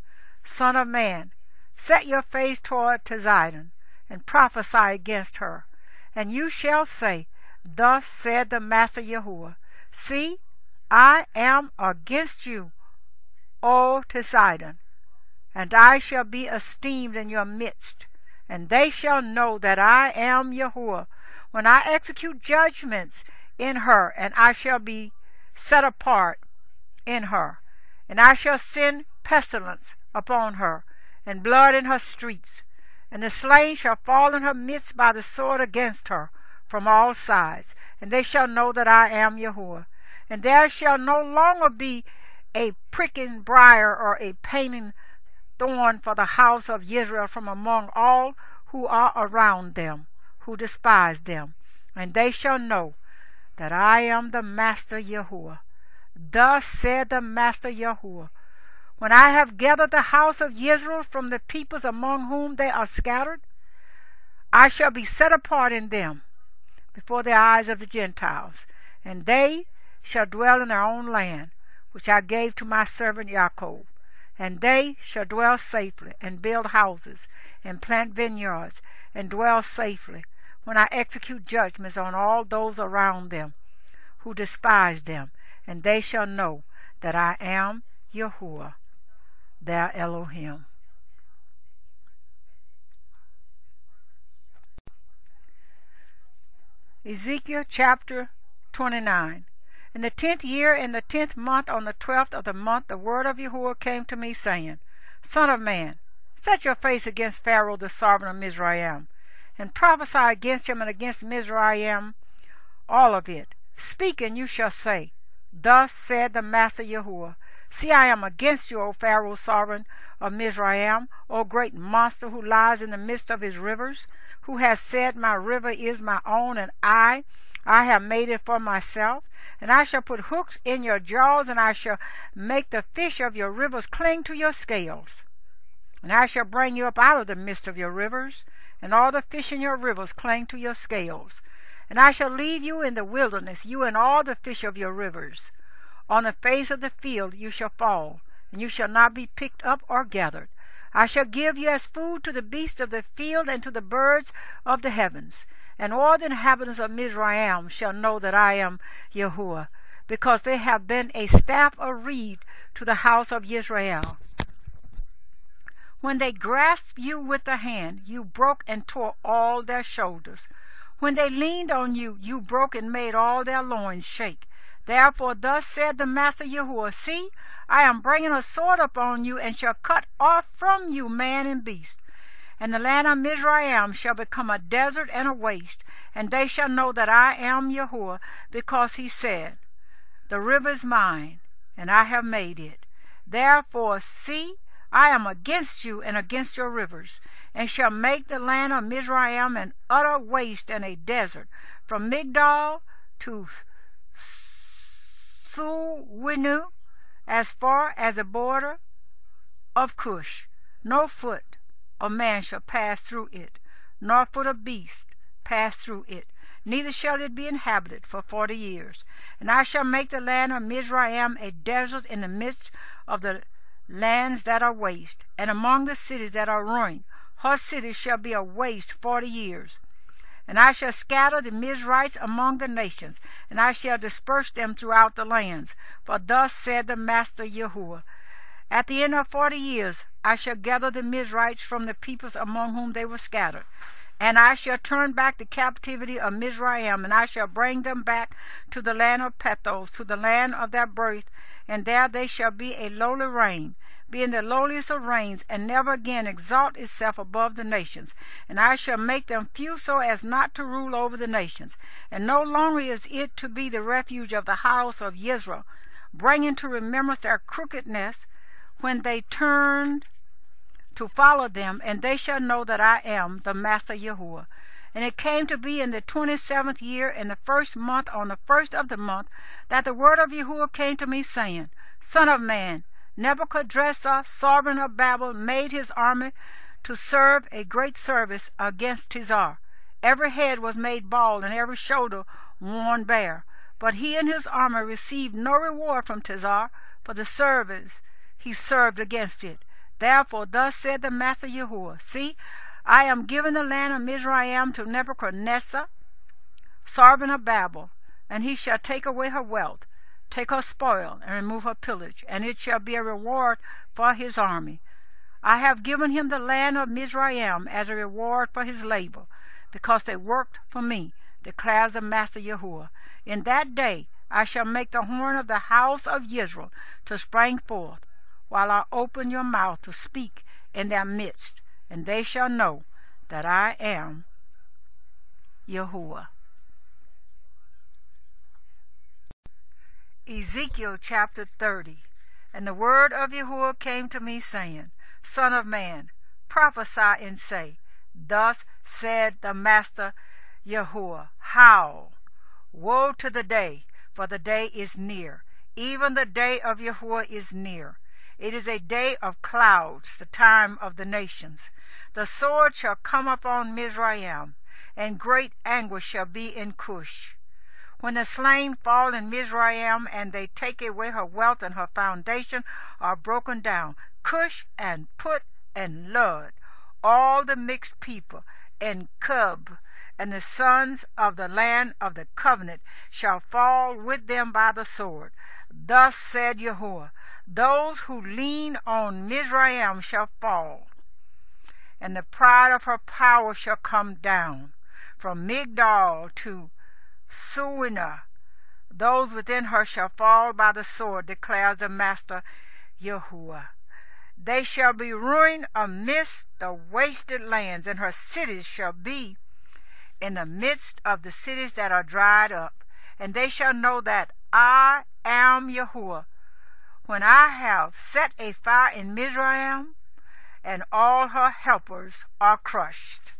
Son of man, set your face toward Zidon, and prophesy against her. And you shall say, Thus said the Master Yahuwah, See, I am against you, O Zidon, and I shall be esteemed in your midst. And they shall know that I am Yahuwah, when I execute judgments in her, and I shall be set apart in her. And I shall send pestilence upon her, and blood in her streets. And the slain shall fall in her midst by the sword against her from all sides. And they shall know that I am Yahuwah. And there shall no longer be a pricking briar or a paining thorn for the house of Israel from among all who are around them, who despise them. And they shall know that I am the Master Yahuwah. Thus said the Master Yahuwah, when I have gathered the house of Israel from the peoples among whom they are scattered, I shall be set apart in them before the eyes of the Gentiles, and they shall dwell in their own land, which I gave to my servant Jacob. And they shall dwell safely, and build houses, and plant vineyards, and dwell safely, when I execute judgments on all those around them who despise them. And they shall know that I am Yahuwah, their Elohim. Ezekiel chapter 29. In the 10th year, in the 10th month, on the 12th of the month, the word of Yahuwah came to me, saying, Son of man, set your face against Pharaoh the sovereign of Mizraim, and prophesy against him and against Mizraim, all of it. Speak, and you shall say, Thus said the Master Yahuwah, See, I am against you, O Pharaoh sovereign of Mizraim, O great monster who lies in the midst of his rivers, who has said, My river is my own, and I have made it for myself. And I shall put hooks in your jaws, and I shall make the fish of your rivers cling to your scales. And I shall bring you up out of the midst of your rivers, and all the fish in your rivers cling to your scales. And I shall leave you in the wilderness, you and all the fish of your rivers. On the face of the field you shall fall, and you shall not be picked up or gathered. I shall give you as food to the beasts of the field and to the birds of the heavens. And all the inhabitants of Mizraim shall know that I am Yahuwah, because they have been a staff of reed to the house of Israel. When they grasped you with the hand, you broke and tore all their shoulders. When they leaned on you, you broke and made all their loins shake. Therefore thus said the Master Yahuwah, see, I am bringing a sword upon you, and shall cut off from you man and beast. And the land of Mizraim shall become a desert and a waste, and they shall know that I am Yahuwah, because he said, the river is mine, and I have made it. Therefore, see, I am against you and against your rivers, and shall make the land of Mizraim an utter waste and a desert, from Migdol to Suwinu, as far as the border of Cush. No foot of man shall pass through it, nor foot of beast pass through it, neither shall it be inhabited for 40 years. And I shall make the land of Mizraim a desert in the midst of the lands that are waste, and among the cities that are ruined. Her cities shall be a waste 40 years. And I shall scatter the Mizrites among the nations, and I shall disperse them throughout the lands. For thus said the Master Yahuwah, at the end of 40 years I shall gather the Mizrites from the peoples among whom they were scattered. And I shall turn back the captivity of Mizraim, and I shall bring them back to the land of Pathros, to the land of their birth, and there they shall be a lowly reign, being the lowliest of reigns, and never again exalt itself above the nations. And I shall make them few so as not to rule over the nations. And no longer is it to be the refuge of the house of Israel, bringing to remembrance their crookedness when they turned to follow them, and they shall know that I am the Master Yahuwah. And it came to be in the 27th year, in the 1st month, on the 1st of the month, that the word of Yahuwah came to me, saying, Son of man, Nebuchadrezzar, sovereign of Babel, made his army to serve a great service against Tizar. Every head was made bald, and every shoulder worn bare. But he and his army received no reward from Tizar for the service he served against it. Therefore thus said the Master Yahuwah, see, I am giving the land of Mizraim to Nebuchadnezzar, sovereign of Babel, and he shall take away her wealth, take her spoil, and remove her pillage, and it shall be a reward for his army. I have given him the land of Mizraim as a reward for his labor, because they worked for me, declares the Master Yahuwah. In that day I shall make the horn of the house of Israel to spring forth, while I open your mouth to speak in their midst, and they shall know that I am Yahuwah. Ezekiel chapter 30. And the word of Yahuwah came to me, saying, Son of man, prophesy and say, Thus said the Master Yahuwah, Howl, woe to the day, for the day is near, even the day of Yahuwah is near. It is a day of clouds, the time of the nations. The sword shall come upon Mizraim, and great anguish shall be in Cush. When the slain fall in Mizraim, and they take away her wealth, and her foundation are broken down, Cush and Put and Lud, all the mixed people, and Cub, and the sons of the land of the covenant shall fall with them by the sword. Thus said Yahuwah, those who lean on Mizraim shall fall, and the pride of her power shall come down. From Migdol to Suwina, those within her shall fall by the sword, declares the Master Yahuwah. They shall be ruined amidst the wasted lands, and her cities shall be in the midst of the cities that are dried up. And they shall know that I am Yahuwah, when I have set a fire in Mizraim, and all her helpers are crushed.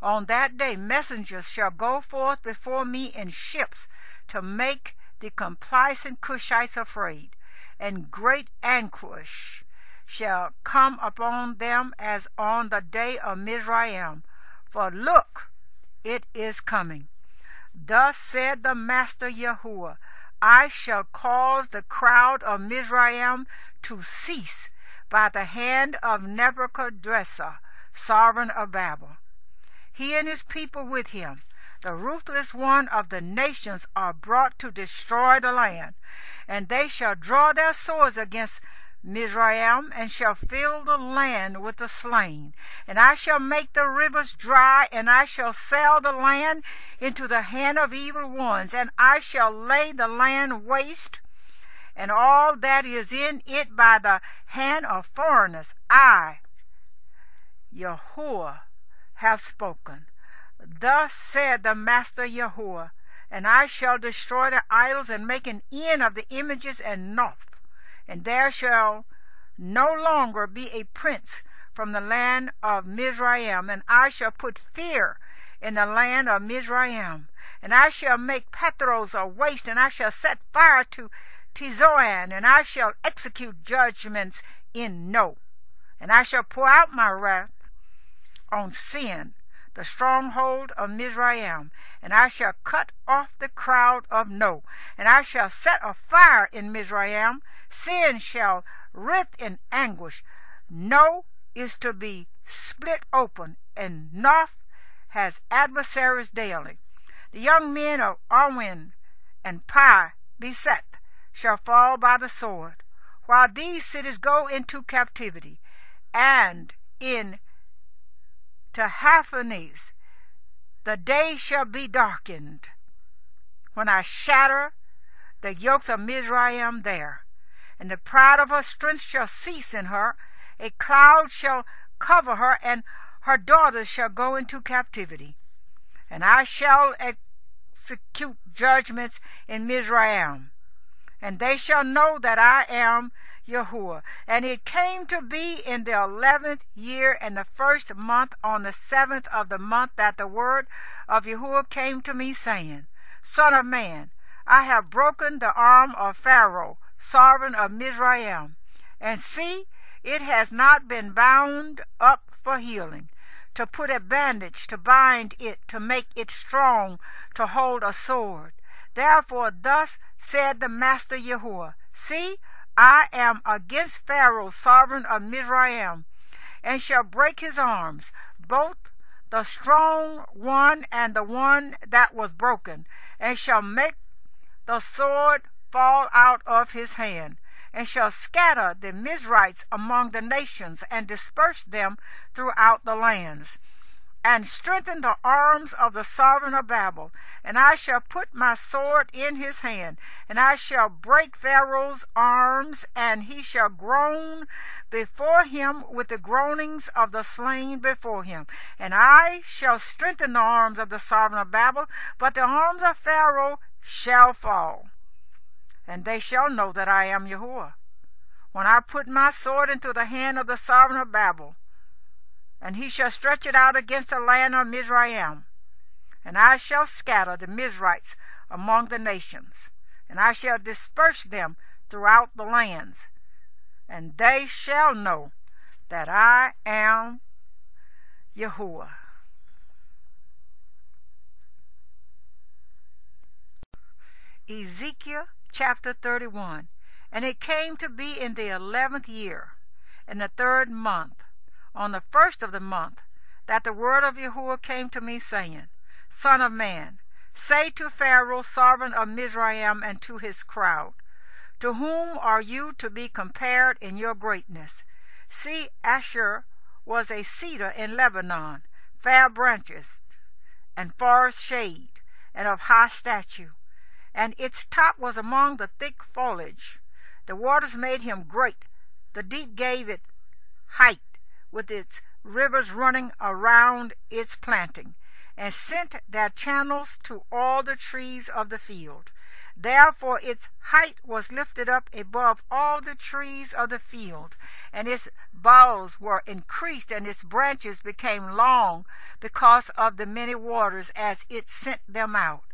On that day messengers shall go forth before me in ships to make the complacent Cushites afraid, and great anguish shall come upon them as on the day of Mizraim. For look, it is coming. Thus said the Master Yahuwah, I shall cause the crowd of Mizraim to cease by the hand of Nebuchadrezzar, sovereign of Babel. He and his people with him, The ruthless one of the nations are brought to destroy the land, and they shall draw their swords against Mizraim, and shall fill the land with the slain. And I shall make the rivers dry, and I shall sell the land into the hand of evil ones, and I shall lay the land waste, and all that is in it by the hand of foreigners. I, Yahuwah, have spoken. Thus said the Master Yahuwah, and I shall destroy the idols and make an end of the images and Noph, and there shall no longer be a prince from the land of Mizraim, and I shall put fear in the land of Mizraim, and I shall make Pathros a waste, and I shall set fire to Tizoan, and I shall execute judgments in No, and I shall pour out my wrath on Sin, the stronghold of Mizraim, and I shall cut off the crowd of No, and I shall set a fire in Mizraim. Sin shall writhe in anguish. No is to be split open, and Noph has adversaries daily. The young men of Arwin and Pi Beseth shall fall by the sword, while these cities go into captivity, and in Tahaphanes the day shall be darkened, when I shatter the yokes of Mizraim there, and the pride of her strength shall cease in her. A cloud shall cover her, and her daughters shall go into captivity. And I shall execute judgments in Mizraim, and they shall know that I am Yahuwah. And it came to be in the 11th year and the 1st month, on the 7th of the month, that the word of Yahuwah came to me, saying, Son of man, I have broken the arm of Pharaoh, sovereign of Mizraim, and see, it has not been bound up for healing, to put a bandage, to bind it, to make it strong, to hold a sword. Therefore thus said the Master Yahuwah, See, I am against Pharaoh, sovereign of Mizraim, and shall break his arms, both the strong one and the one that was broken, and shall make the sword fall out of his hand, and shall scatter the Mizrites among the nations, and disperse them throughout the lands, and strengthen the arms of the sovereign of Babel. And I shall put my sword in his hand, and I shall break Pharaoh's arms, and he shall groan before him with the groanings of the slain before him. And I shall strengthen the arms of the sovereign of Babel, but the arms of Pharaoh shall fall. And they shall know that I am Yahuwah, when I put my sword into the hand of the sovereign of Babel, and he shall stretch it out against the land of Mizraim. And I shall scatter the Mizrites among the nations, and I shall disperse them throughout the lands, and they shall know that I am Yahuwah. Ezekiel chapter 31. And it came to be in the 11th year, in the 3rd month, on the 1st of the month, that the word of Yahuwah came to me, saying, Son of man, say to Pharaoh, sovereign of Mizraim, and to his crowd, To whom are you to be compared in your greatness? See, Asher was a cedar in Lebanon, fair branches, and forest shade, and of high stature, and its top was among the thick foliage. The waters made him great, the deep gave it height, with its rivers running around its planting, and sent their channels to all the trees of the field. Therefore its height was lifted up above all the trees of the field, and its boughs were increased, and its branches became long, because of the many waters as it sent them out.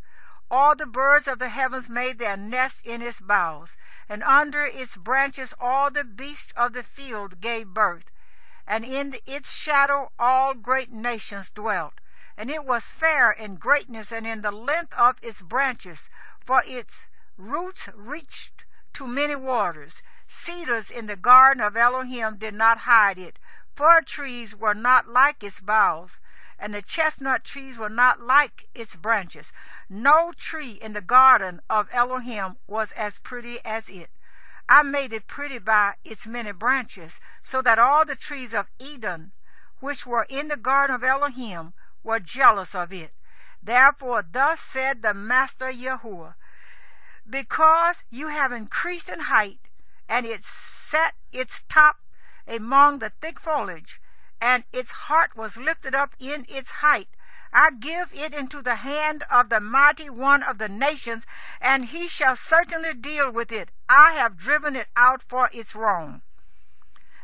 All the birds of the heavens made their nest in its boughs, and under its branches all the beasts of the field gave birth, and in its shadow all great nations dwelt. And it was fair in greatness and in the length of its branches, for its roots reached to many waters. Cedars in the garden of Elohim did not hide it. Fir trees were not like its boughs, and the chestnut trees were not like its branches. No tree in the garden of Elohim was as pretty as it. I made it pretty by its many branches, so that all the trees of Eden, which were in the garden of Elohim, were jealous of it. Therefore thus said the Master Yahuwah, because you have increased in height, and it set its top among the thick foliage, and its heart was lifted up in its height, I give it into the hand of the mighty one of the nations, and he shall certainly deal with it. I have driven it out for its wrong.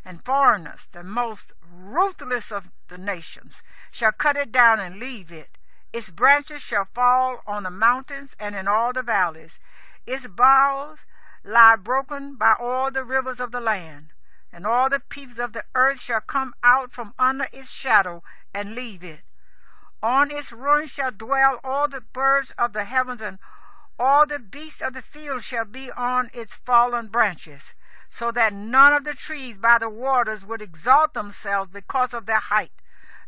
And foreigners, the most ruthless of the nations, shall cut it down and leave it. Its branches shall fall on the mountains and in all the valleys. Its boughs lie broken by all the rivers of the land, and all the peoples of the earth shall come out from under its shadow and leave it. On its ruins shall dwell all the birds of the heavens, and all the beasts of the field shall be on its fallen branches, so that none of the trees by the waters would exalt themselves because of their height,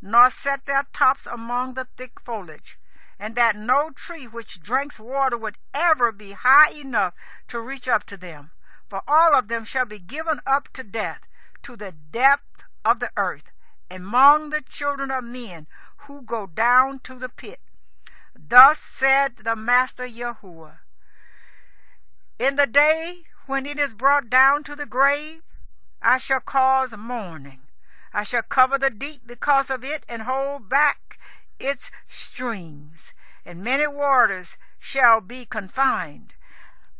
nor set their tops among the thick foliage, and that no tree which drinks water would ever be high enough to reach up to them. For all of them shall be given up to death, to the depth of the earth, among the children of men who go down to the pit. Thus said the Master Yahuwah, in the day when it is brought down to the grave, I shall cause mourning. I shall cover the deep because of it, and hold back its streams, and many waters shall be confined,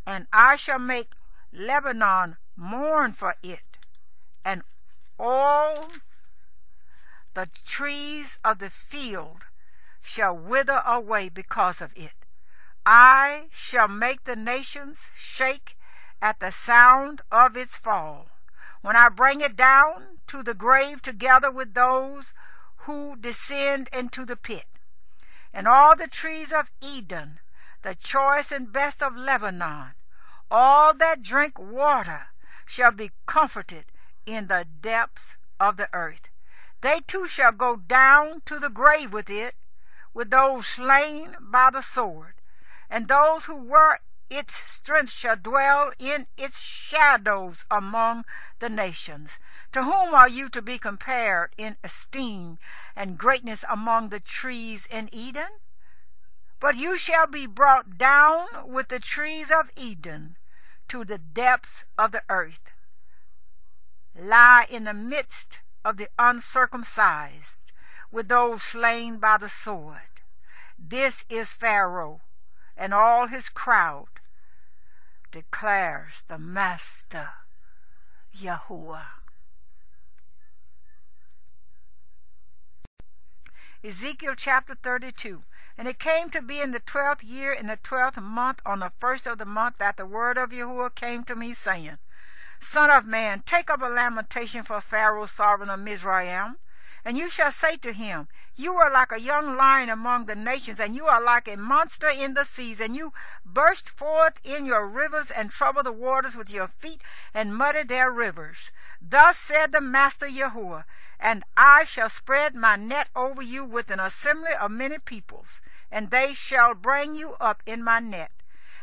and I shall make Lebanon mourn for it, and all the trees of the field shall wither away because of it. I shall make the nations shake at the sound of its fall, when I bring it down to the grave together with those who descend into the pit. And all the trees of Eden, the choice and best of Lebanon, all that drink water, shall be comforted in the depths of the earth. They too shall go down to the grave with it, with those slain by the sword, and those who were its strength shall dwell in its shadows among the nations. To whom are you to be compared in esteem and greatness among the trees in Eden? But you shall be brought down with the trees of Eden to the depths of the earth. Lie in the midst of the uncircumcised, with those slain by the sword. This is Pharaoh and all his crowd, declares the Master Yahuwah. Ezekiel chapter 32. And it came to be in the 12th year, in the 12th month, on the 1st of the month, that the word of Yahuwah came to me, saying, Son of man, take up a lamentation for Pharaoh, sovereign of Mizraim, and you shall say to him, You are like a young lion among the nations, and you are like a monster in the seas, and you burst forth in your rivers, and trouble the waters with your feet, and muddy their rivers. Thus said the Master Yahuwah, and I shall spread my net over you with an assembly of many peoples, and they shall bring you up in my net.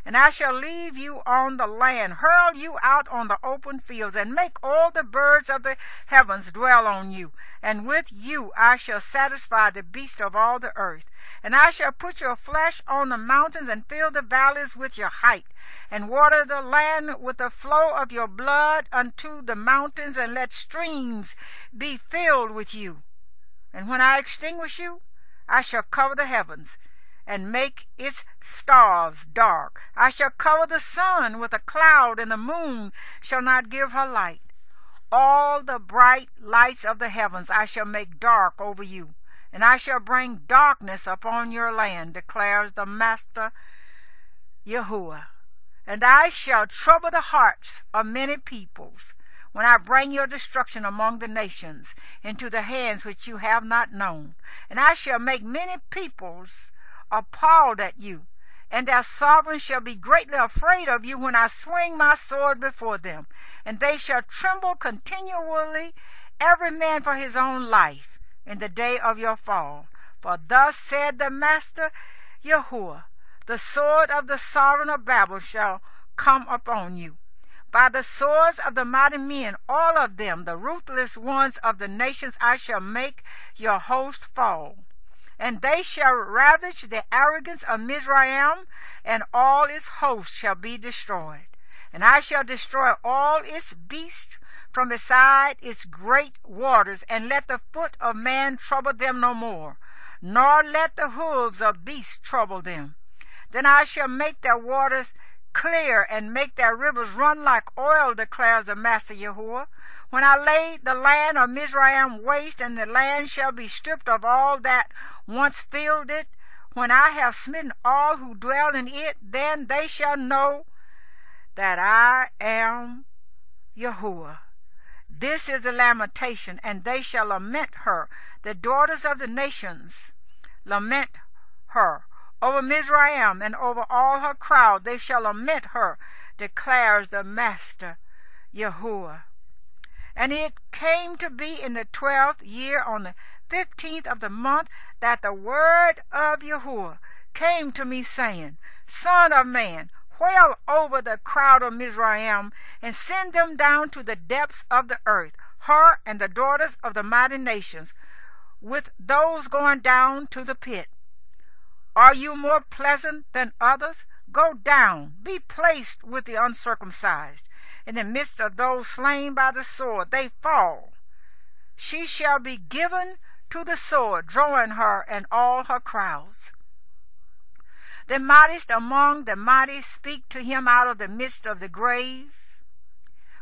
And I shall leave you on the land, hurl you out on the open fields, and make all the birds of the heavens dwell on you. And with you I shall satisfy the beasts of all the earth. And I shall put your flesh on the mountains, and fill the valleys with your height, and water the land with the flow of your blood unto the mountains, and let streams be filled with you. And when I extinguish you, I shall cover the heavens, and make its stars dark. I shall cover the sun with a cloud, and the moon shall not give her light. All the bright lights of the heavens I shall make dark over you, and I shall bring darkness upon your land, declares the Master Yahuwah. And I shall trouble the hearts of many peoples, when I bring your destruction among the nations into the hands which you have not known. And I shall make many peoples appalled at you, and their sovereigns shall be greatly afraid of you when I swing my sword before them, and they shall tremble continually, every man for his own life, in the day of your fall. For thus said the Master Yahuwah, the sword of the sovereign of Babel shall come upon you. By the swords of the mighty men, all of them, the ruthless ones of the nations, I shall make your host fall. And they shall ravage the arrogance of Mizraim, and all its host shall be destroyed. And I shall destroy all its beasts from beside its great waters, and let the foot of man trouble them no more, nor let the hooves of beasts trouble them. Then I shall make their waters clear, and make their rivers run like oil, declares the Master Yahuwah. When I lay the land of Mizraim waste, and the land shall be stripped of all that once filled it, when I have smitten all who dwell in it, then they shall know that I am Yahuwah. This is the lamentation, and they shall lament her. The daughters of the nations lament her. Over Mizraim and over all her crowd they shall lament her, declares the Master Yahuwah. And it came to be in the 12th year, on the 15th of the month, that the word of Yahuwah came to me, saying, Son of man, wail over the crowd of Mizraim, and send them down to the depths of the earth, her and the daughters of the mighty nations, with those going down to the pit. Are you more pleasant than others? Go down, be placed with the uncircumcised. In the midst of those slain by the sword, they fall. She shall be given to the sword, drawing her and all her crowds. The mightiest among the mighty speak to him out of the midst of the grave,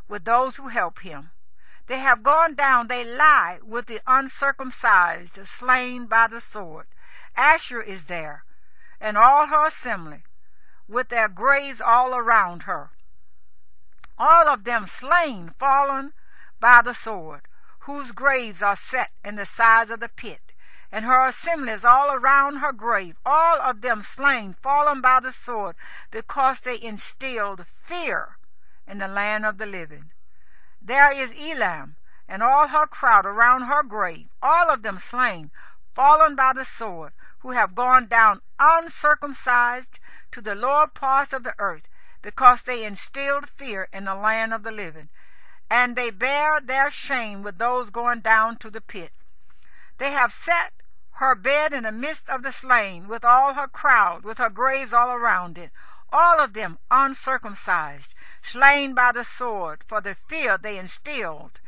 with those who help him. They have gone down, they lie with the uncircumcised, slain by the sword. Asher is there, and all her assembly, with their graves all around her. All of them slain, fallen by the sword, whose graves are set in the sides of the pit, and her assemblies all around her grave, all of them slain, fallen by the sword, because they instilled fear in the land of the living. There is Elam, and all her crowd around her grave, all of them slain, fallen by the sword, who have gone down uncircumcised to the lower parts of the earth, because they instilled fear in the land of the living. And they bear their shame with those going down to the pit. They have set her bed in the midst of the slain, with all her crowd, with her graves all around it, all of them uncircumcised, slain by the sword, for the fear they instilled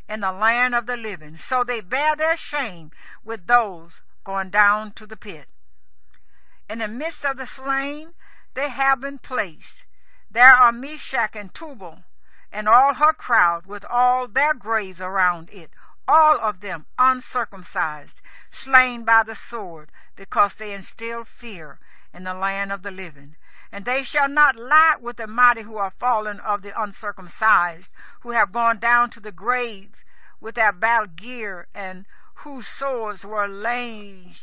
in the land of the living. So they bear their shame with those going down to the pit. In the midst of the slain they have been placed. There are Meshach and Tubal, and all her crowd, with all their graves around it, all of them uncircumcised, slain by the sword, because they instilled fear in the land of the living. And they shall not lie with the mighty who are fallen of the uncircumcised, who have gone down to the grave with their battle gear, and whose swords were laid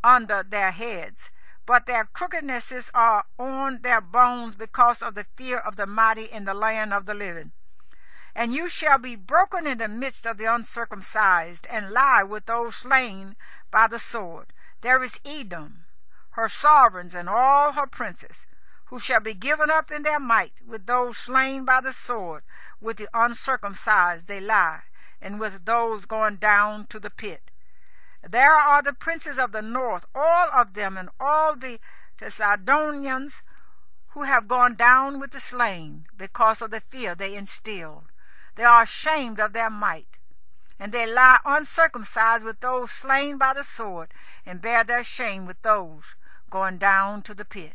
under their heads. But their crookednesses are on their bones, because of the fear of the mighty in the land of the living. And you shall be broken in the midst of the uncircumcised, and lie with those slain by the sword. There is Edom, her sovereigns, and all her princes, who shall be given up in their might, with those slain by the sword. With the uncircumcised they lie, and with those going down to the pit. There are the princes of the north, all of them, and all the Sidonians, who have gone down with the slain, because of the fear they instilled. They are ashamed of their might, and they lie uncircumcised with those slain by the sword, and bear their shame with those going down to the pit.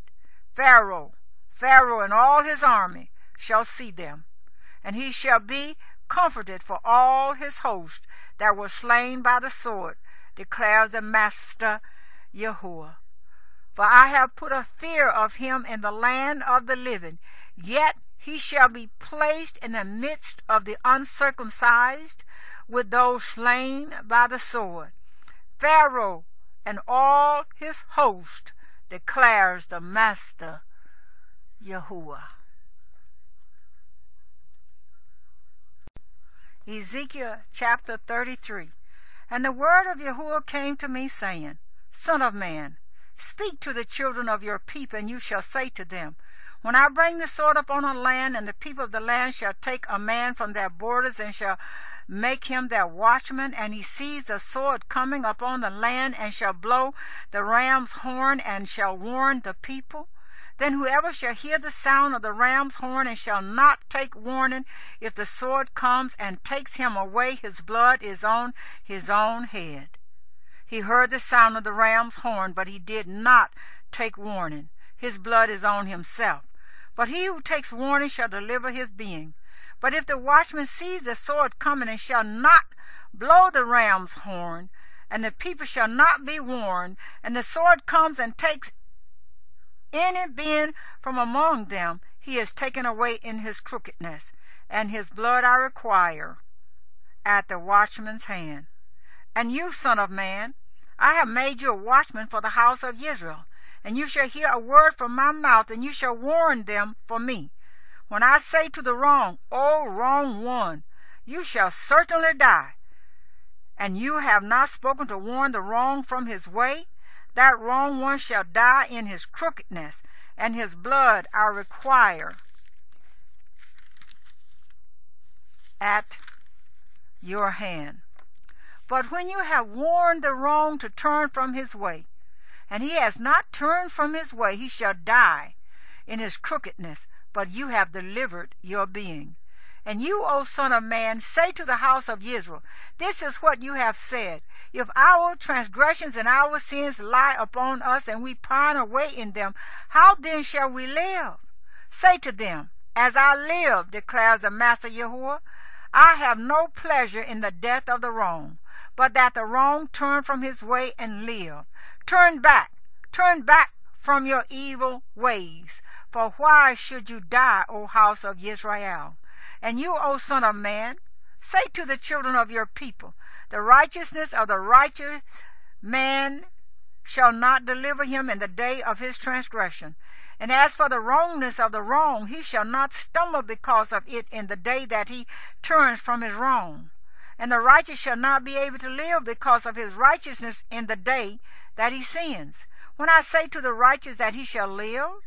Pharaoh and all his army shall see them, and he shall be comforted for all his host that were slain by the sword, declares the Master Yahuwah. For I have put a fear of him in the land of the living, yet he shall be placed in the midst of the uncircumcised, with those slain by the sword. Pharaoh and all his host, declares the Master Yahuwah. Ezekiel chapter 33. And the word of Yahuwah came to me, saying, Son of man, speak to the children of your people, and you shall say to them, When I bring the sword upon a land, and the people of the land shall take a man from their borders, and shall make him their watchman, and he sees the sword coming upon the land, and shall blow the ram's horn, and shall warn the people, then whoever shall hear the sound of the ram's horn, and shall not take warning, if the sword comes and takes him away, his blood is on his own head. He heard the sound of the ram's horn, but he did not take warning. His blood is on himself. But he who takes warning shall deliver his being. But if the watchman sees the sword coming, and shall not blow the ram's horn, and the people shall not be warned, and the sword comes and takes any being from among them, he is taken away in his crookedness, and his blood I require at the watchman's hand. And you, son of man, I have made you a watchman for the house of Israel, and you shall hear a word from my mouth, and you shall warn them for me. When I say to the wrong, O wrong one, you shall certainly die, and you have not spoken to warn the wrong from his way, that wrong one shall die in his crookedness, and his blood I require at your hand. But when you have warned the wrong to turn from his way, and he has not turned from his way, he shall die in his crookedness, but you have delivered your being. And you, O son of man, say to the house of Israel, This is what you have said. If our transgressions and our sins lie upon us, and we pine away in them, how then shall we live? Say to them, As I live, declares the Master Yahuwah, I have no pleasure in the death of the wrong, but that the wrong turn from his way and live. Turn back from your evil ways. For why should you die, O house of Israel? And you, O son of man, say to the children of your people, The righteousness of the righteous man shall not deliver him in the day of his transgression. And as for the wrongness of the wrong, he shall not stumble because of it in the day that he turns from his wrong. And the righteous shall not be able to live because of his righteousness in the day that he sins. When I say to the righteous that he shall live,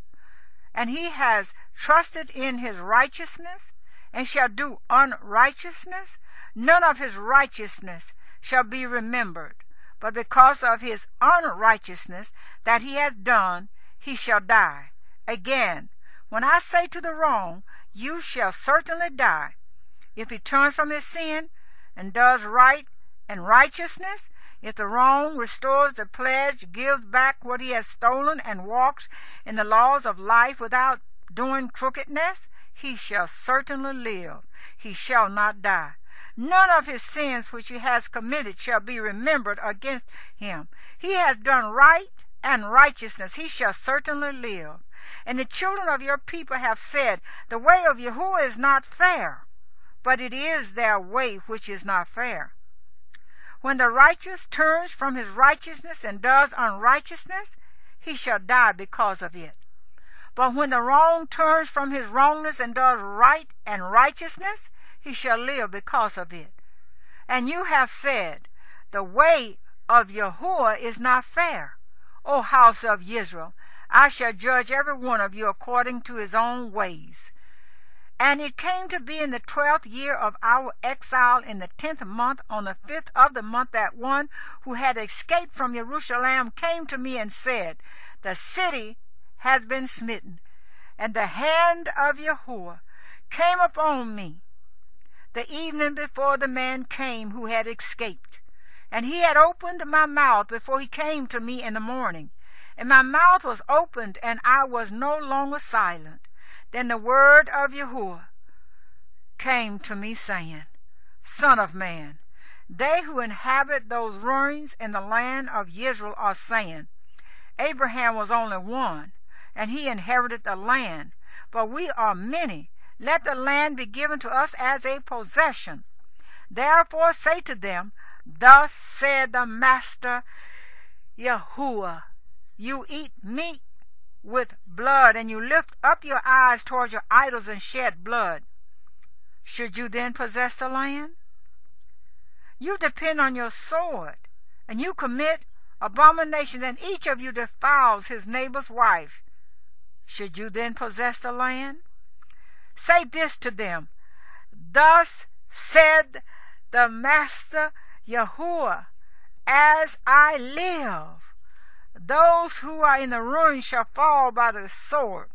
and he has trusted in his righteousness, and shall do unrighteousness, none of his righteousness shall be remembered, but because of his unrighteousness that he has done, he shall die. Again, when I say to the wrong, You shall certainly die, if he turns from his sin and does right and righteousness, if the wrong restores the pledge, gives back what he has stolen, and walks in the laws of life without doing crookedness, he shall certainly live. He shall not die. None of his sins which he has committed shall be remembered against him. He has done right and righteousness. He shall certainly live. And the children of your people have said, The way of Yahuwah is not fair, but it is their way which is not fair. When the righteous turns from his righteousness and does unrighteousness, he shall die because of it. But when the wrong turns from his wrongness and does right and righteousness, he shall live because of it. And you have said, The way of Yahuwah is not fair. O house of Israel, I shall judge every one of you according to his own ways. And it came to be in the 12th year of our exile, in the 10th month, on the 5th of the month, that one who had escaped from Jerusalem came to me and said, The city has been smitten, and the hand of Yahuwah came upon me the evening before the man came who had escaped. And he had opened my mouth before he came to me in the morning, and my mouth was opened, and I was no longer silent. Then the word of Yahuwah came to me, saying, Son of man, they who inhabit those ruins in the land of Israel are saying, Abraham was only one, and he inherited the land, but we are many. Let the land be given to us as a possession. Therefore say to them, Thus said the Master Yahuwah, You eat meat with blood, and you lift up your eyes towards your idols and shed blood. Should you then possess the land? You depend on your sword, and you commit abominations, and each of you defiles his neighbor's wife. Should you then possess the land? Say this to them, Thus said the Master Yahuwah, as I live, those who are in the ruin shall fall by the sword,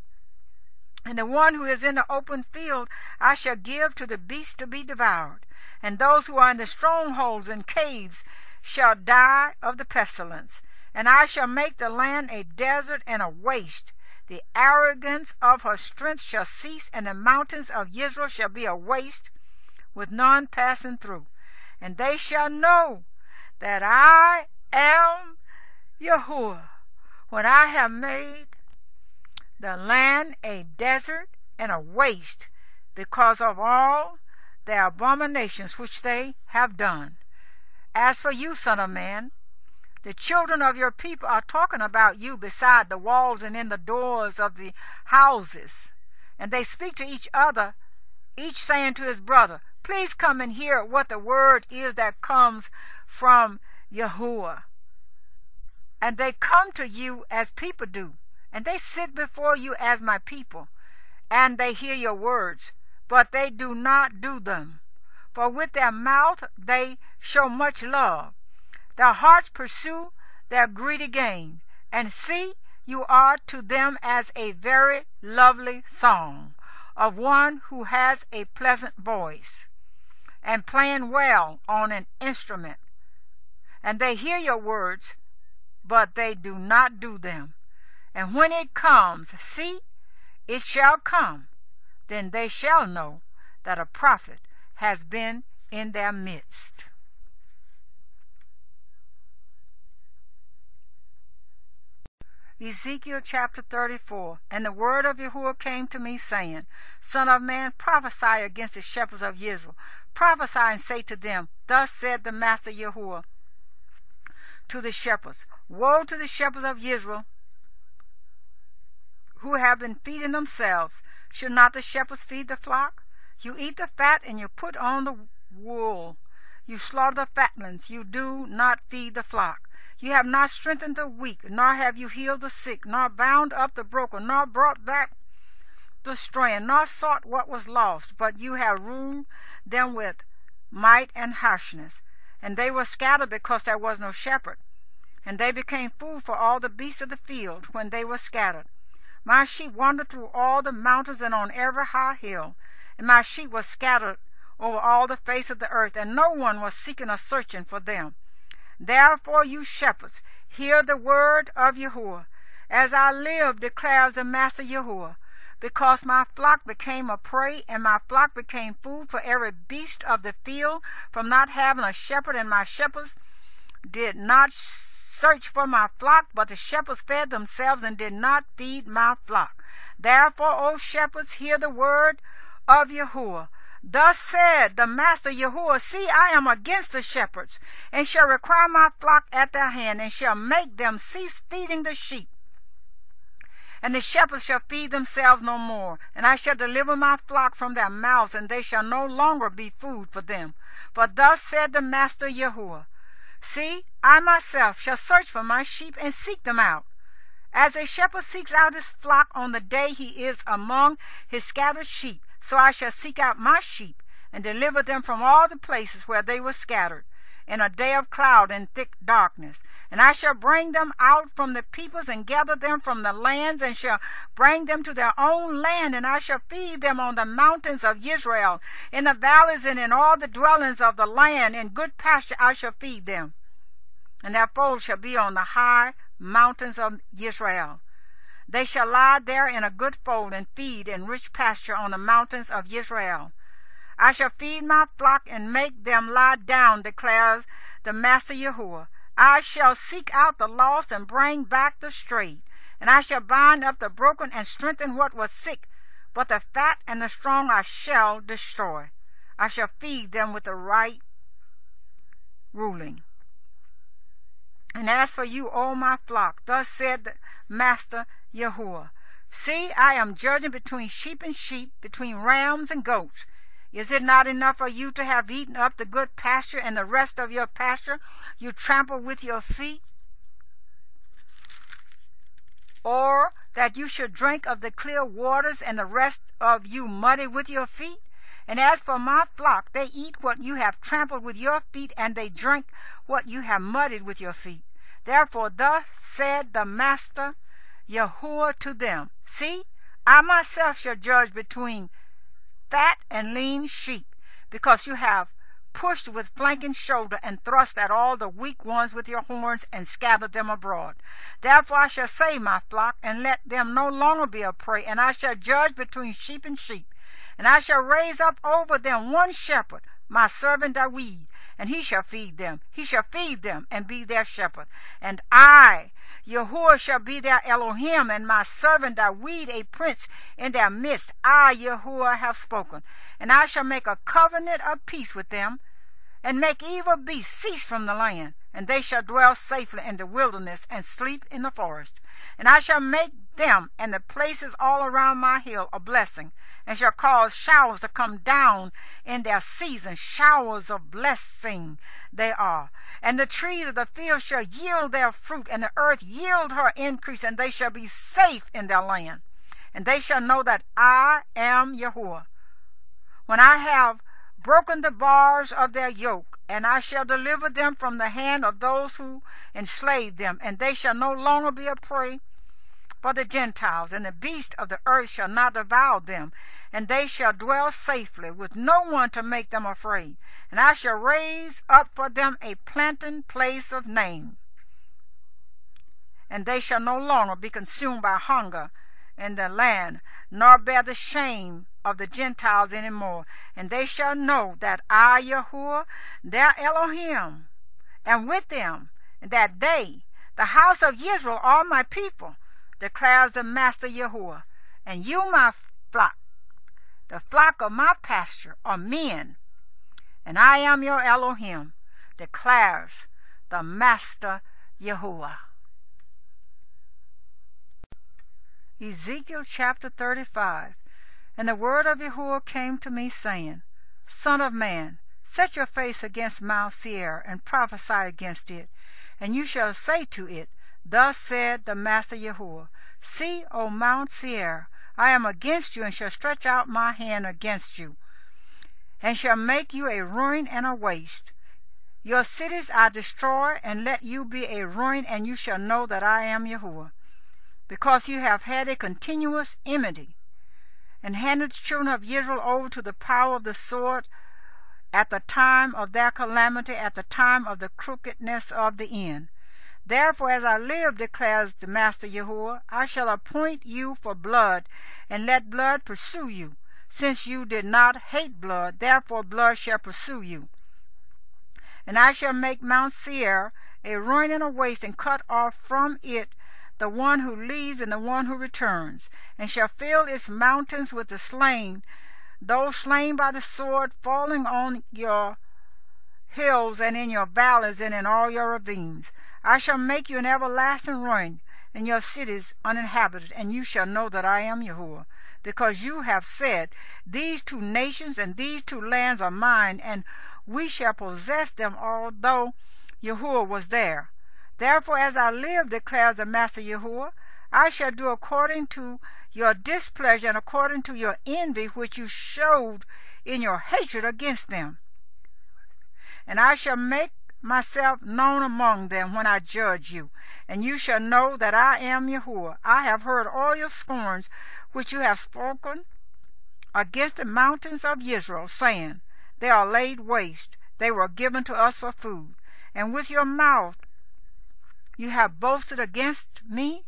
and the one who is in the open field I shall give to the beast to be devoured, and those who are in the strongholds and caves shall die of the pestilence. And I shall make the land a desert and a waste. The arrogance of her strength shall cease, and the mountains of Israel shall be a waste, with none passing through. And they shall know that I am Yahuwah, when I have made the land a desert and a waste, because of all the abominations which they have done. As for you, son of man, the children of your people are talking about you beside the walls and in the doors of the houses. And they speak to each other, each saying to his brother, Please come and hear what the word is that comes from Yahuwah. And they come to you as people do, and they sit before you as my people, and they hear your words, but they do not do them. For with their mouth they show much love. Their hearts pursue their greedy gain, and see, you are to them as a very lovely song of one who has a pleasant voice, and playing well on an instrument. And they hear your words, but they do not do them. And when it comes, see, it shall come, then they shall know that a prophet has been in their midst. Ezekiel chapter 34. And the word of Yahuwah came to me, saying, Son of man, prophesy against the shepherds of Israel. Prophesy and say to them, Thus said the Master Yahuwah to the shepherds, Woe to the shepherds of Israel, who have been feeding themselves. Should not the shepherds feed the flock? You eat the fat, and you put on the wool. You slaughter the fatlings. You do not feed the flock. You have not strengthened the weak, nor have you healed the sick, nor bound up the broken, nor brought back the straying, nor sought what was lost, but you have ruled them with might and harshness. And they were scattered because there was no shepherd. And they became food for all the beasts of the field when they were scattered. My sheep wandered through all the mountains and on every high hill, and my sheep were scattered over all the face of the earth, and no one was seeking or searching for them. Therefore, you shepherds, hear the word of Yahuwah. As I live, declares the Master Yahuwah, because my flock became a prey, and my flock became food for every beast of the field, from not having a shepherd, and my shepherds did not search for my flock, but the shepherds fed themselves and did not feed my flock. Therefore, O shepherds, hear the word of Yahuwah. Thus said the Master Yahuwah, See, I am against the shepherds, and shall require my flock at their hand, and shall make them cease feeding the sheep. And the shepherds shall feed themselves no more, and I shall deliver my flock from their mouths, and they shall no longer be food for them. For thus said the Master Yahuwah, See, I myself shall search for my sheep and seek them out. As a shepherd seeks out his flock on the day he is among his scattered sheep, so I shall seek out my sheep and deliver them from all the places where they were scattered, in a day of cloud and thick darkness. And I shall bring them out from the peoples and gather them from the lands, and shall bring them to their own land, and I shall feed them on the mountains of Israel, in the valleys and in all the dwellings of the land. In good pasture I shall feed them, and their folds shall be on the high mountains of Israel. They shall lie there in a good fold and feed in rich pasture on the mountains of Israel. I shall feed my flock and make them lie down, declares the Master Yahuwah. I shall seek out the lost and bring back the strayed, and I shall bind up the broken and strengthen what was sick, but the fat and the strong I shall destroy. I shall feed them with the right ruling. And as for you, O my flock, thus said the Master Yahuwah, See, I am judging between sheep and sheep, between rams and goats. Is it not enough for you to have eaten up the good pasture, and the rest of your pasture you trample with your feet? Or that you should drink of the clear waters, and the rest of you muddy with your feet? And as for my flock, they eat what you have trampled with your feet, and they drink what you have muddied with your feet. Therefore thus said the Master Yahuwah to them, See, I myself shall judge between fat and lean sheep, because you have pushed with flanking shoulder, and thrust at all the weak ones with your horns, and scattered them abroad. Therefore I shall save my flock, and let them no longer be a prey, and I shall judge between sheep and sheep. And I shall raise up over them one shepherd, my servant David, and he shall feed them. He shall feed them and be their shepherd. And I, Yahuwah, shall be their Elohim, and my servant David a prince in their midst. I, Yahuwah, have spoken. And I shall make a covenant of peace with them, and make evil beasts cease from the land. And they shall dwell safely in the wilderness, and sleep in the forest. And I shall make them and the places all around my hill a blessing, and shall cause showers to come down in their season. Showers of blessing they are. And the trees of the field shall yield their fruit, and the earth yield her increase, and they shall be safe in their land. And they shall know that I am Yahuwah, when I have broken the bars of their yoke, and I shall deliver them from the hand of those who enslaved them, and they shall no longer be a prey for the Gentiles, and the beast of the earth shall not devour them, and they shall dwell safely, with no one to make them afraid. And I shall raise up for them a planting place of name, and they shall no longer be consumed by hunger in the land, nor bear the shame of the Gentiles any more. And they shall know that I, Yahuwah, their Elohim, am with them, and that they, the house of Israel, are my people, declares the Master Yahuwah. And you, my flock, the flock of my pasture, are men, and I am your Elohim, declares the Master Yahuwah. Ezekiel chapter 35. And the word of Yahuwah came to me, saying, Son of man, set your face against Mount Seir, and prophesy against it. And you shall say to it, Thus said the Master Yahuwah, See, O Mount Seir, I am against you, and shall stretch out my hand against you, and shall make you a ruin and a waste. Your cities I destroy, and let you be a ruin, and you shall know that I am Yahuwah. Because you have had a continuous enmity, and handed the children of Israel over to the power of the sword at the time of their calamity, at the time of the crookedness of the end. Therefore, as I live, declares the Master Yahuwah, I shall appoint you for blood, and let blood pursue you. Since you did not hate blood, therefore blood shall pursue you. And I shall make Mount Seir a ruin and a waste, and cut off from it the one who leaves and the one who returns, and shall fill its mountains with the slain, those slain by the sword, falling on your hills and in your valleys and in all your ravines. I shall make you an everlasting ruin, and your cities uninhabited, and you shall know that I am Yahuwah, because you have said, These two nations and these two lands are mine, and we shall possess them, although Yahuwah was there. Therefore, as I live, declares the Master Yahuwah, I shall do according to your displeasure and according to your envy which you showed in your hatred against them. And I shall make myself known among them when I judge you, and you shall know that I am Yahuwah. I have heard all your scorns which you have spoken against the mountains of Israel, saying, They are laid waste, they were given to us for food. And with your mouth you have boasted against me,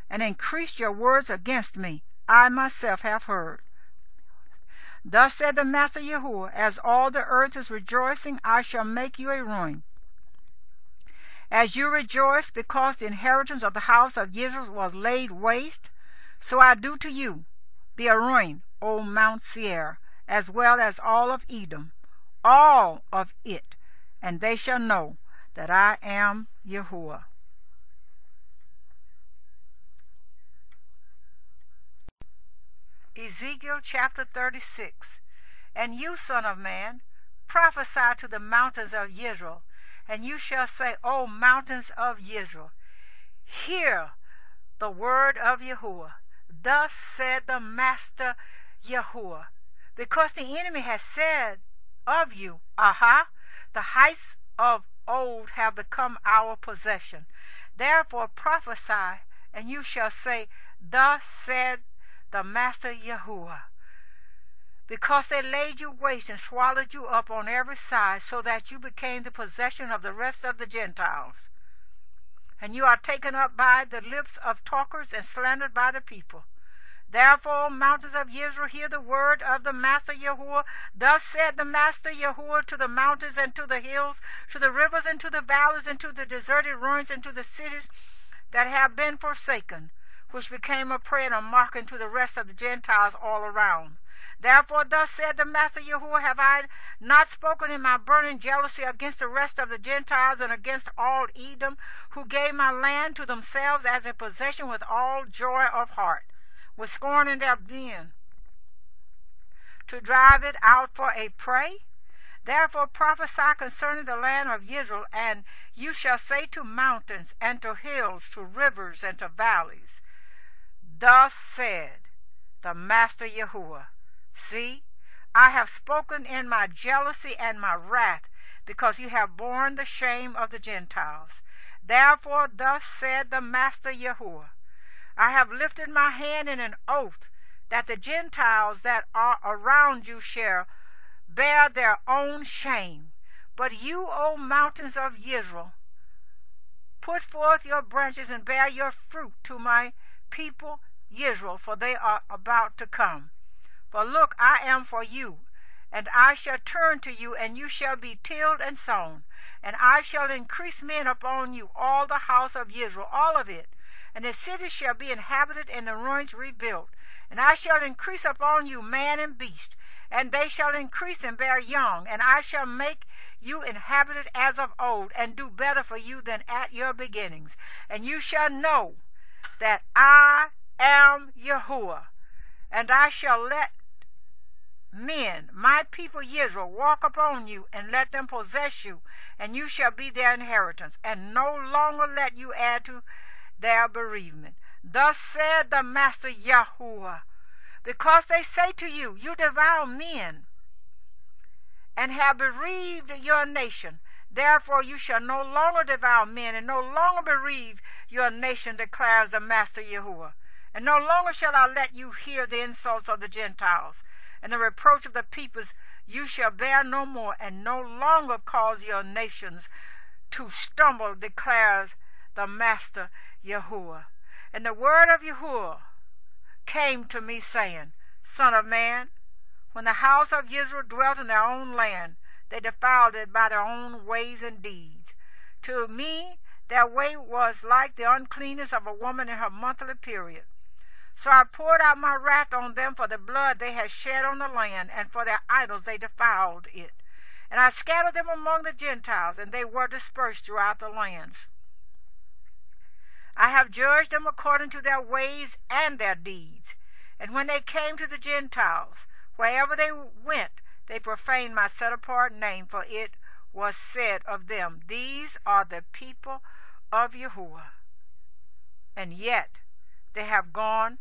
and increased your words against me. I myself have heard. Thus said the Master Yahuwah, as all the earth is rejoicing, I shall make you a ruin. As you rejoice because the inheritance of the house of Israel was laid waste, so I do to you. Be a ruin, O Mount Seir, as well as all of Edom, all of it, and they shall know that I am Yahuwah. Ezekiel chapter 36. And you, son of man, prophesy to the mountains of Israel, and you shall say, O mountains of Israel, hear the word of Yahuwah. Thus said the Master Yahuwah, because the enemy has said of you, Aha, the heights of old have become our possession. Therefore prophesy, and you shall say, Thus said the Master Yahuwah, because they laid you waste and swallowed you up on every side, so that you became the possession of the rest of the Gentiles. And you are taken up by the lips of talkers and slandered by the people. Therefore, mountains of Israel, hear the word of the Master Yahuwah. Thus said the Master Yahuwah to the mountains and to the hills, to the rivers and to the valleys, and to the deserted ruins, and to the cities that have been forsaken, which became a prey and a mocking to the rest of the Gentiles all around. Therefore, thus said the Master Yahuwah, have I not spoken in my burning jealousy against the rest of the Gentiles and against all Edom, who gave my land to themselves as a possession with all joy of heart, with scorn in their being, to drive it out for a prey? Therefore prophesy concerning the land of Israel, and you shall say to mountains, and to hills, to rivers, and to valleys, Thus said the Master Yahuwah, See, I have spoken in my jealousy and my wrath, because you have borne the shame of the Gentiles. Therefore thus said the Master Yahuwah, I have lifted my hand in an oath that the Gentiles that are around you shall bear their own shame. But you, O mountains of Israel, put forth your branches and bear your fruit to my people Israel, for they are about to come. For look, I am for you, and I shall turn to you, and you shall be tilled and sown. And I shall increase men upon you, all the house of Israel, all of it. And the cities shall be inhabited, and the ruins rebuilt. And I shall increase upon you man and beast, and they shall increase and bear young. And I shall make you inhabited as of old, and do better for you than at your beginnings. And you shall know that I am Yahuwah, and I shall let men, my people Israel, walk upon you, and let them possess you, and you shall be their inheritance, and no longer let you add to their bereavement. Thus said the Master Yahuwah, because they say to you, You devour men, and have bereaved your nation. Therefore you shall no longer devour men, and no longer bereave your nation, declares the Master Yahuwah. And no longer shall I let you hear the insults of the Gentiles, and the reproach of the peoples you shall bear no more, and no longer cause your nations to stumble, declares the Master Yahuwah. And the word of Yahuwah came to me, saying, Son of man, when the house of Israel dwelt in their own land, they defiled it by their own ways and deeds. To me their way was like the uncleanness of a woman in her monthly period. So I poured out my wrath on them for the blood they had shed on the land, and for their idols they defiled it. And I scattered them among the Gentiles, and they were dispersed throughout the lands. I have judged them according to their ways and their deeds. And when they came to the Gentiles, wherever they went, they profaned my set-apart name, for it was said of them, These are the people of Yahuwah. And yet they have gone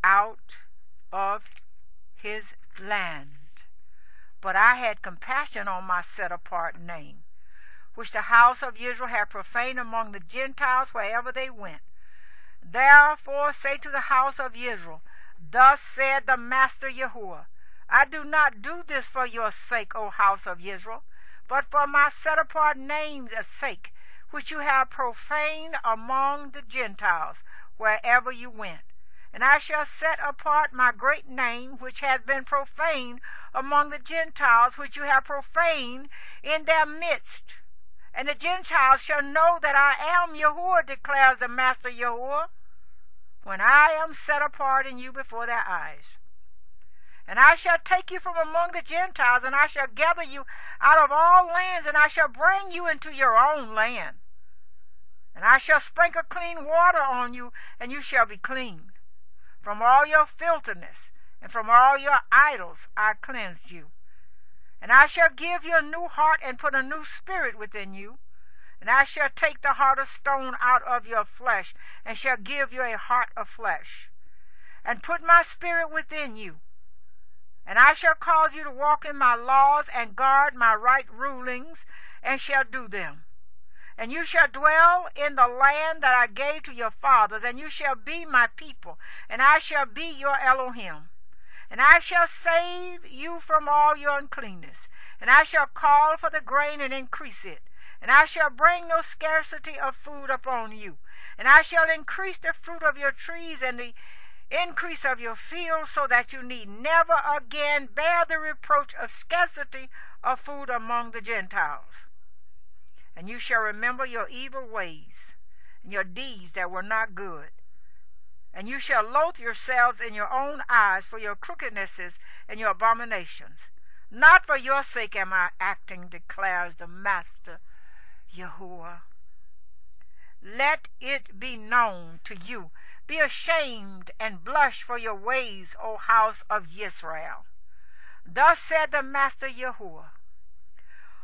out of his land. But I had compassion on my set-apart name, which the house of Israel had profaned among the Gentiles wherever they went. Therefore say to the house of Israel, Thus said the Master Yahuwah, I do not do this for your sake, O house of Israel, but for my set-apart name's sake, which you have profaned among the Gentiles wherever you went. And I shall set apart my great name, which has been profaned among the Gentiles, which you have profaned in their midst. And the Gentiles shall know that I am Yahuwah, declares the Master Yahuwah, when I am set apart in you before their eyes. And I shall take you from among the Gentiles, and I shall gather you out of all lands, and I shall bring you into your own land. And I shall sprinkle clean water on you, and you shall be clean from all your filthiness, and from all your idols I cleansed you. And I shall give you a new heart and put a new spirit within you. And I shall take the heart of stone out of your flesh, and shall give you a heart of flesh, and put my spirit within you. And I shall cause you to walk in my laws and guard my right rulings, and shall do them. And you shall dwell in the land that I gave to your fathers, and you shall be my people, and I shall be your Elohim. And I shall save you from all your uncleanness, and I shall call for the grain and increase it. And I shall bring no scarcity of food upon you. And I shall increase the fruit of your trees and the increase of your fields, so that you need never again bear the reproach of scarcity of food among the Gentiles. And you shall remember your evil ways and your deeds that were not good. And you shall loathe yourselves in your own eyes for your crookednesses and your abominations. Not for your sake am I acting, declares the Master Yahuwah. Let it be known to you. Be ashamed and blush for your ways, O house of Israel. Thus said the Master Yahuwah.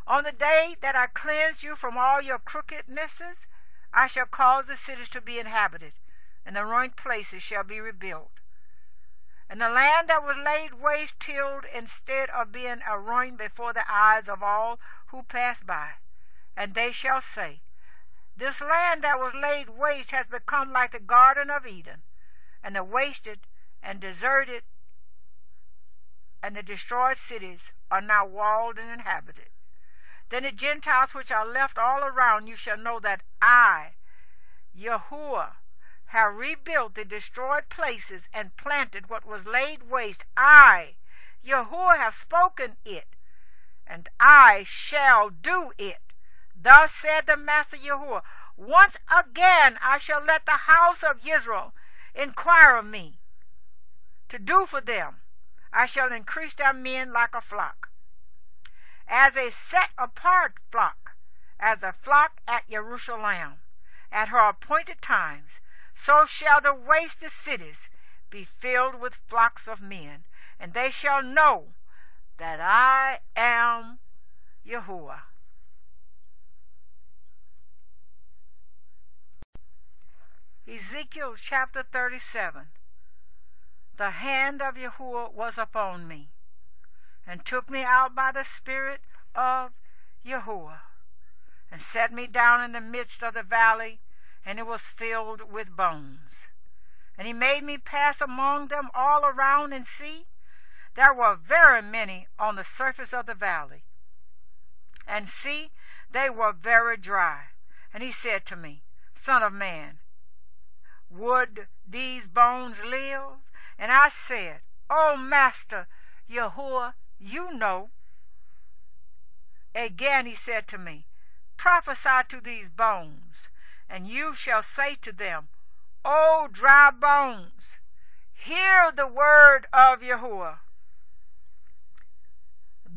On the day that I cleansed you from all your crookednesses, I shall cause the cities to be inhabited, and the ruined places shall be rebuilt. And the land that was laid waste tilled instead of being a ruin before the eyes of all who pass by. And they shall say, this land that was laid waste has become like the Garden of Eden, and the wasted and deserted and the destroyed cities are now walled and inhabited. Then the Gentiles which are left all around you shall know that I, Yahuwah, have rebuilt the destroyed places and planted what was laid waste. I, Yahuwah, have spoken it, and I shall do it. Thus said the Master Yahuwah, once again I shall let the house of Israel inquire of me, to do for them. I shall increase their men like a flock, as a set-apart flock, as the flock at Jerusalem, at her appointed times. So shall the wasted cities be filled with flocks of men, and they shall know that I am Yahuwah. Ezekiel chapter 37. The hand of Yahuwah was upon me, and took me out by the Spirit of Yahuwah, and set me down in the midst of the valley, and it was filled with bones. And he made me pass among them all around, and see, there were very many on the surface of the valley. And see, they were very dry. And he said to me, Son of man, would these bones live? And I said, O Master Yahuwah, you know. Again he said to me, Prophesy to these bones, and you shall say to them, O dry bones, hear the word of Yahuwah.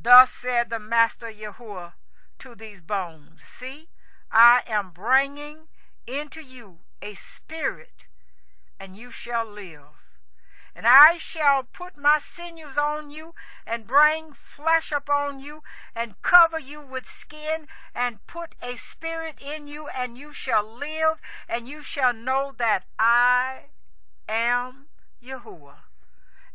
Thus said the Master Yahuwah to these bones, See, I am bringing into you a spirit, and you shall live. And I shall put my sinews on you, and bring flesh upon you, and cover you with skin, and put a spirit in you, and you shall live, and you shall know that I am Yahuwah.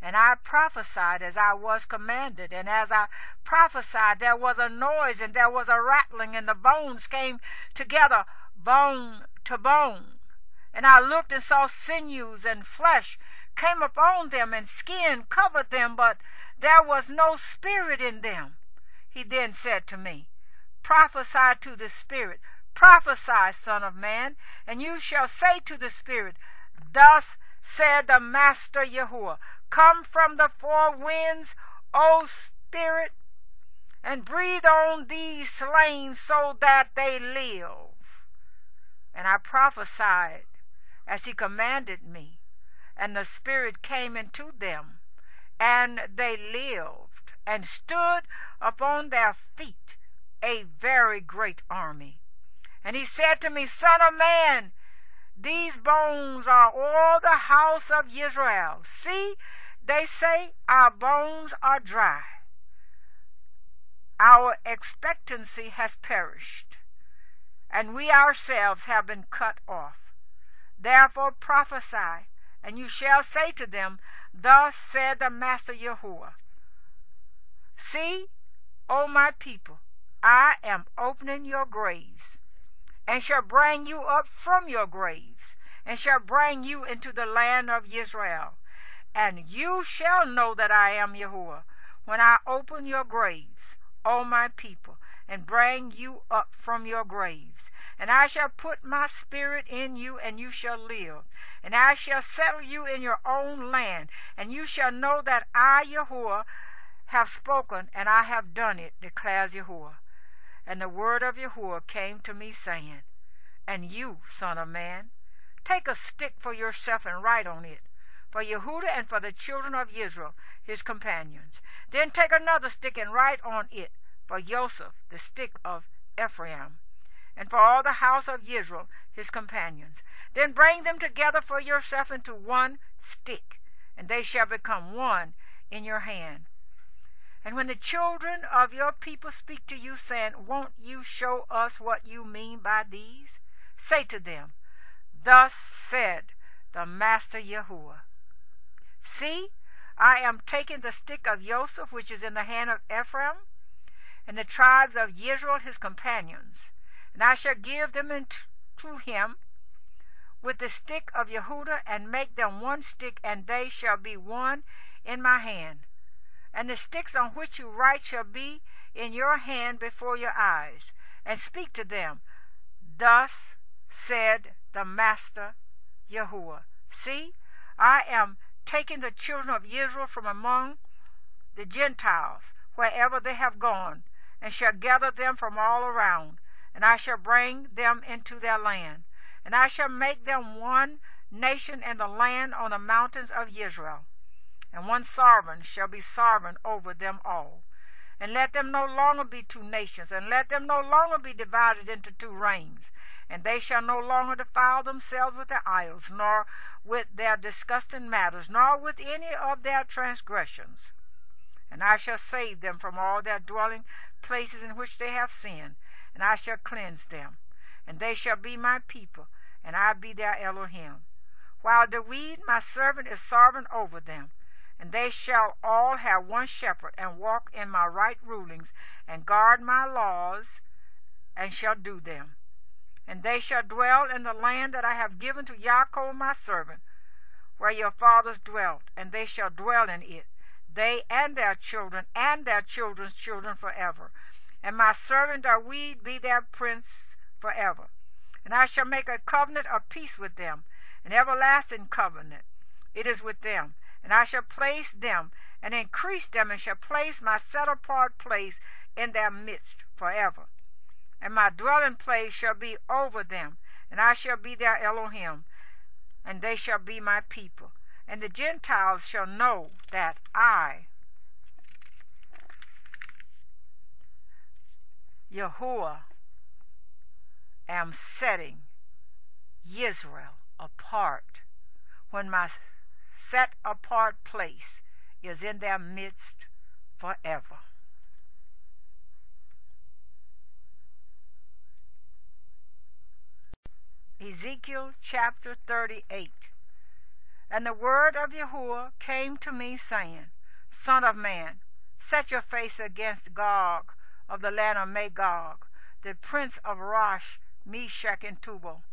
And I prophesied as I was commanded, and as I prophesied there was a noise, and there was a rattling, and the bones came together, bone to bone. And I looked and saw sinews and flesh came upon them, and skin covered them, but there was no spirit in them. He then said to me, Prophesy to the spirit, prophesy, Son of man, and you shall say to the spirit, Thus said the Master Yahuwah, Come from the four winds, O spirit, and breathe on these slain so that they live. And I prophesied as he commanded me, and the spirit came into them, and they lived, and stood upon their feet, a very great army. And he said to me, Son of man, these bones are all the house of Israel. See, They say, our bones are dry. Our expectancy has perished, and we ourselves have been cut off. Therefore prophesy, and you shall say to them, Thus said the Master Yahuwah, See, O my people, I am opening your graves, and shall bring you up from your graves, and shall bring you into the land of Israel. And you shall know that I am Yahuwah, when I open your graves, O my people, and bring you up from your graves. And I shall put my spirit in you, and you shall live. And I shall settle you in your own land, and you shall know that I, Yahuwah, have spoken, and I have done it, declares Yahuwah. And the word of Yahuwah came to me, saying, And you, son of man, take a stick for yourself and write on it, for Yehudah and for the children of Israel, his companions. Then take another stick and write on it, for Joseph, the stick of Ephraim, and for all the house of Israel, his companions. Then bring them together for yourself into one stick, and they shall become one in your hand. And when the children of your people speak to you, saying, Won't you show us what you mean by these? Say to them, Thus said the Master Yahuwah, See, I am taking the stick of Joseph, which is in the hand of Ephraim, and the tribes of Israel his companions, and I shall give them to him with the stick of Yehudah, and make them one stick, and they shall be one in my hand. And the sticks on which you write shall be in your hand before your eyes, and speak to them, Thus said the Master Yahuwah, See, I am taking the children of Israel from among the Gentiles, wherever they have gone, and shall gather them from all around, and I shall bring them into their land. And I shall make them one nation in the land on the mountains of Israel, and one sovereign shall be sovereign over them all. And let them no longer be two nations, and let them no longer be divided into two reigns. And they shall no longer defile themselves with their idols, nor with their disgusting matters, nor with any of their transgressions. And I shall save them from all their dwelling places in which they have sinned, and I shall cleanse them. And they shall be my people, and I be their Elohim. While David, my servant, is sovereign over them. And they shall all have one shepherd, and walk in my right rulings, and guard my laws, and shall do them. And they shall dwell in the land that I have given to Yaakov my servant, where your fathers dwelt, and they shall dwell in it, they and their children, and their children's children forever. And my servant David be their prince forever. And I shall make a covenant of peace with them, an everlasting covenant. It is with them. And I shall place them, and increase them, and shall place my set-apart place in their midst forever. And my dwelling place shall be over them, and I shall be their Elohim, and they shall be my people. And the Gentiles shall know that I, Yahuwah, am setting Israel apart, when my set-apart place is in their midst forever. Ezekiel chapter 38. And the word of Yahuwah came to me, saying, Son of man, set your face against Gog of the land of Magog, the prince of Rosh, Meshach, and Tubal,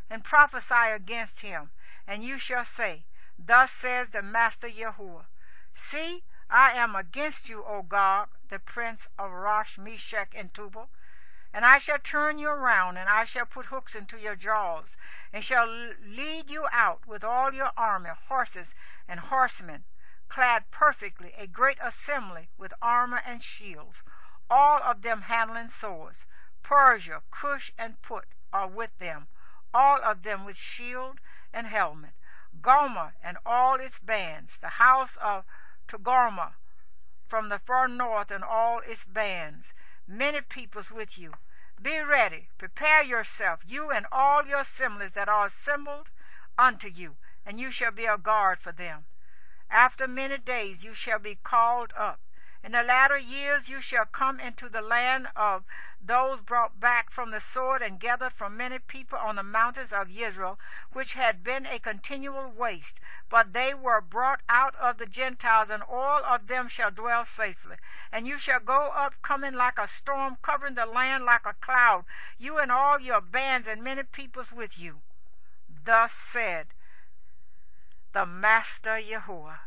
and prophesy against him. And you shall say, Thus says the Master Yahuwah, See, I am against you, O Gog, the prince of Rosh, Meshach, and Tubal, and I shall turn you around, and I shall put hooks into your jaws, and shall lead you out with all your army, horses and horsemen, clad perfectly, a great assembly with armor and shields, all of them handling swords. Persia, Cush, and Put are with them, all of them with shield and helmet. Gomer and all its bands, the house of Togarmah from the far north and all its bands, many peoples with you. Be ready, prepare yourself, you and all your assemblies that are assembled unto you, and you shall be a guard for them. After many days you shall be called up. In the latter years you shall come into the land of those brought back from the sword and gathered from many people on the mountains of Israel, which had been a continual waste. But they were brought out of the Gentiles, and all of them shall dwell safely. And you shall go up coming like a storm, covering the land like a cloud, you and all your bands and many peoples with you. Thus said the Master Yahuwah.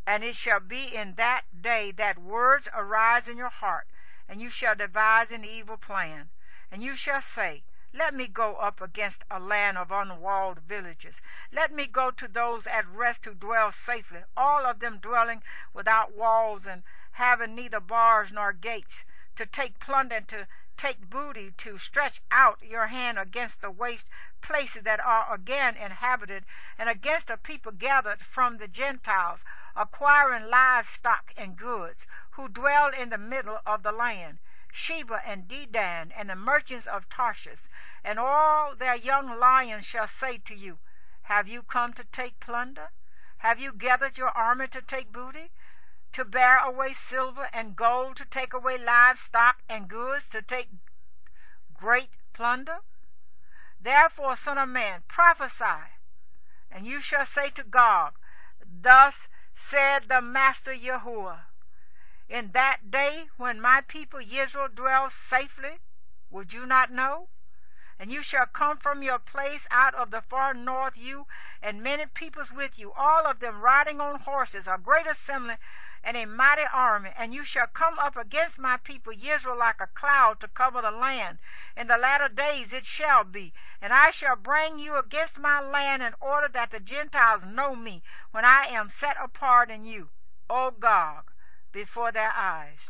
And it shall be in that day that words arise in your heart, and you shall devise an evil plan. And you shall say, let me go up against a land of unwalled villages. Let me go to those at rest who dwell safely, all of them dwelling without walls and having neither bars nor gates, to take plunder and to take booty, to stretch out your hand against the waste places that are again inhabited, and against a people gathered from the Gentiles, acquiring livestock and goods, who dwell in the middle of the land, Sheba and Dedan, and the merchants of Tarshish, and all their young lions shall say to you, have you come to take plunder? Have you gathered your army to take booty? To bear away silver and gold, to take away livestock and goods, to take great plunder? Therefore, son of man, prophesy, and you shall say to Gog, thus said the Master Yahuwah, in that day when my people Israel dwells safely, would you not know? And you shall come from your place out of the far north, you and many peoples with you, all of them riding on horses, a great assembly and a mighty army. And you shall come up against my people Israel like a cloud to cover the land. In the latter days it shall be, and I shall bring you against my land in order that the Gentiles know me, when I am set apart in you, O Gog, before their eyes.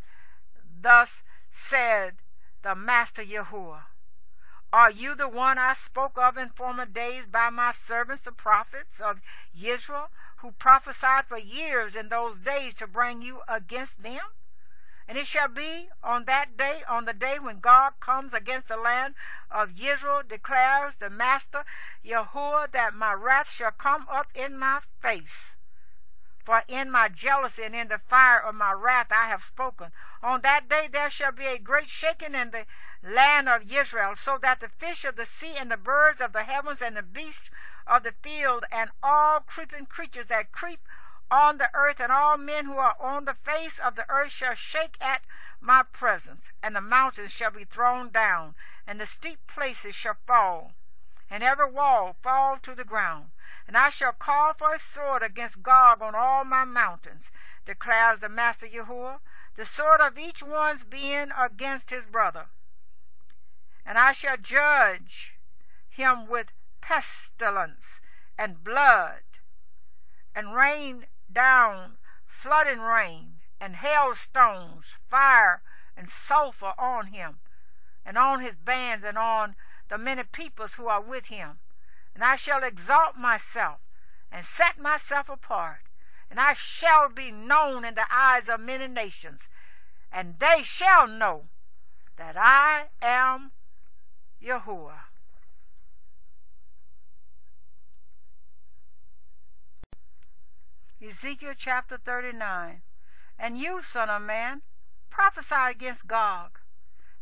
Thus said the Master Yahuwah. Are you the one I spoke of in former days by my servants the prophets of Israel, who prophesied for years in those days to bring you against them? And it shall be on that day, on the day when God comes against the land of Israel, declares the Master Yahuwah, that my wrath shall come up in my face. For in my jealousy and in the fire of my wrath I have spoken. On that day there shall be a great shaking in the land of Israel, so that the fish of the sea and the birds of the heavens and the beasts of the field and all creeping creatures that creep on the earth and all men who are on the face of the earth shall shake at my presence. And the mountains shall be thrown down, and the steep places shall fall, and every wall fall to the ground. And I shall call for a sword against Gog on all my mountains, declares the Master Yahuwah, the sword of each one's being against his brother. And I shall judge him with pestilence and blood, and rain down flooding rain, and hailstones, fire, and sulfur on him, and on his bands, and on the many peoples who are with him. And I shall exalt myself, and set myself apart, and I shall be known in the eyes of many nations, and they shall know that I am Yahuwah. Ezekiel chapter 39. And you, son of man, prophesy against Gog,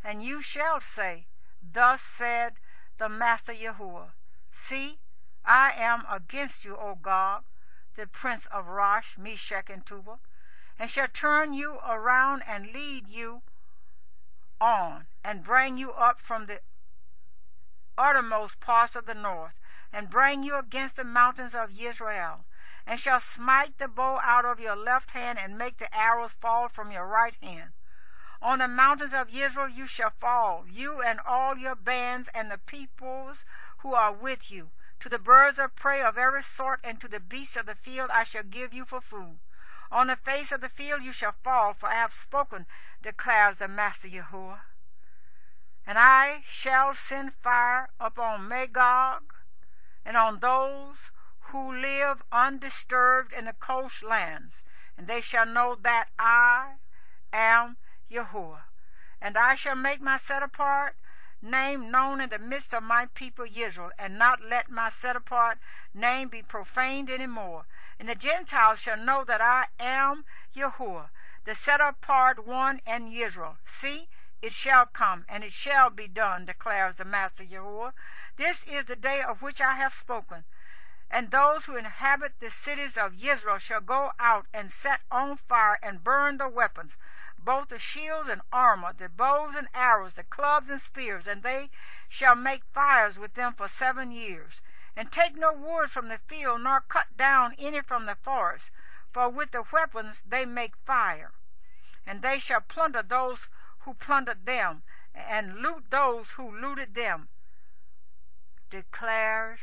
and you shall say, thus said the Master Yahuwah, see, I am against you, O Gog, the prince of Rosh, Meshech, and Tubal, and shall turn you around and lead you on, and bring you up from the uttermost parts of the north, and bring you against the mountains of Israel, and shall smite the bow out of your left hand, and make the arrows fall from your right hand. On the mountains of Israel you shall fall, you and all your bands, and the peoples who are with you. To the birds of prey of every sort, and to the beasts of the field I shall give you for food. On the face of the field you shall fall, for I have spoken, declares the Master Yahuwah. And I shall send fire upon Magog, and on those who live undisturbed in the coastlands, and they shall know that I am Yahuwah. And I shall make my set apart name known in the midst of my people Israel, and not let my set-apart name be profaned any more. And the Gentiles shall know that I am Yahuwah, the set-apart one in Israel. See, it shall come, and it shall be done, declares the Master Yahuwah. This is the day of which I have spoken. And those who inhabit the cities of Israel shall go out and set on fire and burn the weapons, both the shields and armor, the bows and arrows, the clubs and spears, and they shall make fires with them for 7 years. And take no wood from the field, nor cut down any from the forest, for with the weapons they make fire. And they shall plunder those who plundered them, and loot those who looted them, declares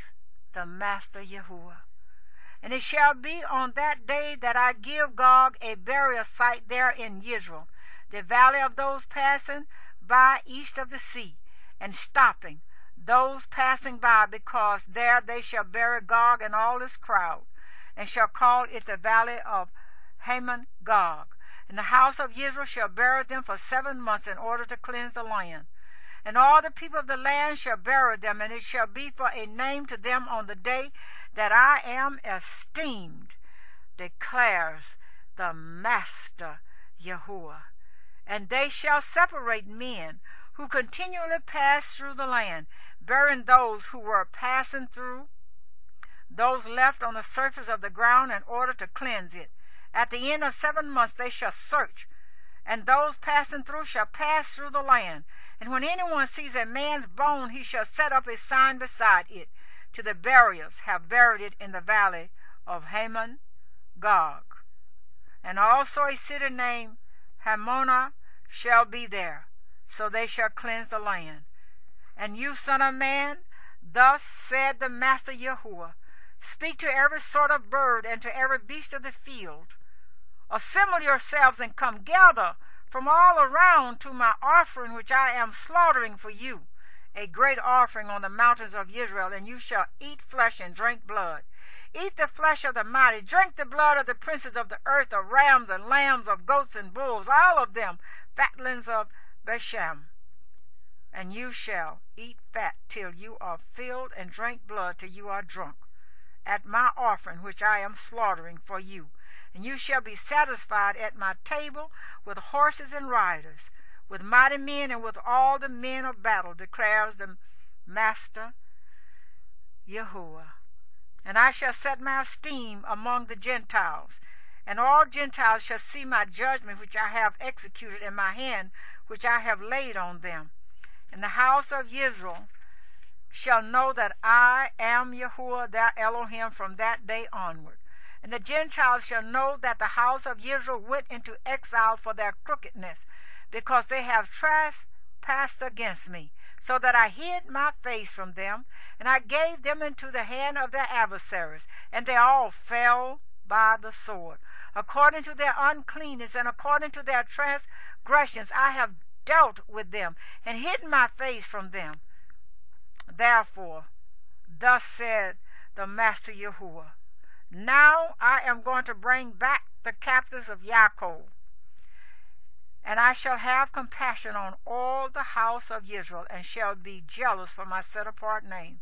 the Master Yahuwah. And it shall be on that day that I give Gog a burial site there in Israel, the valley of those passing by east of the sea, and stopping those passing by, because there they shall bury Gog and all his crowd, and shall call it the valley of Haman Gog. And the house of Israel shall bury them for 7 months in order to cleanse the land. And all the people of the land shall bury them, and it shall be for a name to them on the day that I am esteemed, declares the Master Yahuwah. And they shall separate men who continually pass through the land, burying those who were passing through, those left on the surface of the ground, in order to cleanse it. At the end of 7 months they shall search, and those passing through shall pass through the land. And when anyone sees a man's bone, he shall set up a sign beside it, to the buriers have buried it in the valley of Haman Gog. And also a city named Hamona shall be there, so they shall cleanse the land. And you, son of man, thus said the Master Yahuwah, speak to every sort of bird and to every beast of the field. Assemble yourselves and come, gather from all around to my offering which I am slaughtering for you, a great offering on the mountains of Israel, and you shall eat flesh and drink blood. Eat the flesh of the mighty, drink the blood of the princes of the earth, of rams and lambs, of goats and bulls, all of them fatlings of Bashan. And you shall eat fat till you are filled, and drink blood till you are drunk, at my offering which I am slaughtering for you. And you shall be satisfied at my table with horses and riders, with mighty men and with all the men of battle, declares the Master Yahuwah. And I shall set my esteem among the Gentiles, and all Gentiles shall see my judgment which I have executed in my hand, which I have laid on them. And the house of Israel shall know that I am Yahuwah their Elohim from that day onward. And the Gentiles shall know that the house of Israel went into exile for their crookedness, because they have trespassed against me, so that I hid my face from them, and I gave them into the hand of their adversaries, and they all fell by the sword. According to their uncleanness and according to their transgressions I have dealt with them, and hidden my face from them. Therefore, thus said the Master Yahuwah, now I am going to bring back the captives of Yaakov, and I shall have compassion on all the house of Israel, and shall be jealous for my set-apart name.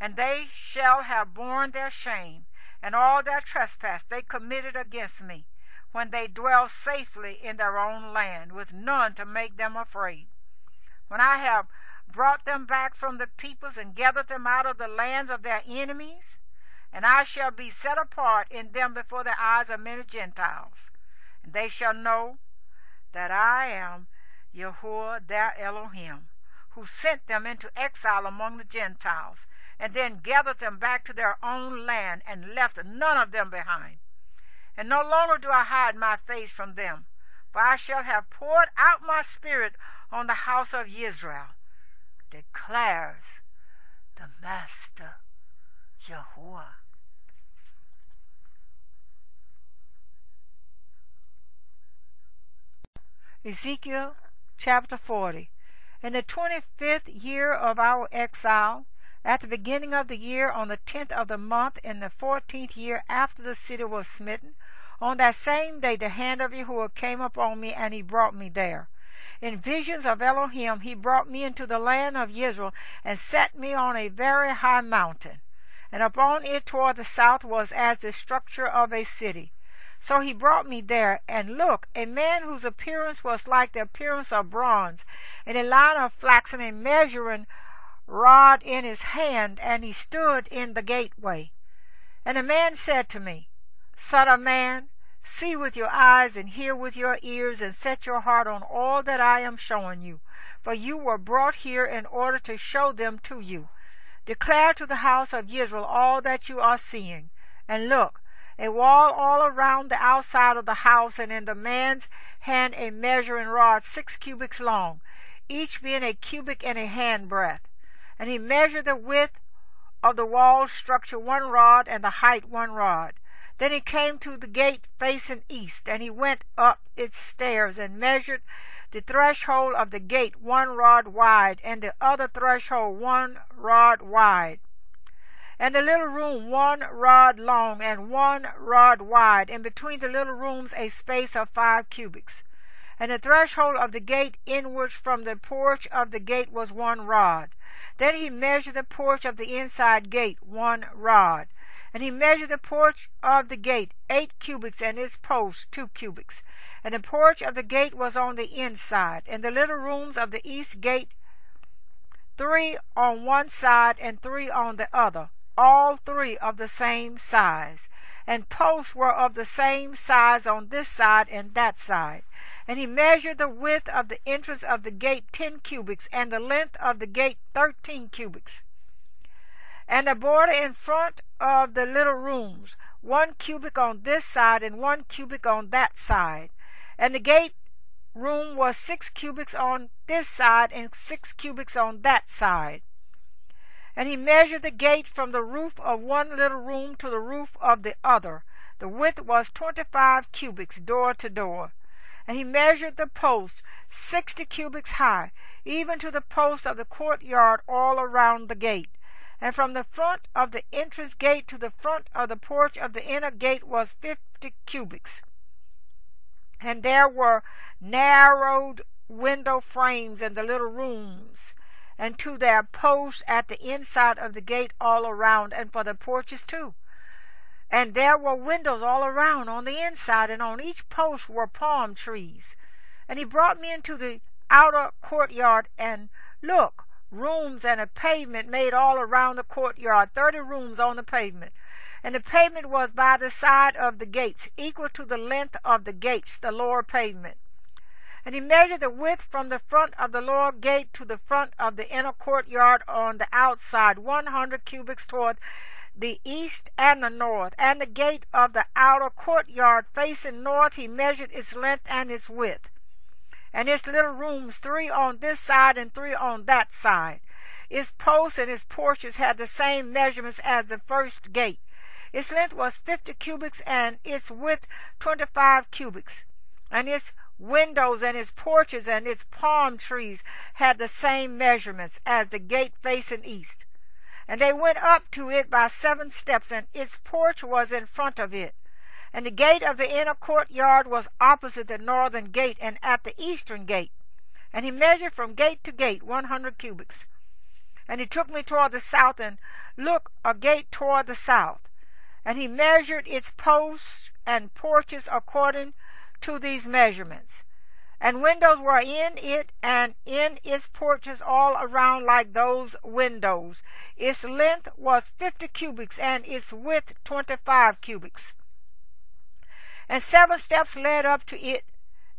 And they shall have borne their shame, and all their trespass they committed against me, when they dwell safely in their own land, with none to make them afraid. When I have brought them back from the peoples, and gathered them out of the lands of their enemies, and I shall be set apart in them before the eyes of many Gentiles. And they shall know that I am Yahuwah their Elohim, who sent them into exile among the Gentiles, and then gathered them back to their own land, and left none of them behind. And no longer do I hide my face from them, for I shall have poured out my spirit on the house of Israel, declares the Master Yahuwah. Ezekiel chapter 40. In the 25th year of our exile, at the beginning of the year, on the 10th of the month, in the 14th year after the city was smitten, on that same day the hand of Yahuwah came upon me, and he brought me there. In visions of Elohim he brought me into the land of Israel, and set me on a very high mountain. And upon it toward the south was as the structure of a city. So he brought me there, and look, a man whose appearance was like the appearance of bronze, and a line of flax, and a measuring rod in his hand, and he stood in the gateway. And the man said to me, Son of man, see with your eyes, and hear with your ears, and set your heart on all that I am showing you. For you were brought here in order to show them to you. Declare to the house of Israel all that you are seeing. And look, a wall all around the outside of the house, and in the man's hand a measuring rod 6 cubits long, each being a cubit and a handbreadth. And he measured the width of the wall structure 1 rod, and the height 1 rod. Then he came to the gate facing east, and he went up its stairs, and measured the threshold of the gate 1 rod wide, and the other threshold 1 rod wide, and the little room 1 rod long, and 1 rod wide, and between the little rooms a space of 5 cubits. And the threshold of the gate inwards from the porch of the gate was 1 rod. Then he measured the porch of the inside gate 1 rod. And he measured the porch of the gate 8 cubits, and its posts 2 cubits. And the porch of the gate was on the inside, and the little rooms of the east gate 3 on one side and 3 on the other, all 3 of the same size. And posts were of the same size on this side and that side. And he measured the width of the entrance of the gate 10 cubits, and the length of the gate 13 cubits. And the border in front of the little rooms, 1 cubit on this side and 1 cubit on that side. And the gate room was 6 cubits on this side and 6 cubits on that side. And he measured the gate from the roof of one little room to the roof of the other. The width was 25 cubits, door to door. And he measured the posts 60 cubits high, even to the posts of the courtyard all around the gate. And from the front of the entrance gate to the front of the porch of the inner gate was 50 cubits. And there were narrowed window frames in the little rooms, and to their posts at the inside of the gate all around, and for the porches too. And there were windows all around on the inside, and on each post were palm trees. And he brought me into the outer courtyard, and look, rooms and a pavement made all around the courtyard, 30 rooms on the pavement. And the pavement was by the side of the gates, equal to the length of the gates, the lower pavement. And he measured the width from the front of the lower gate to the front of the inner courtyard on the outside, 100 cubits toward the east and the north. And the gate of the outer courtyard facing north, he measured its length and its width. And its little rooms, 3 on this side and 3 on that side. Its posts and its porches had the same measurements as the first gate. Its length was 50 cubits, and its width 25 cubits. And its windows and its porches and its palm trees had the same measurements as the gate facing east. And they went up to it by 7 steps, and its porch was in front of it. And the gate of the inner courtyard was opposite the northern gate and at the eastern gate. And he measured from gate to gate 100 cubits. And he took me toward the south, and look, a gate toward the south. And he measured its posts and porches according to these measurements. And windows were in it, and in its porches all around like those windows. Its length was 50 cubits, and its width 25 cubits. And 7 steps led up to it,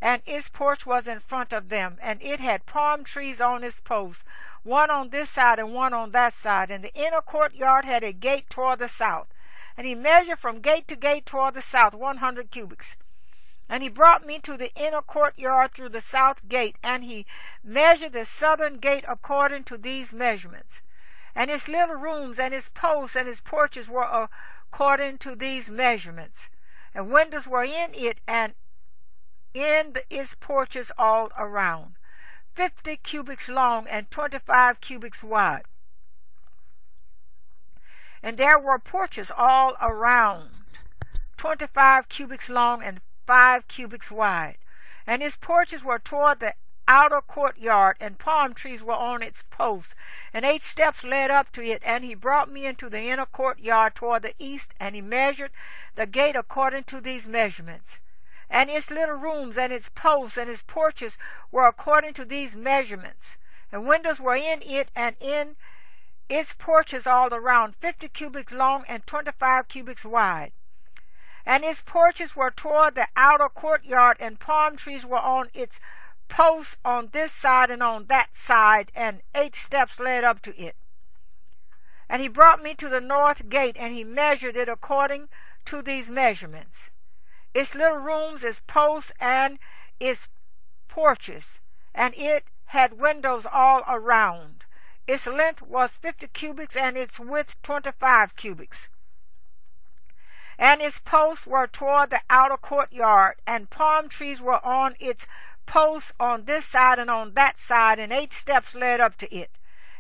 and its porch was in front of them, and it had palm trees on its posts, 1 on this side and 1 on that side. And the inner courtyard had a gate toward the south. And he measured from gate to gate toward the south 100 cubits. And he brought me to the inner courtyard through the south gate, and he measured the southern gate according to these measurements. And its little rooms and its posts and its porches were according to these measurements. And windows were in it, and in its porches all around, 50 cubits long and 25 cubits wide. And there were porches all around, 25 cubits long and 5 cubits wide. And its porches were toward the outer courtyard, and palm trees were on its posts, and 8 steps led up to it. And he brought me into the inner courtyard toward the east, and he measured the gate according to these measurements. And its little rooms and its posts and its porches were according to these measurements. And windows were in it and in its porches all around, 50 cubits long and 25 cubits wide. And its porches were toward the outer courtyard, and palm trees were on its posts on this side and on that side, and 8 steps led up to it. And he brought me to the north gate, and he measured it according to these measurements. Its little rooms, its posts, and its porches, and it had windows all around. Its length was 50 cubits, and its width 25 cubits. And its posts were toward the outer courtyard, and palm trees were on its posts on this side and on that side, and 8 steps led up to it.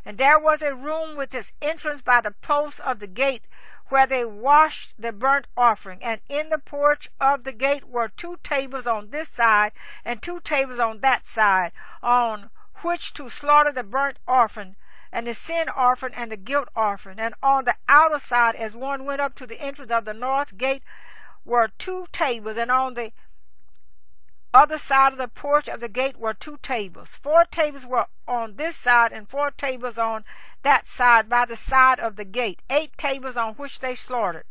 And there was a room with its entrance by the posts of the gate, where they washed the burnt offering. And in the porch of the gate were 2 tables on this side, and 2 tables on that side, on which to slaughter the burnt offering, and the sin offering, and the guilt offering. And on the outer side, as one went up to the entrance of the north gate, were 2 tables, and on the other side of the porch of the gate were 2 tables. 4 tables were on this side, and 4 tables on that side by the side of the gate, 8 tables on which they slaughtered.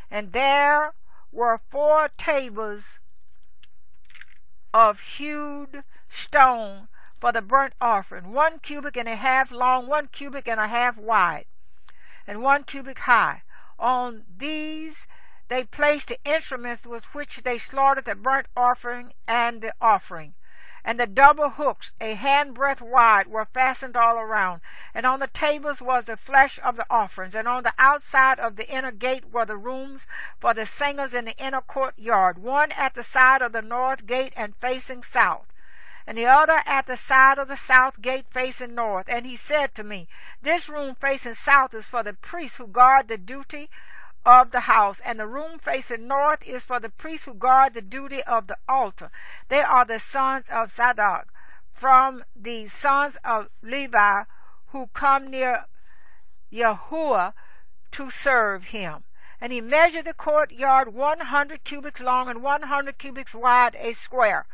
And there were 4 tables of hewed stone for the burnt offering, 1 cubit and a half long, 1 cubit and a half wide, and 1 cubit high. On these they placed the instruments with which they slaughtered the burnt offering and the offering. And the double hooks, a handbreadth wide, were fastened all around. And on the tables was the flesh of the offerings. And on the outside of the inner gate were the rooms for the singers in the inner courtyard, one at the side of the north gate and facing south, and the other at the side of the south gate facing north. And he said to me, This room facing south is for the priests who guard the duty of the house, and the room facing north is for the priests who guard the duty of the altar. They are the sons of Zadok, from the sons of Levi, who come near Yahuwah to serve him. And he measured the courtyard 100 cubits long and 100 cubits wide, a square.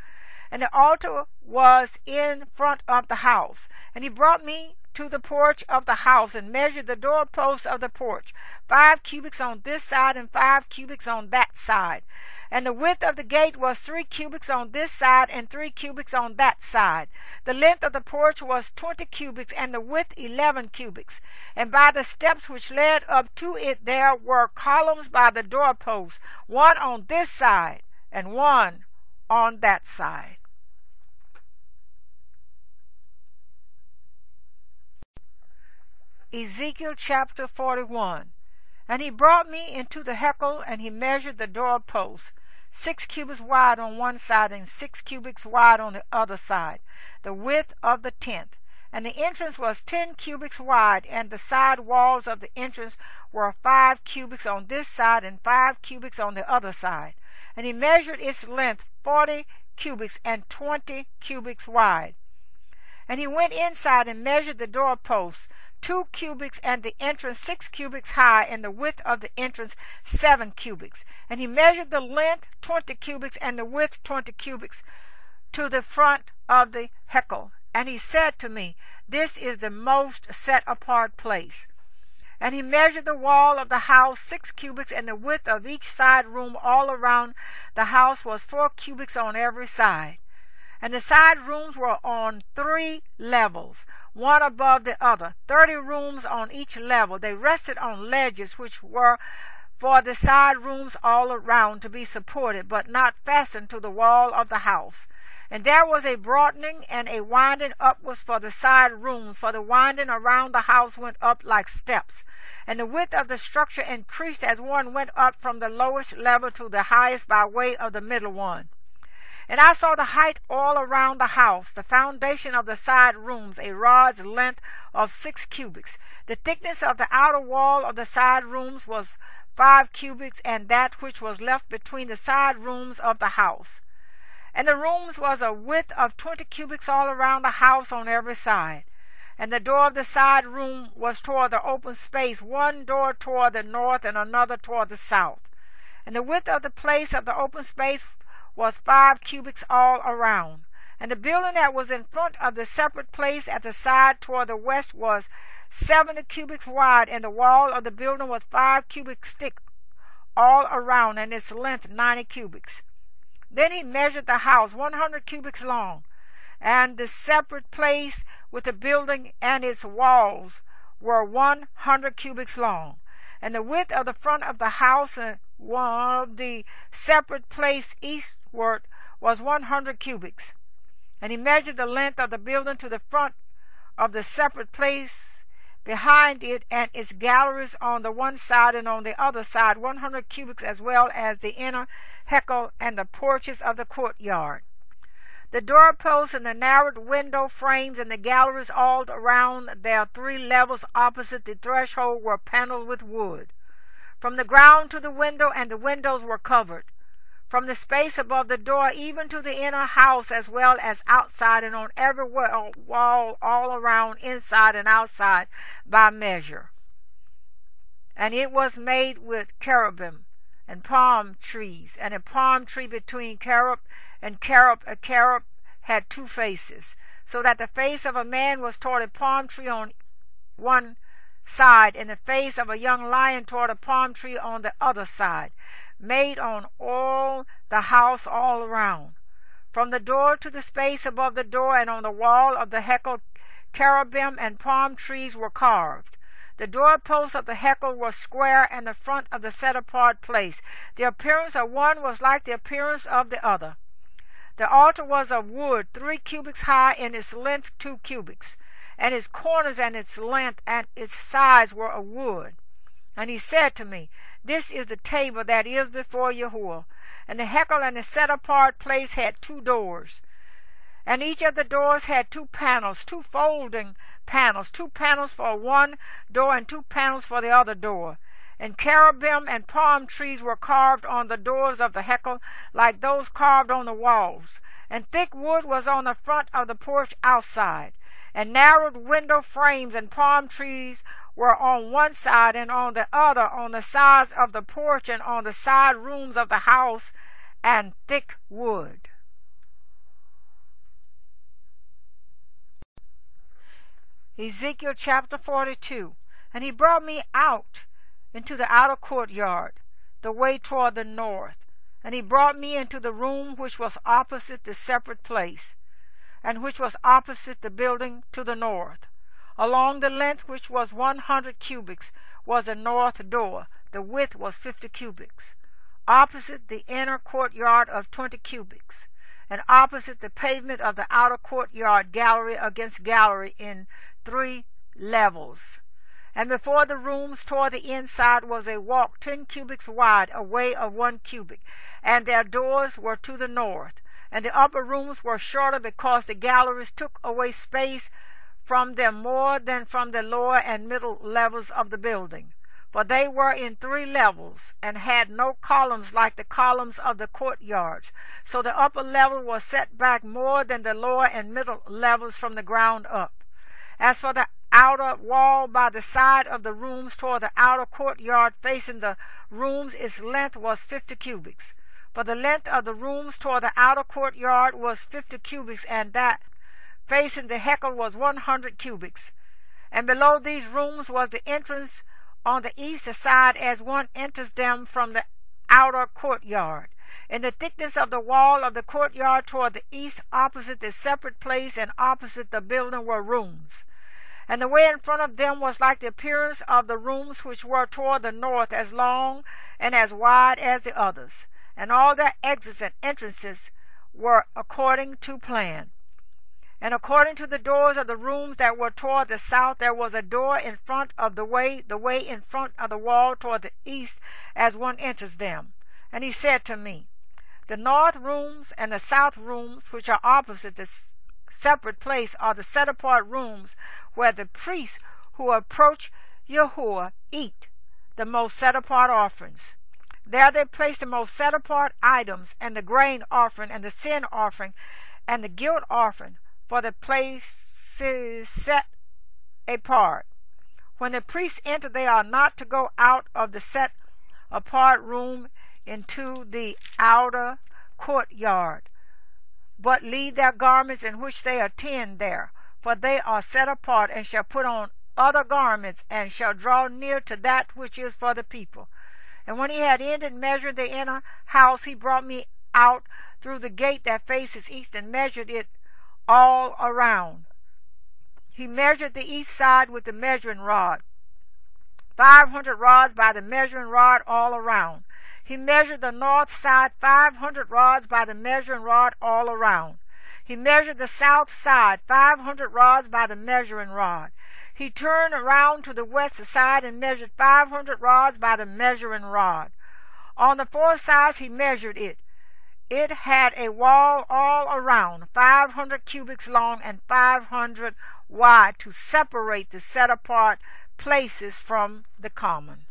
And the altar was in front of the house. And he brought me to the porch of the house, and measured the doorposts of the porch, 5 cubits on this side and 5 cubits on that side. And the width of the gate was 3 cubits on this side and 3 cubits on that side. The length of the porch was 20 cubits, and the width 11 cubits. And by the steps which led up to it there were columns by the doorposts, 1 on this side and 1 on that side. Ezekiel chapter 41. And he brought me into the Yehezqel, and he measured the doorposts, 6 cubits wide on one side and 6 cubits wide on the other side, the width of the tent. And the entrance was 10 cubits wide, and the side walls of the entrance were 5 cubits on this side and 5 cubits on the other side. And he measured its length 40 cubits and 20 cubits wide. And he went inside and measured the doorposts, 2 cubits, and the entrance 6 cubits high, and the width of the entrance 7 cubits. And he measured the length 20 cubits, and the width 20 cubits, to the front of the Yehezqel. And he said to me, This is the most set apart place. And he measured the wall of the house 6 cubits, and the width of each side room all around the house was 4 cubits on every side. And the side rooms were on 3 levels, one above the other, 30 rooms on each level. They rested on ledges which were for the side rooms all around to be supported, but not fastened to the wall of the house. And there was a broadening and a winding upwards for the side rooms, for the winding around the house went up like steps. And the width of the structure increased as one went up from the lowest level to the highest by way of the middle one. And I saw the height all around the house, the foundation of the side rooms, a rod's length of 6 cubits. The thickness of the outer wall of the side rooms was 5 cubits, and that which was left between the side rooms of the house. And the rooms was a width of 20 cubits all around the house on every side. And the door of the side room was toward the open space, one door toward the north and another toward the south. And the width of the place of the open space was 5 cubits all around. And the building that was in front of the separate place at the side toward the west was 70 cubits wide, and the wall of the building was 5 cubits thick all around, and its length 90 cubits. Then he measured the house 100 cubits long, and the separate place with the building and its walls were 100 cubits long. And the width of the front of the house and one of the separate place eastward was 100 cubits. And he measured the length of the building to the front of the separate place behind it, and its galleries on the one side and on the other side 100 cubits, as well as the inner hekel and the porches of the courtyard. The doorposts and the narrowed window frames and the galleries all around their 3 levels opposite the threshold were paneled with wood, from the ground to the window, and the windows were covered, from the space above the door even to the inner house, as well as outside, and on every wall all around, inside and outside, by measure. And it was made with cherubim and palm trees, and a palm tree between cherub and cherub. A cherub had 2 faces, so that the face of a man was toward a palm tree on one side, and the face of a young lion toward a palm tree on the other side, made on all the house all around. From the door to the space above the door and on the wall of the hekel, cherubim and palm trees were carved. The doorposts of the hekel were square, and the front of the set-apart place. The appearance of one was like the appearance of the other. The altar was of wood, 3 cubits high, and its length 2 cubits, and its corners and its length and its sides were of wood. And he said to me, This is the table that is before Yahuwah. And the hekel and the set-apart place had 2 doors. And each of the doors had 2 panels, 2 folding panels, 2 panels for one door and 2 panels for the other door. And cherubim and palm trees were carved on the doors of the hekel, like those carved on the walls. And thick wood was on the front of the porch outside. And narrowed window frames and palm trees were on one side, and on the other on the sides of the porch and on the side rooms of the house, and thick wood. Ezekiel chapter 42. And he brought me out into the outer courtyard, the way toward the north. And he brought me into the room which was opposite the separate place, and which was opposite the building to the north. Along the length, which was 100 cubits, was the north door. The width was 50 cubits. Opposite the inner courtyard of 20 cubits, and opposite the pavement of the outer courtyard, gallery against gallery, in 3 levels. And before the rooms toward the inside was a walk 10 cubits wide, a way of 1 cubit, and their doors were to the north. And the upper rooms were shorter, because the galleries took away space from them more than from the lower and middle levels of the building. For they were in 3 levels, and had no columns like the columns of the courtyards. So the upper level was set back more than the lower and middle levels from the ground up. As for the outer wall by the side of the rooms toward the outer courtyard facing the rooms, its length was 50 cubits. For the length of the rooms toward the outer courtyard was 50 cubits, and that facing the hekel was 100 cubits. And below these rooms was the entrance on the east side, as one enters them from the outer courtyard. In the thickness of the wall of the courtyard toward the east, opposite the separate place and opposite the building, were rooms. And the way in front of them was like the appearance of the rooms which were toward the north, as long and as wide as the others. And all their exits and entrances were according to plan. And according to the doors of the rooms that were toward the south, there was a door in front of the way in front of the wall toward the east, as one enters them. And he said to me, The north rooms and the south rooms, which are opposite the separate place, are the set-apart rooms where the priests who approach Yahuwah eat the most set-apart offerings. There they placed the most set-apart items, and the grain offering, and the sin offering, and the guilt offering, for the places set apart. When the priests enter, they are not to go out of the set-apart room into the outer courtyard, but leave their garments in which they attend there, for they are set apart, and shall put on other garments, and shall draw near to that which is for the people. And when he had ended measuring the inner house, he brought me out through the gate that faces east, and measured it all around. He measured the east side with the measuring rod, 500 rods by the measuring rod all around. He measured the north side 500 rods by the measuring rod all around. He measured the south side 500 rods by the measuring rod. He turned around to the west side and measured 500 rods by the measuring rod. On the four sides he measured it. It had a wall all around, 500 cubits long and 500 wide, to separate the set-apart places from the common.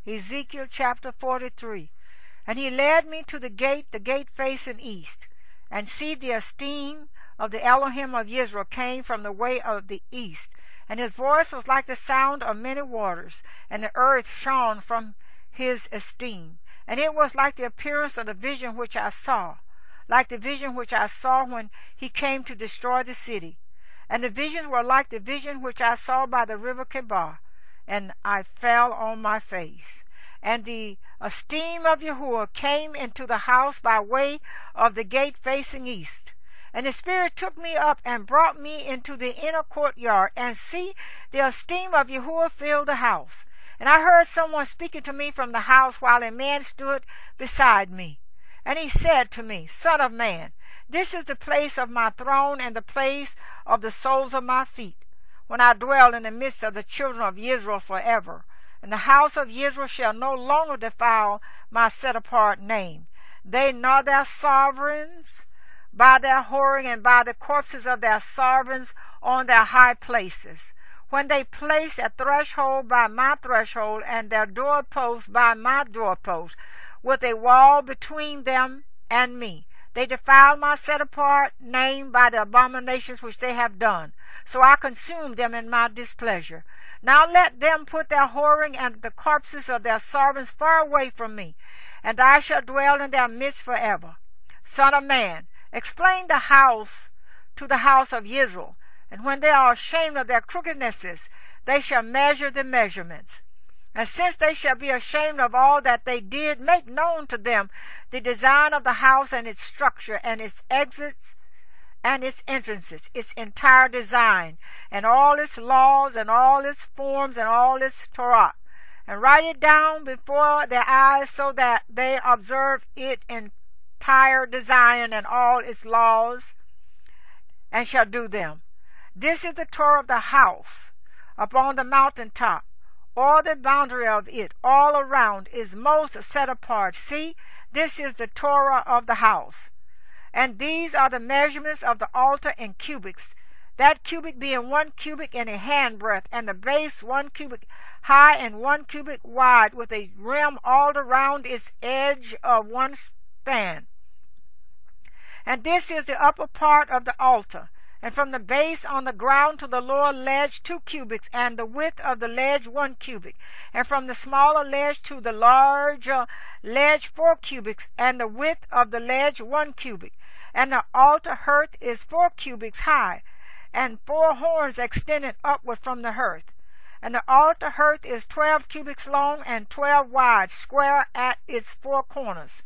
Ezekiel chapter 43. And he led me to the gate facing east. And see, the esteem of the Elohim of Israel came from the way of the east. And his voice was like the sound of many waters, and the earth shone from his esteem. And it was like the appearance of the vision which I saw, like the vision which I saw when he came to destroy the city. And the visions were like the vision which I saw by the river Kebar, and I fell on my face. And the esteem of Yahuwah came into the house by way of the gate facing east. And the Spirit took me up and brought me into the inner courtyard, and see, the esteem of Yahuwah filled the house. And I heard someone speaking to me from the house, while a man stood beside me. And he said to me, Son of man, this is the place of my throne, and the place of the soles of my feet, when I dwell in the midst of the children of Israel forever. And the house of Israel shall no longer defile my set-apart name. They nor their sovereigns, by their whoring, and by the corpses of their sovereigns on their high places, when they place a threshold by my threshold, and their doorpost by my doorpost, with a wall between them and me. They defile my set-apart name by the abominations which they have done. So I consumed them in my displeasure. Now let them put their whoring and the corpses of their servants far away from me, and I shall dwell in their midst forever. Son of man, explain the house to the house of Israel, and when they are ashamed of their crookednesses, they shall measure the measurements. And since they shall be ashamed of all that they did, make known to them the design of the house and its structure and its exits and its entrances, its entire design, and all its laws and all its forms and all its Torah. And write it down before their eyes, so that they observe its entire design and all its laws, and shall do them. This is the Torah of the house upon the mountain top. All the boundary of it all around is most set apart. See, this is the Torah of the house. And these are the measurements of the altar in cubits, that cubit being 1 cubit and a handbreadth, and the base 1 cubit high and 1 cubit wide, with a rim all around its edge of 1 span. And this is the upper part of the altar, and from the base on the ground to the lower ledge 2 cubits, and the width of the ledge 1 cubit, and from the smaller ledge to the larger ledge 4 cubits, and the width of the ledge 1 cubit. And the altar hearth is 4 cubits high, and 4 horns extending upward from the hearth. And the altar hearth is 12 cubits long and 12 wide, square at its 4 corners.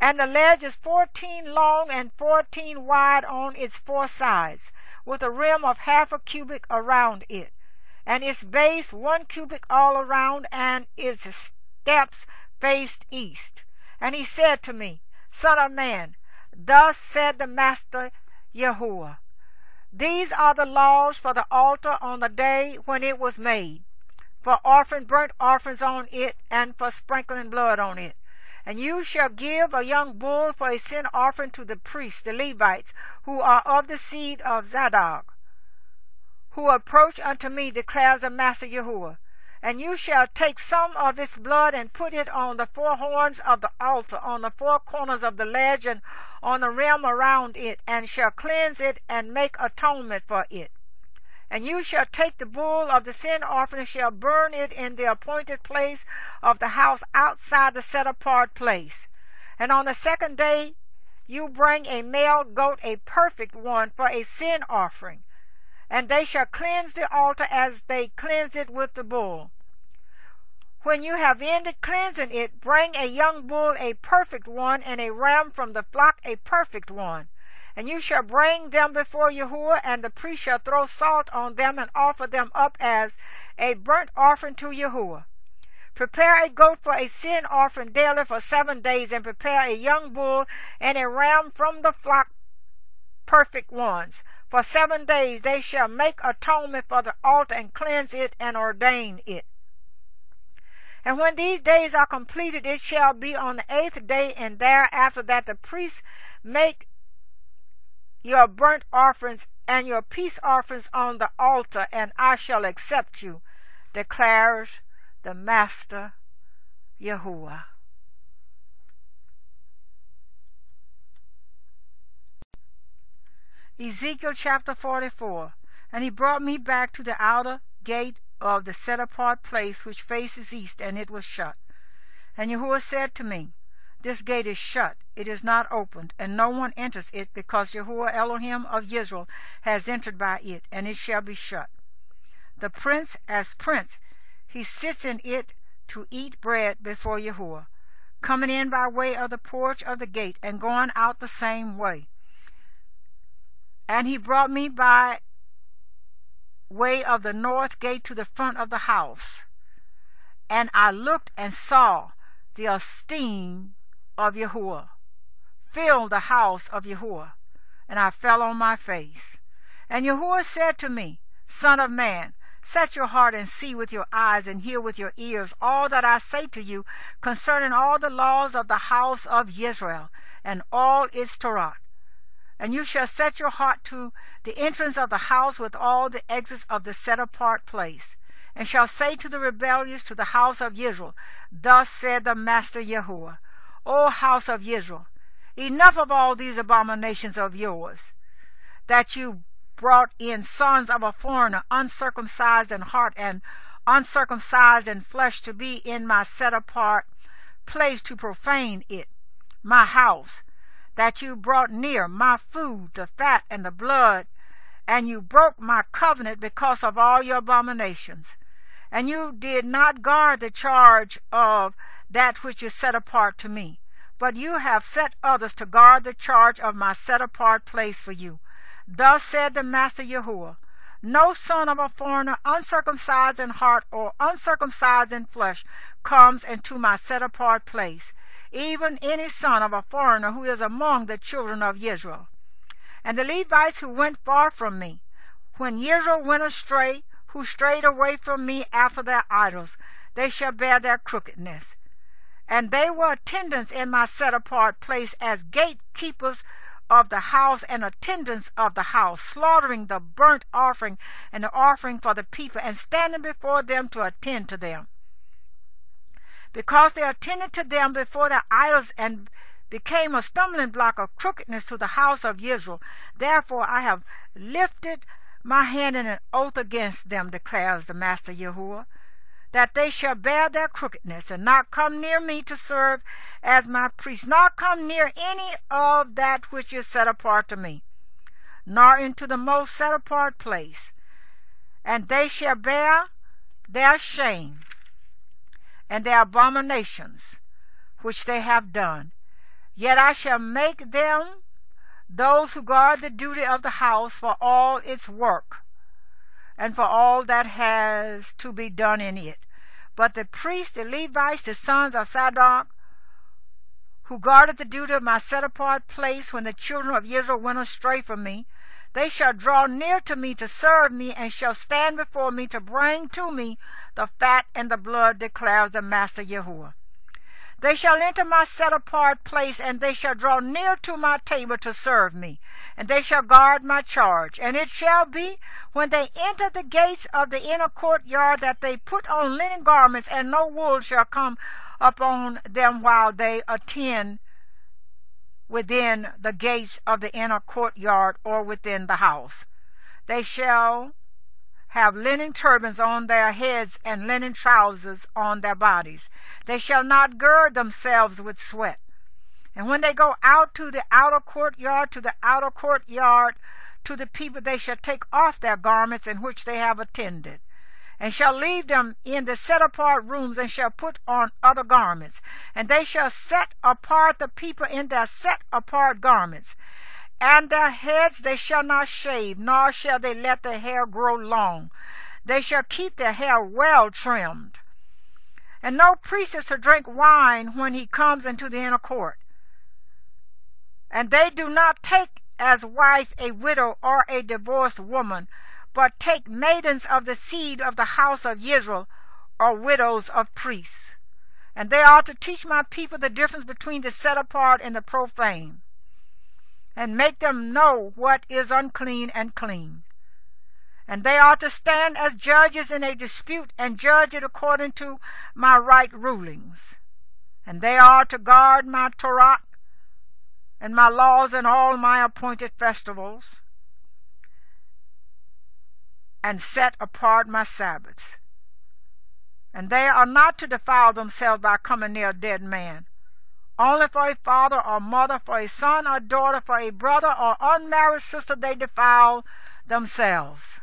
And the ledge is 14 long and 14 wide on its 4 sides, with a rim of half a cubit around it, and its base 1 cubit all around, and its steps faced east. And he said to me, Son of man, thus said the Master Yahuwah, these are the laws for the altar on the day when it was made, for offering burnt offerings on it, and for sprinkling blood on it. And you shall give a young bull for a sin offering to the priests, the Levites, who are of the seed of Zadok, who approach unto me, declares the Master Yahuwah. And you shall take some of its blood and put it on the four horns of the altar, on the four corners of the ledge, and on the rim around it, and shall cleanse it and make atonement for it. And you shall take the bull of the sin offering, and shall burn it in the appointed place of the house outside the set-apart place. And on the second day you bring a male goat, a perfect one, for a sin offering. And they shall cleanse the altar as they cleansed it with the bull. When you have ended cleansing it, bring a young bull, a perfect one, and a ram from the flock, a perfect one. And you shall bring them before Yahuwah, and the priest shall throw salt on them and offer them up as a burnt offering to Yahuwah. Prepare a goat for a sin offering daily for 7 days, and prepare a young bull and a ram from the flock, perfect ones. For 7 days they shall make atonement for the altar and cleanse it and ordain it. And when these days are completed, it shall be on the 8th day, and thereafter that the priests make your burnt offerings and your peace offerings on the altar, and I shall accept you, declares the Master Yahuwah. Ezekiel chapter 44. And he brought me back to the outer gate of the set-apart place which faces east, and it was shut. And Yahuwah said to me, This gate is shut, it is not opened, and no one enters it, because Yahuwah Elohim of Israel has entered by it, and it shall be shut. The prince, as prince, he sits in it to eat bread before Yahuwah, coming in by way of the porch of the gate, and going out the same way. And he brought me by way of the north gate to the front of the house. And I looked and saw the esteem of Yahuwah fill the house of Yahuwah, and I fell on my face. And Yahuwah said to me, Son of man, set your heart and see with your eyes and hear with your ears all that I say to you concerning all the laws of the house of Israel and all its Torah. And you shall set your heart to the entrance of the house with all the exits of the set-apart place, and shall say to the rebellious, to the house of Israel, Thus said the Master Yahuwah, O house of Israel, enough of all these abominations of yours, that you brought in sons of a foreigner, uncircumcised in heart and uncircumcised in flesh, to be in my set-apart place to profane it, my house, that you brought near my food, the fat and the blood, and you broke my covenant because of all your abominations. And you did not guard the charge of that which is set apart to me, but you have set others to guard the charge of my set-apart place for you. Thus said the Master Yahuwah, No son of a foreigner, uncircumcised in heart or uncircumcised in flesh, comes into my set-apart place, even any son of a foreigner who is among the children of Israel. And the Levites who went far from me, when Israel went astray, who strayed away from me after their idols, they shall bear their crookedness. And they were attendants in my set-apart place as gatekeepers of the house and attendants of the house, slaughtering the burnt offering and the offering for the people, and standing before them to attend to them. Because they attended to them before their idols and became a stumbling block of crookedness to the house of Israel, therefore I have lifted my hand in an oath against them, declares the Master Yahuwah, that they shall bear their crookedness, and not come near me to serve as my priest, nor come near any of that which is set apart to me, nor into the most set apart place. And they shall bear their shame and their abominations which they have done. Yet I shall make them those who guard the duty of the house for all its work, and for all that has to be done in it. But the priests, the Levites, the sons of Zadok, who guarded the duty of my set-apart place when the children of Israel went astray from me, they shall draw near to me to serve me, and shall stand before me to bring to me the fat and the blood, declares the Master Yahuwah. They shall enter my set-apart place, and they shall draw near to my table to serve me, and they shall guard my charge. And it shall be, when they enter the gates of the inner courtyard, that they put on linen garments, and no wool shall come upon them while they attend within the gates of the inner courtyard or within the house. They shall have linen turbans on their heads and linen trousers on their bodies. They shall not gird themselves with sweat. And when they go out to the outer courtyard, to the people, they shall take off their garments in which they have attended, and shall leave them in the set-apart rooms, and shall put on other garments. And they shall set apart the people in their set-apart garments. And their heads they shall not shave, nor shall they let their hair grow long. They shall keep their hair well trimmed. And no priest is to drink wine when he comes into the inner court. And they do not take as wife a widow or a divorced woman, but take maidens of the seed of the house of Israel, or widows of priests. And they are to teach my people the difference between the set apart and the profane, and make them know what is unclean and clean. And they are to stand as judges in a dispute, and judge it according to my right rulings. And they are to guard my Torah and my laws and all my appointed festivals, and set apart my Sabbaths. And they are not to defile themselves by coming near a dead man, only for a father or mother, for a son or daughter, for a brother or unmarried sister they defile themselves.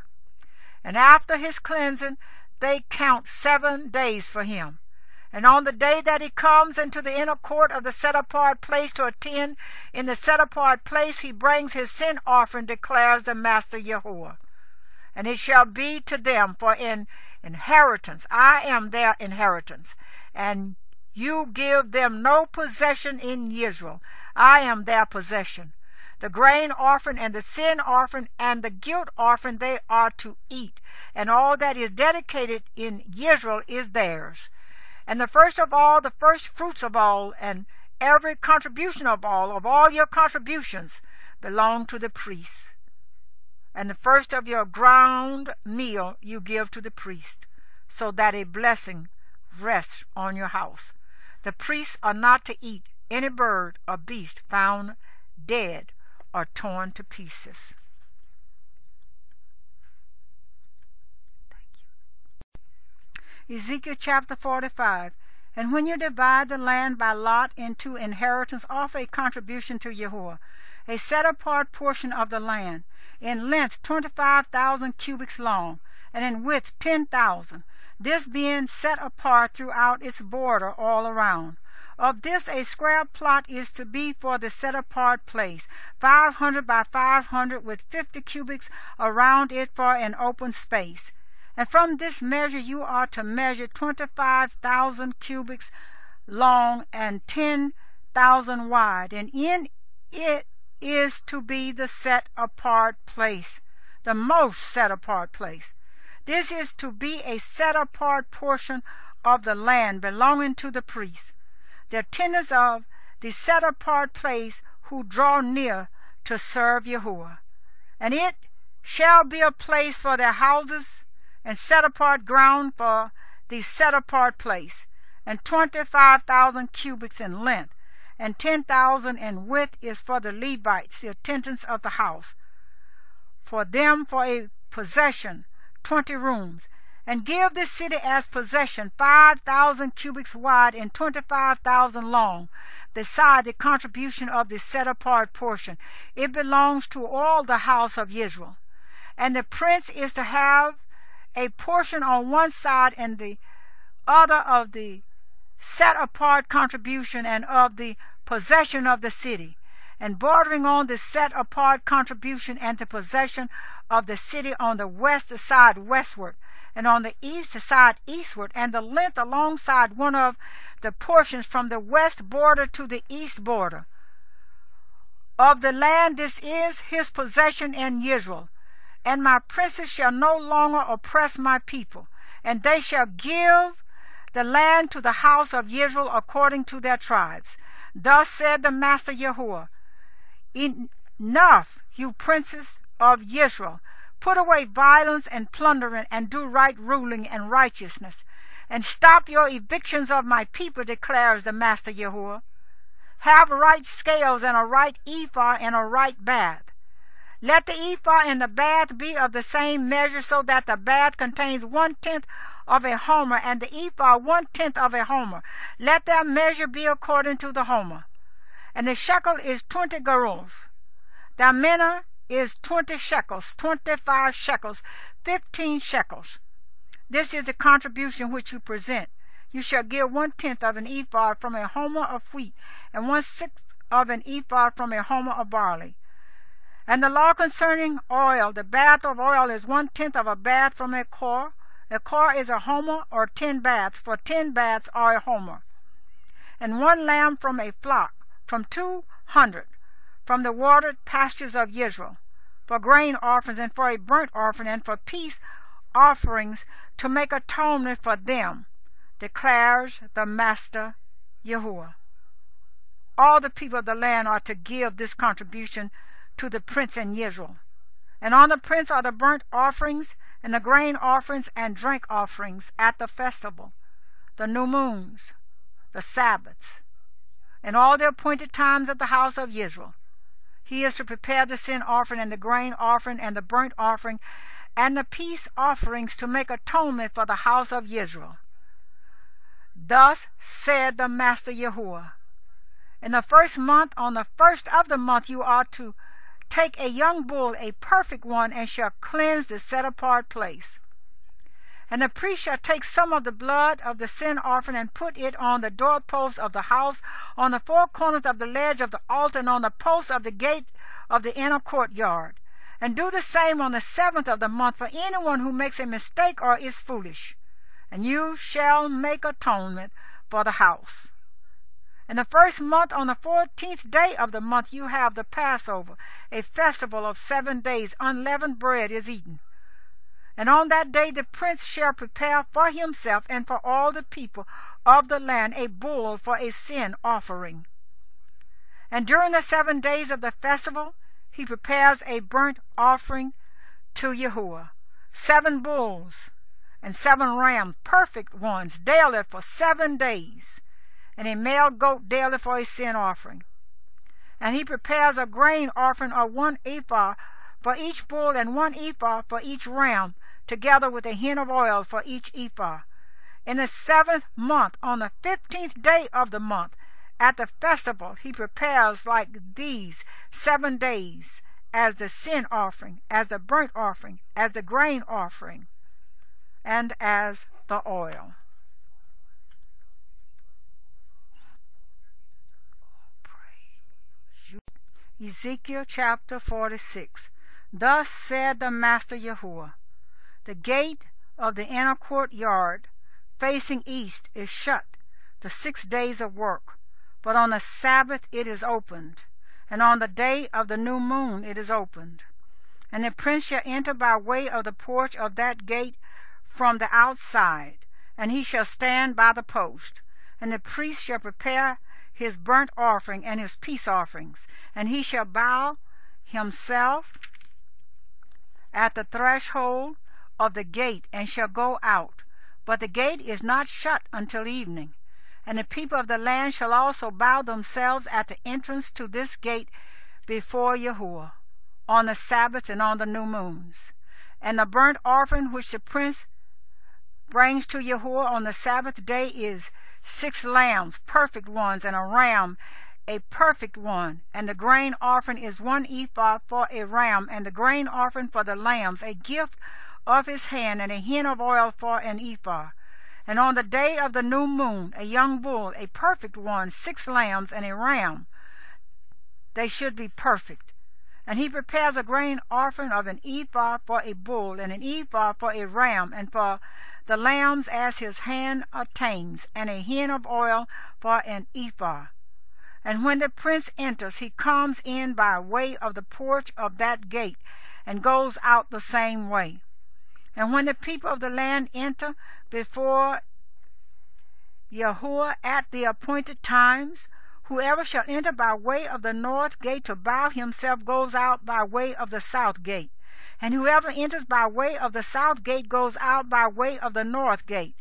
And after his cleansing they count 7 days for him. And on the day that he comes into the inner court of the set-apart place to attend in the set-apart place, he brings his sin offering, declares the Master Yahuwah. And it shall be to them for an inheritance. I am their inheritance, and you give them no possession in Israel. I am their possession. The grain offering and the sin offering and the guilt offering they are to eat, and all that is dedicated in Israel is theirs. And the first of all, the first fruits of all, and every contribution of all your contributions belong to the priests. And the first of your ground meal you give to the priest, so that a blessing rests on your house. The priests are not to eat any bird or beast found dead or torn to pieces. Ezekiel chapter 45. And when you divide the land by lot into inheritance, offer a contribution to Yahuwah, a set-apart portion of the land, in length 25,000 cubits long, and in width 10,000, this being set apart throughout its border all around. Of this a square plot is to be for the set-apart place, 500 by 500, with 50 cubits around it for an open space. And from this measure you are to measure 25,000 cubits long and 10,000 wide, and in it is to be the set-apart place, the most set-apart place. This is to be a set-apart portion of the land belonging to the priests, the attendants of the set-apart place who draw near to serve Yahuwah. And it shall be a place for their houses, and set-apart ground for the set-apart place, and 25,000 cubits in length, and 10,000 in width is for the Levites, the attendants of the house. For them for a possession 20 rooms, and give this city as possession 5,000 cubits wide and 25,000 long, beside the contribution of the set-apart portion. It belongs to all the house of Israel. And the prince is to have a portion on one side and the other of the set-apart contribution and of the possession of the city, and bordering on the set-apart contribution and the possession of the city on the west side westward, and on the east side eastward, and the length alongside one of the portions from the west border to the east border. Of the land this is his possession in Israel. And my princes shall no longer oppress my people, and they shall give the land to the house of Israel according to their tribes. Thus said the Master Yahuwah, enough, you princes of Israel. Put away violence and plundering, and do right ruling and righteousness, and stop your evictions of my people, declares the Master Yahuwah. Have right scales and a right ephah and a right bath. Let the ephah and the bath be of the same measure, so that the bath contains 1/10 of a homer, and the ephah 1/10 of a homer. Let their measure be according to the homer. And the shekel is 20 gerals. The mina is 20 shekels, 25 shekels, 15 shekels. This is the contribution which you present. You shall give 1/10 of an ephah from a homer of wheat, and 1/6 of an ephah from a homer of barley. And the law concerning oil, the bath of oil is 1/10 of a bath from a kor. A kor is a homer, or 10 baths, for 10 baths are a homer. And 1 lamb from a flock, from 200, from the watered pastures of Israel, for grain offerings, and for a burnt offering, and for peace offerings, to make atonement for them, declares the Master Yahuwah. All the people of the land are to give this contribution to the prince in Israel. And on the prince are the burnt offerings, and the grain offerings, and drink offerings at the festival, the new moons, the Sabbaths, and all the appointed times of the house of Israel. He is to prepare the sin offering, and the grain offering, and the burnt offering, and the peace offerings, to make atonement for the house of Israel. Thus said the Master Yahuwah, in the first month, on the first of the month, you are to take a young bull, a perfect one, and shall cleanse the set-apart place. And the priest shall take some of the blood of the sin offering, and put it on the doorposts of the house, on the 4 corners of the ledge of the altar, and on the posts of the gate of the inner courtyard. And do the same on the 7th of the month for anyone who makes a mistake or is foolish. And you shall make atonement for the house. In the first month, on the 14th day of the month, you have the Passover, a festival of 7 days. Unleavened bread is eaten. And on that day the prince shall prepare for himself and for all the people of the land a bull for a sin offering. And during the 7 days of the festival he prepares a burnt offering to Yahuwah, 7 bulls and 7 rams, perfect ones, daily for 7 days, and a male goat daily for a sin offering. And he prepares a grain offering of 1 ephah for each bull, and 1 ephah for each ram, together with a hin of oil for each ephah. In the 7th month, on the 15th day of the month, at the festival, he prepares like these 7 days, as the sin offering, as the burnt offering, as the grain offering, and as the oil. Ezekiel chapter 46. Thus said the Master Yahuwah, the gate of the inner courtyard facing east is shut the 6 days of work, but on the Sabbath it is opened, and on the day of the new moon it is opened. And the prince shall enter by way of the porch of that gate from the outside, and he shall stand by the post. And the priest shall prepare his burnt offering and his peace offerings, and he shall bow himself at the threshold of the gate, and shall go out. But the gate is not shut until evening. And the people of the land shall also bow themselves at the entrance to this gate before Yahuwah, on the Sabbath and on the new moons. And the burnt offering which the prince brings to Yahuwah on the Sabbath day is 6 lambs, perfect ones, and a ram, a perfect one. And the grain offering is 1 ephah for a ram, and the grain offering for the lambs, a gift of his hand, and a hin of oil for an ephah. And on the day of the new moon, a young bull, a perfect one, 6 lambs, and a ram. They should be perfect. And he prepares a grain offering of an ephah for a bull, and an ephah for a ram, and for the lambs as his hand attains, and a hin of oil for an ephah. And when the prince enters, he comes in by way of the porch of that gate, and goes out the same way. And when the people of the land enter before Yahuwah at the appointed times. Whoever shall enter by way of the north gate to bow himself goes out by way of the south gate. And whoever enters by way of the south gate goes out by way of the north gate.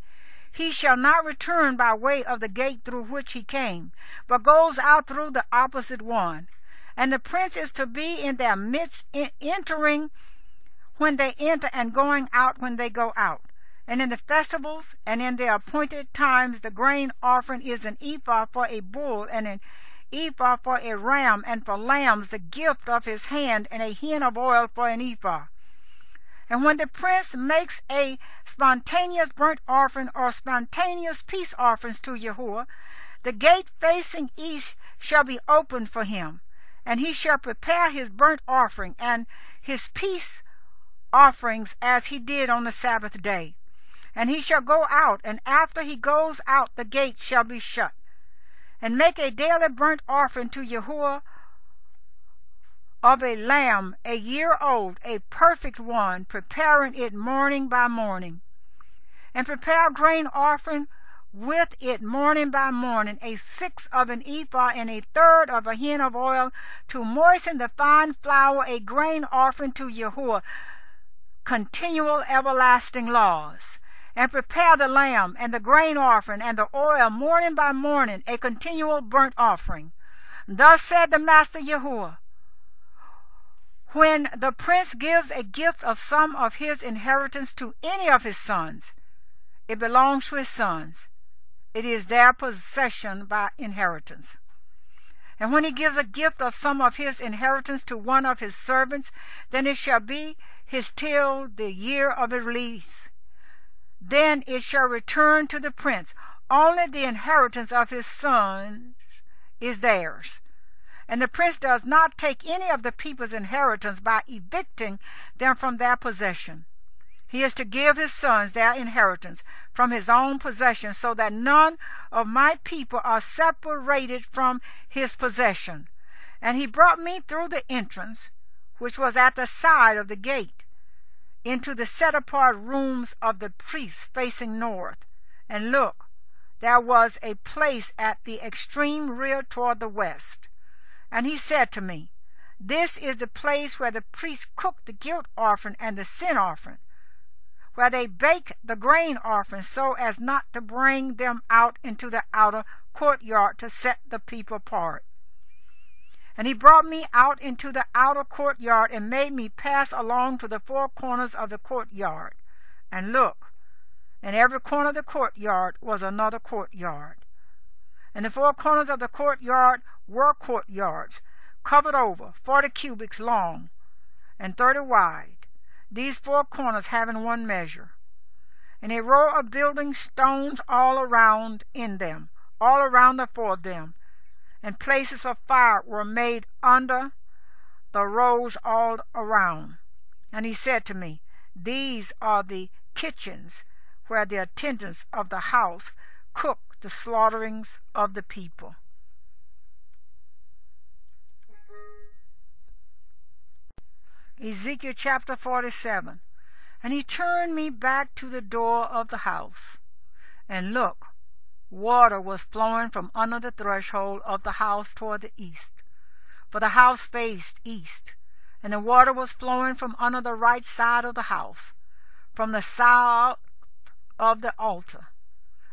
He shall not return by way of the gate through which he came, but goes out through the opposite one. And the prince is to be in their midst, entering when they enter and going out when they go out. And in the festivals and in the appointed times the grain offering is an ephah for a bull, and an ephah for a ram, and for lambs the gift of his hand, and a hin of oil for an ephah. And when the prince makes a spontaneous burnt offering or spontaneous peace offerings to Yahuwah, the gate facing east shall be opened for him, and he shall prepare his burnt offering and his peace offerings as he did on the Sabbath day. And he shall go out, and after he goes out the gate shall be shut, and make a daily burnt offering to Yahuwah of a lamb a year old, a perfect one, preparing it morning by morning. And prepare grain offering with it morning by morning, a sixth of an ephah and a third of a hin of oil, to moisten the fine flour, a grain offering to Yahuwah, continual everlasting laws. And prepare the lamb and the grain offering and the oil morning by morning, a continual burnt offering. Thus said the Master Yahuwah, when the prince gives a gift of some of his inheritance to any of his sons, it belongs to his sons. It is their possession by inheritance. And when he gives a gift of some of his inheritance to one of his servants, then it shall be his till the year of release. Then it shall return to the prince. Only the inheritance of his sons is theirs. And the prince does not take any of the people's inheritance by evicting them from their possession. He is to give his sons their inheritance from his own possession, so that none of my people are separated from his possession. And he brought me through the entrance, which was at the side of the gate, into the set-apart rooms of the priests facing north. And look, there was a place at the extreme rear toward the west. And he said to me, this is the place where the priests cook the guilt offering and the sin offering, where they bake the grain offering so as not to bring them out into the outer courtyard to set the people apart. And he brought me out into the outer courtyard and made me pass along to the four corners of the courtyard. And look, in every corner of the courtyard was another courtyard. And the four corners of the courtyard were courtyards, covered over, 40 cubits long and 30 wide, these four corners having one measure. And a row of building stones all around in them, all around the four of them, and places of fire were made under the rows all around. And he said to me, these are the kitchens where the attendants of the house cook the slaughterings of the people. Ezekiel chapter 47. And he turned me back to the door of the house, and look, water was flowing from under the threshold of the house toward the east, for the house faced east, and the water was flowing from under the right side of the house, from the south of the altar.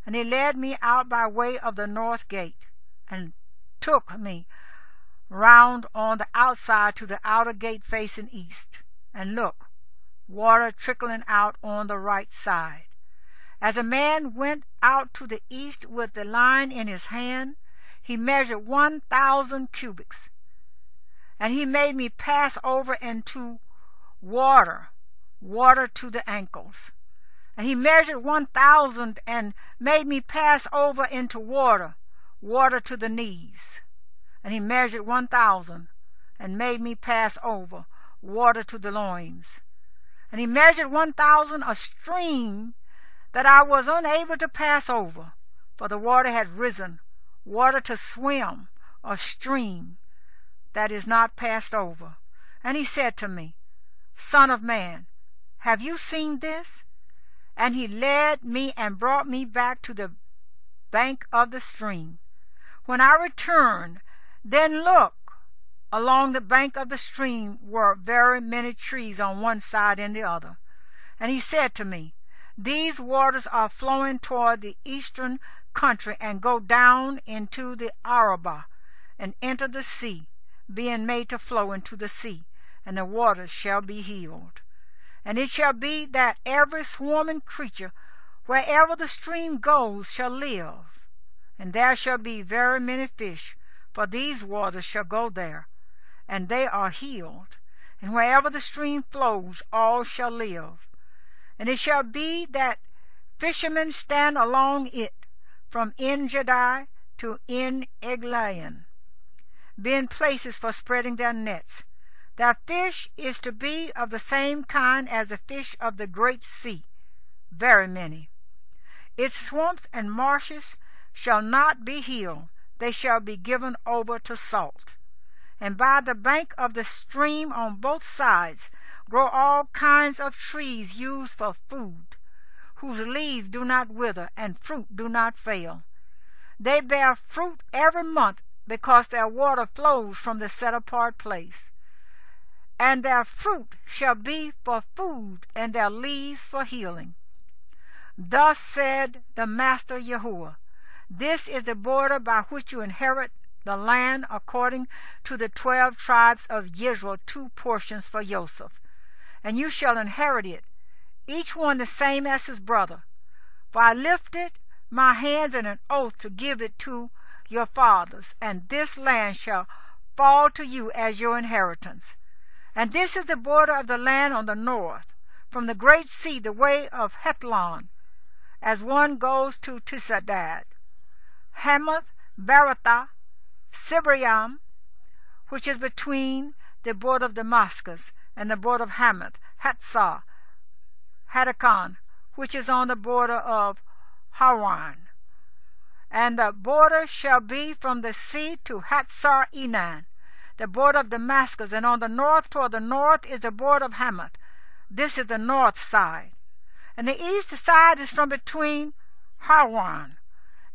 And he led me out by way of the north gate, and took me round on the outside to the outer gate facing east. And look, water trickling out on the right side. As a man went out to the east with the line in his hand, he measured 1,000 cubits. And he made me pass over into water to the ankles. And he measured 1,000 and made me pass over into water to the knees. And he measured 1,000 and made me pass over water to the loins. And he measured 1,000 a stream that I was unable to pass over, for the water had risen, water to swim, a stream that is not passed over. And he said to me, Son of man, have you seen this? And he led me and brought me back to the bank of the stream. When I returned, then look, along the bank of the stream were very many trees on one side and the other. And he said to me, These waters are flowing toward the eastern country and go down into the Arabah and enter the sea, being made to flow into the sea, and the waters shall be healed. And it shall be that every swarming creature, wherever the stream goes, shall live. And there shall be very many fish, for these waters shall go there, and they are healed. And wherever the stream flows, all shall live. And it shall be that fishermen stand along it, from En-Gedi to En-Eglaim, being places for spreading their nets. Their fish is to be of the same kind as the fish of the great sea, very many. Its swamps and marshes shall not be healed, they shall be given over to salt. And by the bank of the stream on both sides grow all kinds of trees used for food, whose leaves do not wither and fruit do not fail. They bear fruit every month, because their water flows from the set-apart place. And their fruit shall be for food, and their leaves for healing. Thus said the Master Yahuwah, This is the border by which you inherit the land according to the 12 tribes of Israel, 2 portions for Joseph. And you shall inherit it, each one the same as his brother. For I lifted my hands in an oath to give it to your fathers, and this land shall fall to you as your inheritance. And this is the border of the land on the north, from the great sea, the way of Hethlon, as one goes to Tisadad, Hamath, Beratha, Sibriam, which is between the border of Damascus and the border of Hamath, Hatzah, Hadakon, which is on the border of Haran. And the border shall be from the sea to Hatzar Enan, the border of Damascus, and on the north toward the north is the border of Hamath. This is the north side. And the east side is from between Haran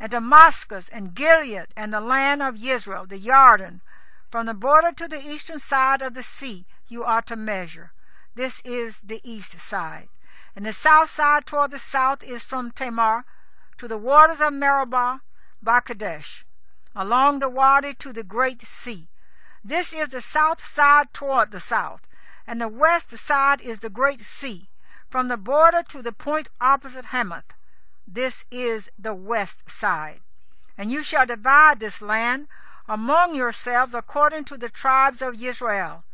and Damascus and Gilead and the land of Israel, the Jordan. From the border to the eastern side of the sea you are to measure. This is the east side. And the south side toward the south is from Tamar to the waters of Meribah by Kadesh, along the Wadi to the great sea. This is the south side toward the south, and the west side is the great sea, from the border to the point opposite Hamath. This is the west side. And you shall divide this land among yourselves according to the tribes of Israel.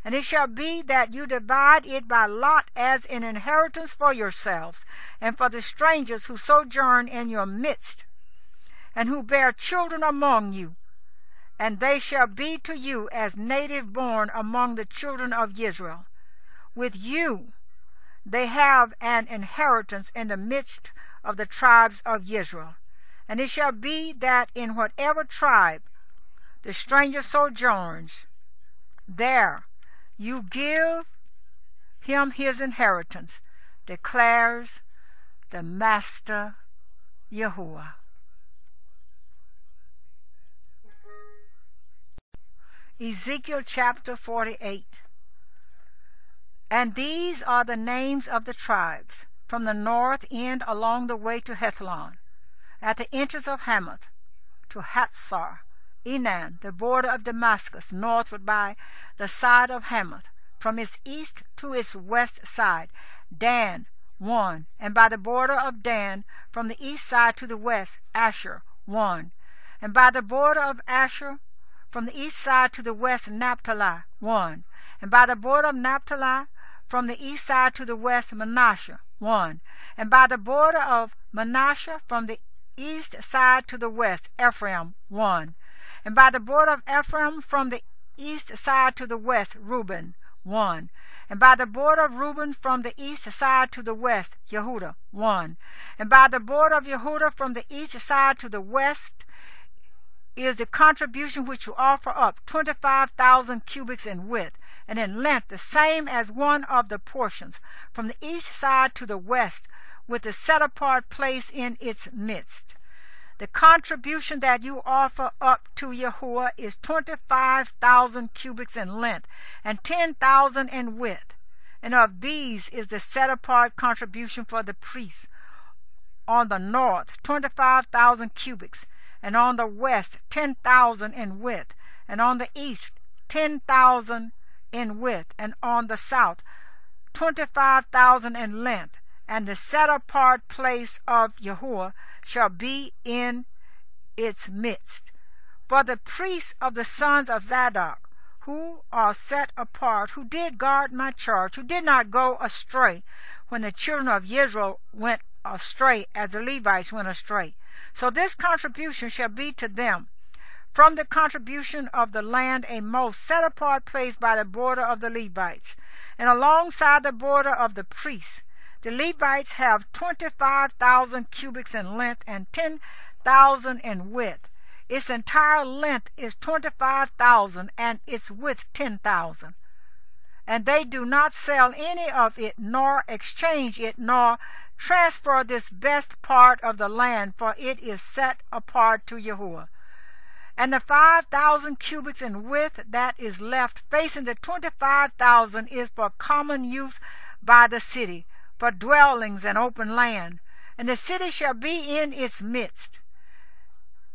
And it shall be that you divide it by lot as an inheritance for yourselves, and for the strangers who sojourn in your midst, and who bear children among you. And they shall be to you as native born among the children of Israel. With you they have an inheritance in the midst of the tribes of Israel. And it shall be that in whatever tribe the stranger sojourns, there you give him his inheritance, declares the Master Yahuwah. Ezekiel chapter 48. And these are the names of the tribes, from the north end along the way to Hethlon, at the entrance of Hamath, to Hatzar Enan, the border of Damascus, northward by the side of Hamath, from its east to its west side, Dan, 1, and by the border of Dan, from the east side to the west, Asher, 1, and by the border of Asher, from the east side to the west, Naphtali, 1, and by the border of Naphtali, from the east side to the west, Manasseh, 1, and by the border of Manasseh, from the east side to the west, Ephraim, 1, and by the border of Ephraim, from the east side to the west, Reuben, 1, and by the border of Reuben, from the east side to the west, Yehudah, 1, and by the border of Yehudah, from the east side to the west, is the contribution which you offer up, 25,000 cubits in width, and in length the same as one of the portions, from the east side to the west, with the set-apart place in its midst. The contribution that you offer up to Yahuwah is 25,000 cubits in length and 10,000 in width. And of these is the set-apart contribution for the priests. On the north, 25,000 cubits, and on the west, 10,000 in width, and on the east, 10,000 in width, and on the south, 25,000 in length. And the set-apart place of Yahuwah shall be in its midst. For the priests of the sons of Zadok, who are set apart, who did guard my charge, who did not go astray when the children of Israel went astray, as the Levites went astray. So this contribution shall be to them from the contribution of the land a most set-apart place by the border of the Levites, and alongside the border of the priests. The Levites have 25,000 cubits in length and 10,000 in width. Its entire length is 25,000 and its width 10,000. And they do not sell any of it, nor exchange it, nor transfer this best part of the land, for it is set apart to Yahuwah. And the 5,000 cubits in width that is left facing the 25,000 is for common use by the city, for dwellings and open land, and the city shall be in its midst.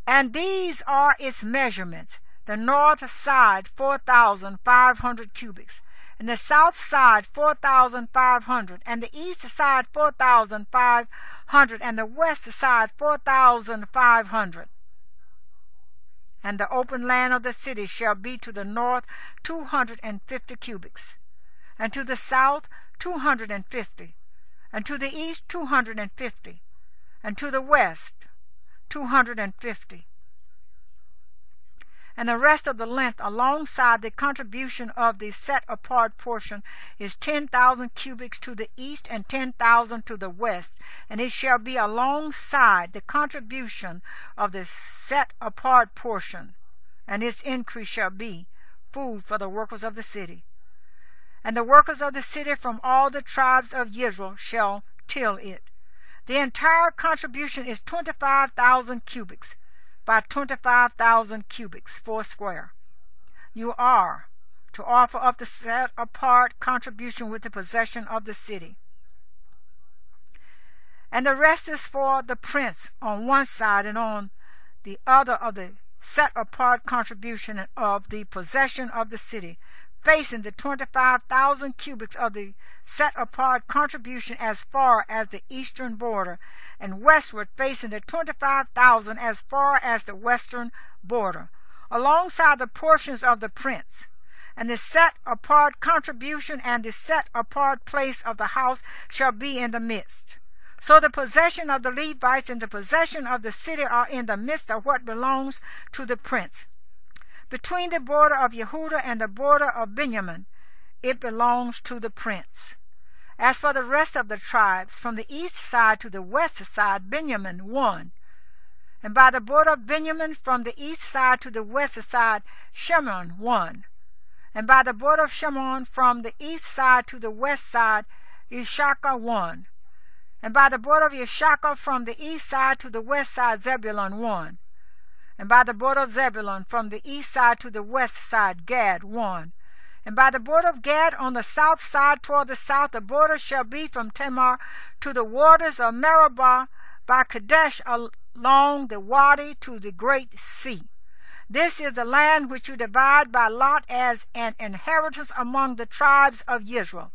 And these are its measurements: the north side 4,500 cubits, and the south side 4,500, and the east side 4,500, and the west side 4,500. And the open land of the city shall be to the north 250 cubits, and to the south 250, and to the east 250, and to the west 250. And the rest of the length alongside the contribution of the set-apart portion is 10,000 cubits to the east and 10,000 to the west, and it shall be alongside the contribution of the set-apart portion, and its increase shall be food for the workers of the city. And the workers of the city from all the tribes of Israel shall till it. The entire contribution is 25,000 cubits by 25,000 cubits foursquare. You are to offer up the set-apart contribution with the possession of the city. And the rest is for the prince on one side, and on the other of the set-apart contribution of the possession of the city, facing the 25,000 cubits of the set-apart contribution as far as the eastern border, and westward facing the 25,000 as far as the western border, alongside the portions of the prince. And the set-apart contribution and the set-apart place of the house shall be in the midst. So the possession of the Levites and the possession of the city are in the midst of what belongs to the prince. Between the border of Yehudah and the border of Benjamin, it belongs to the prince. As for the rest of the tribes, from the east side to the west side, Benjamin one. And by the border of Benjamin, from the east side to the west side, Shimon one. And by the border of Shimon, from the east side to the west side, Issachar one. And by the border of Issachar, from the east side to the west side, Zebulun one. And by the border of Zebulun, from the east side to the west side, Gad one. And by the border of Gad, on the south side toward the south, the border shall be from Tamar to the waters of Meribah, by Kadesh along the Wadi to the great sea. This is the land which you divide by lot as an inheritance among the tribes of Israel.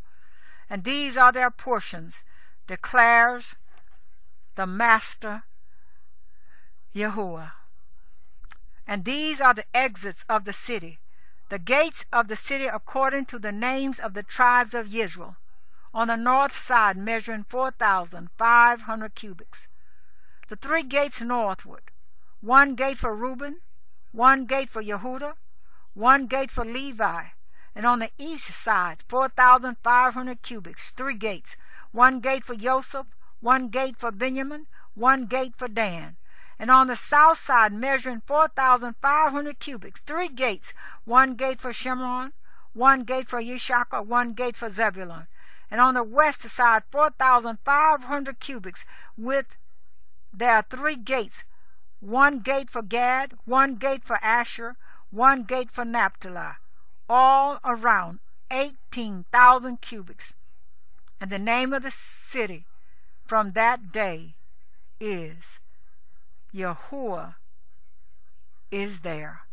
And these are their portions, declares the Master Yahuwah. And these are the exits of the city, the gates of the city according to the names of the tribes of Israel, on the north side measuring 4,500 cubits. The three gates northward, one gate for Reuben, one gate for Yehudah, one gate for Levi, and on the east side 4,500 cubits, three gates, one gate for Joseph, one gate for Benjamin, one gate for Dan. And on the south side, measuring 4,500 cubits, three gates, one gate for Shimon, one gate for Issachar, one gate for Zebulun. And on the west side, 4,500 cubits, with their three gates, one gate for Gad, one gate for Asher, one gate for Naphtali, all around 18,000 cubits. And the name of the city from that day is Yahuwah is there.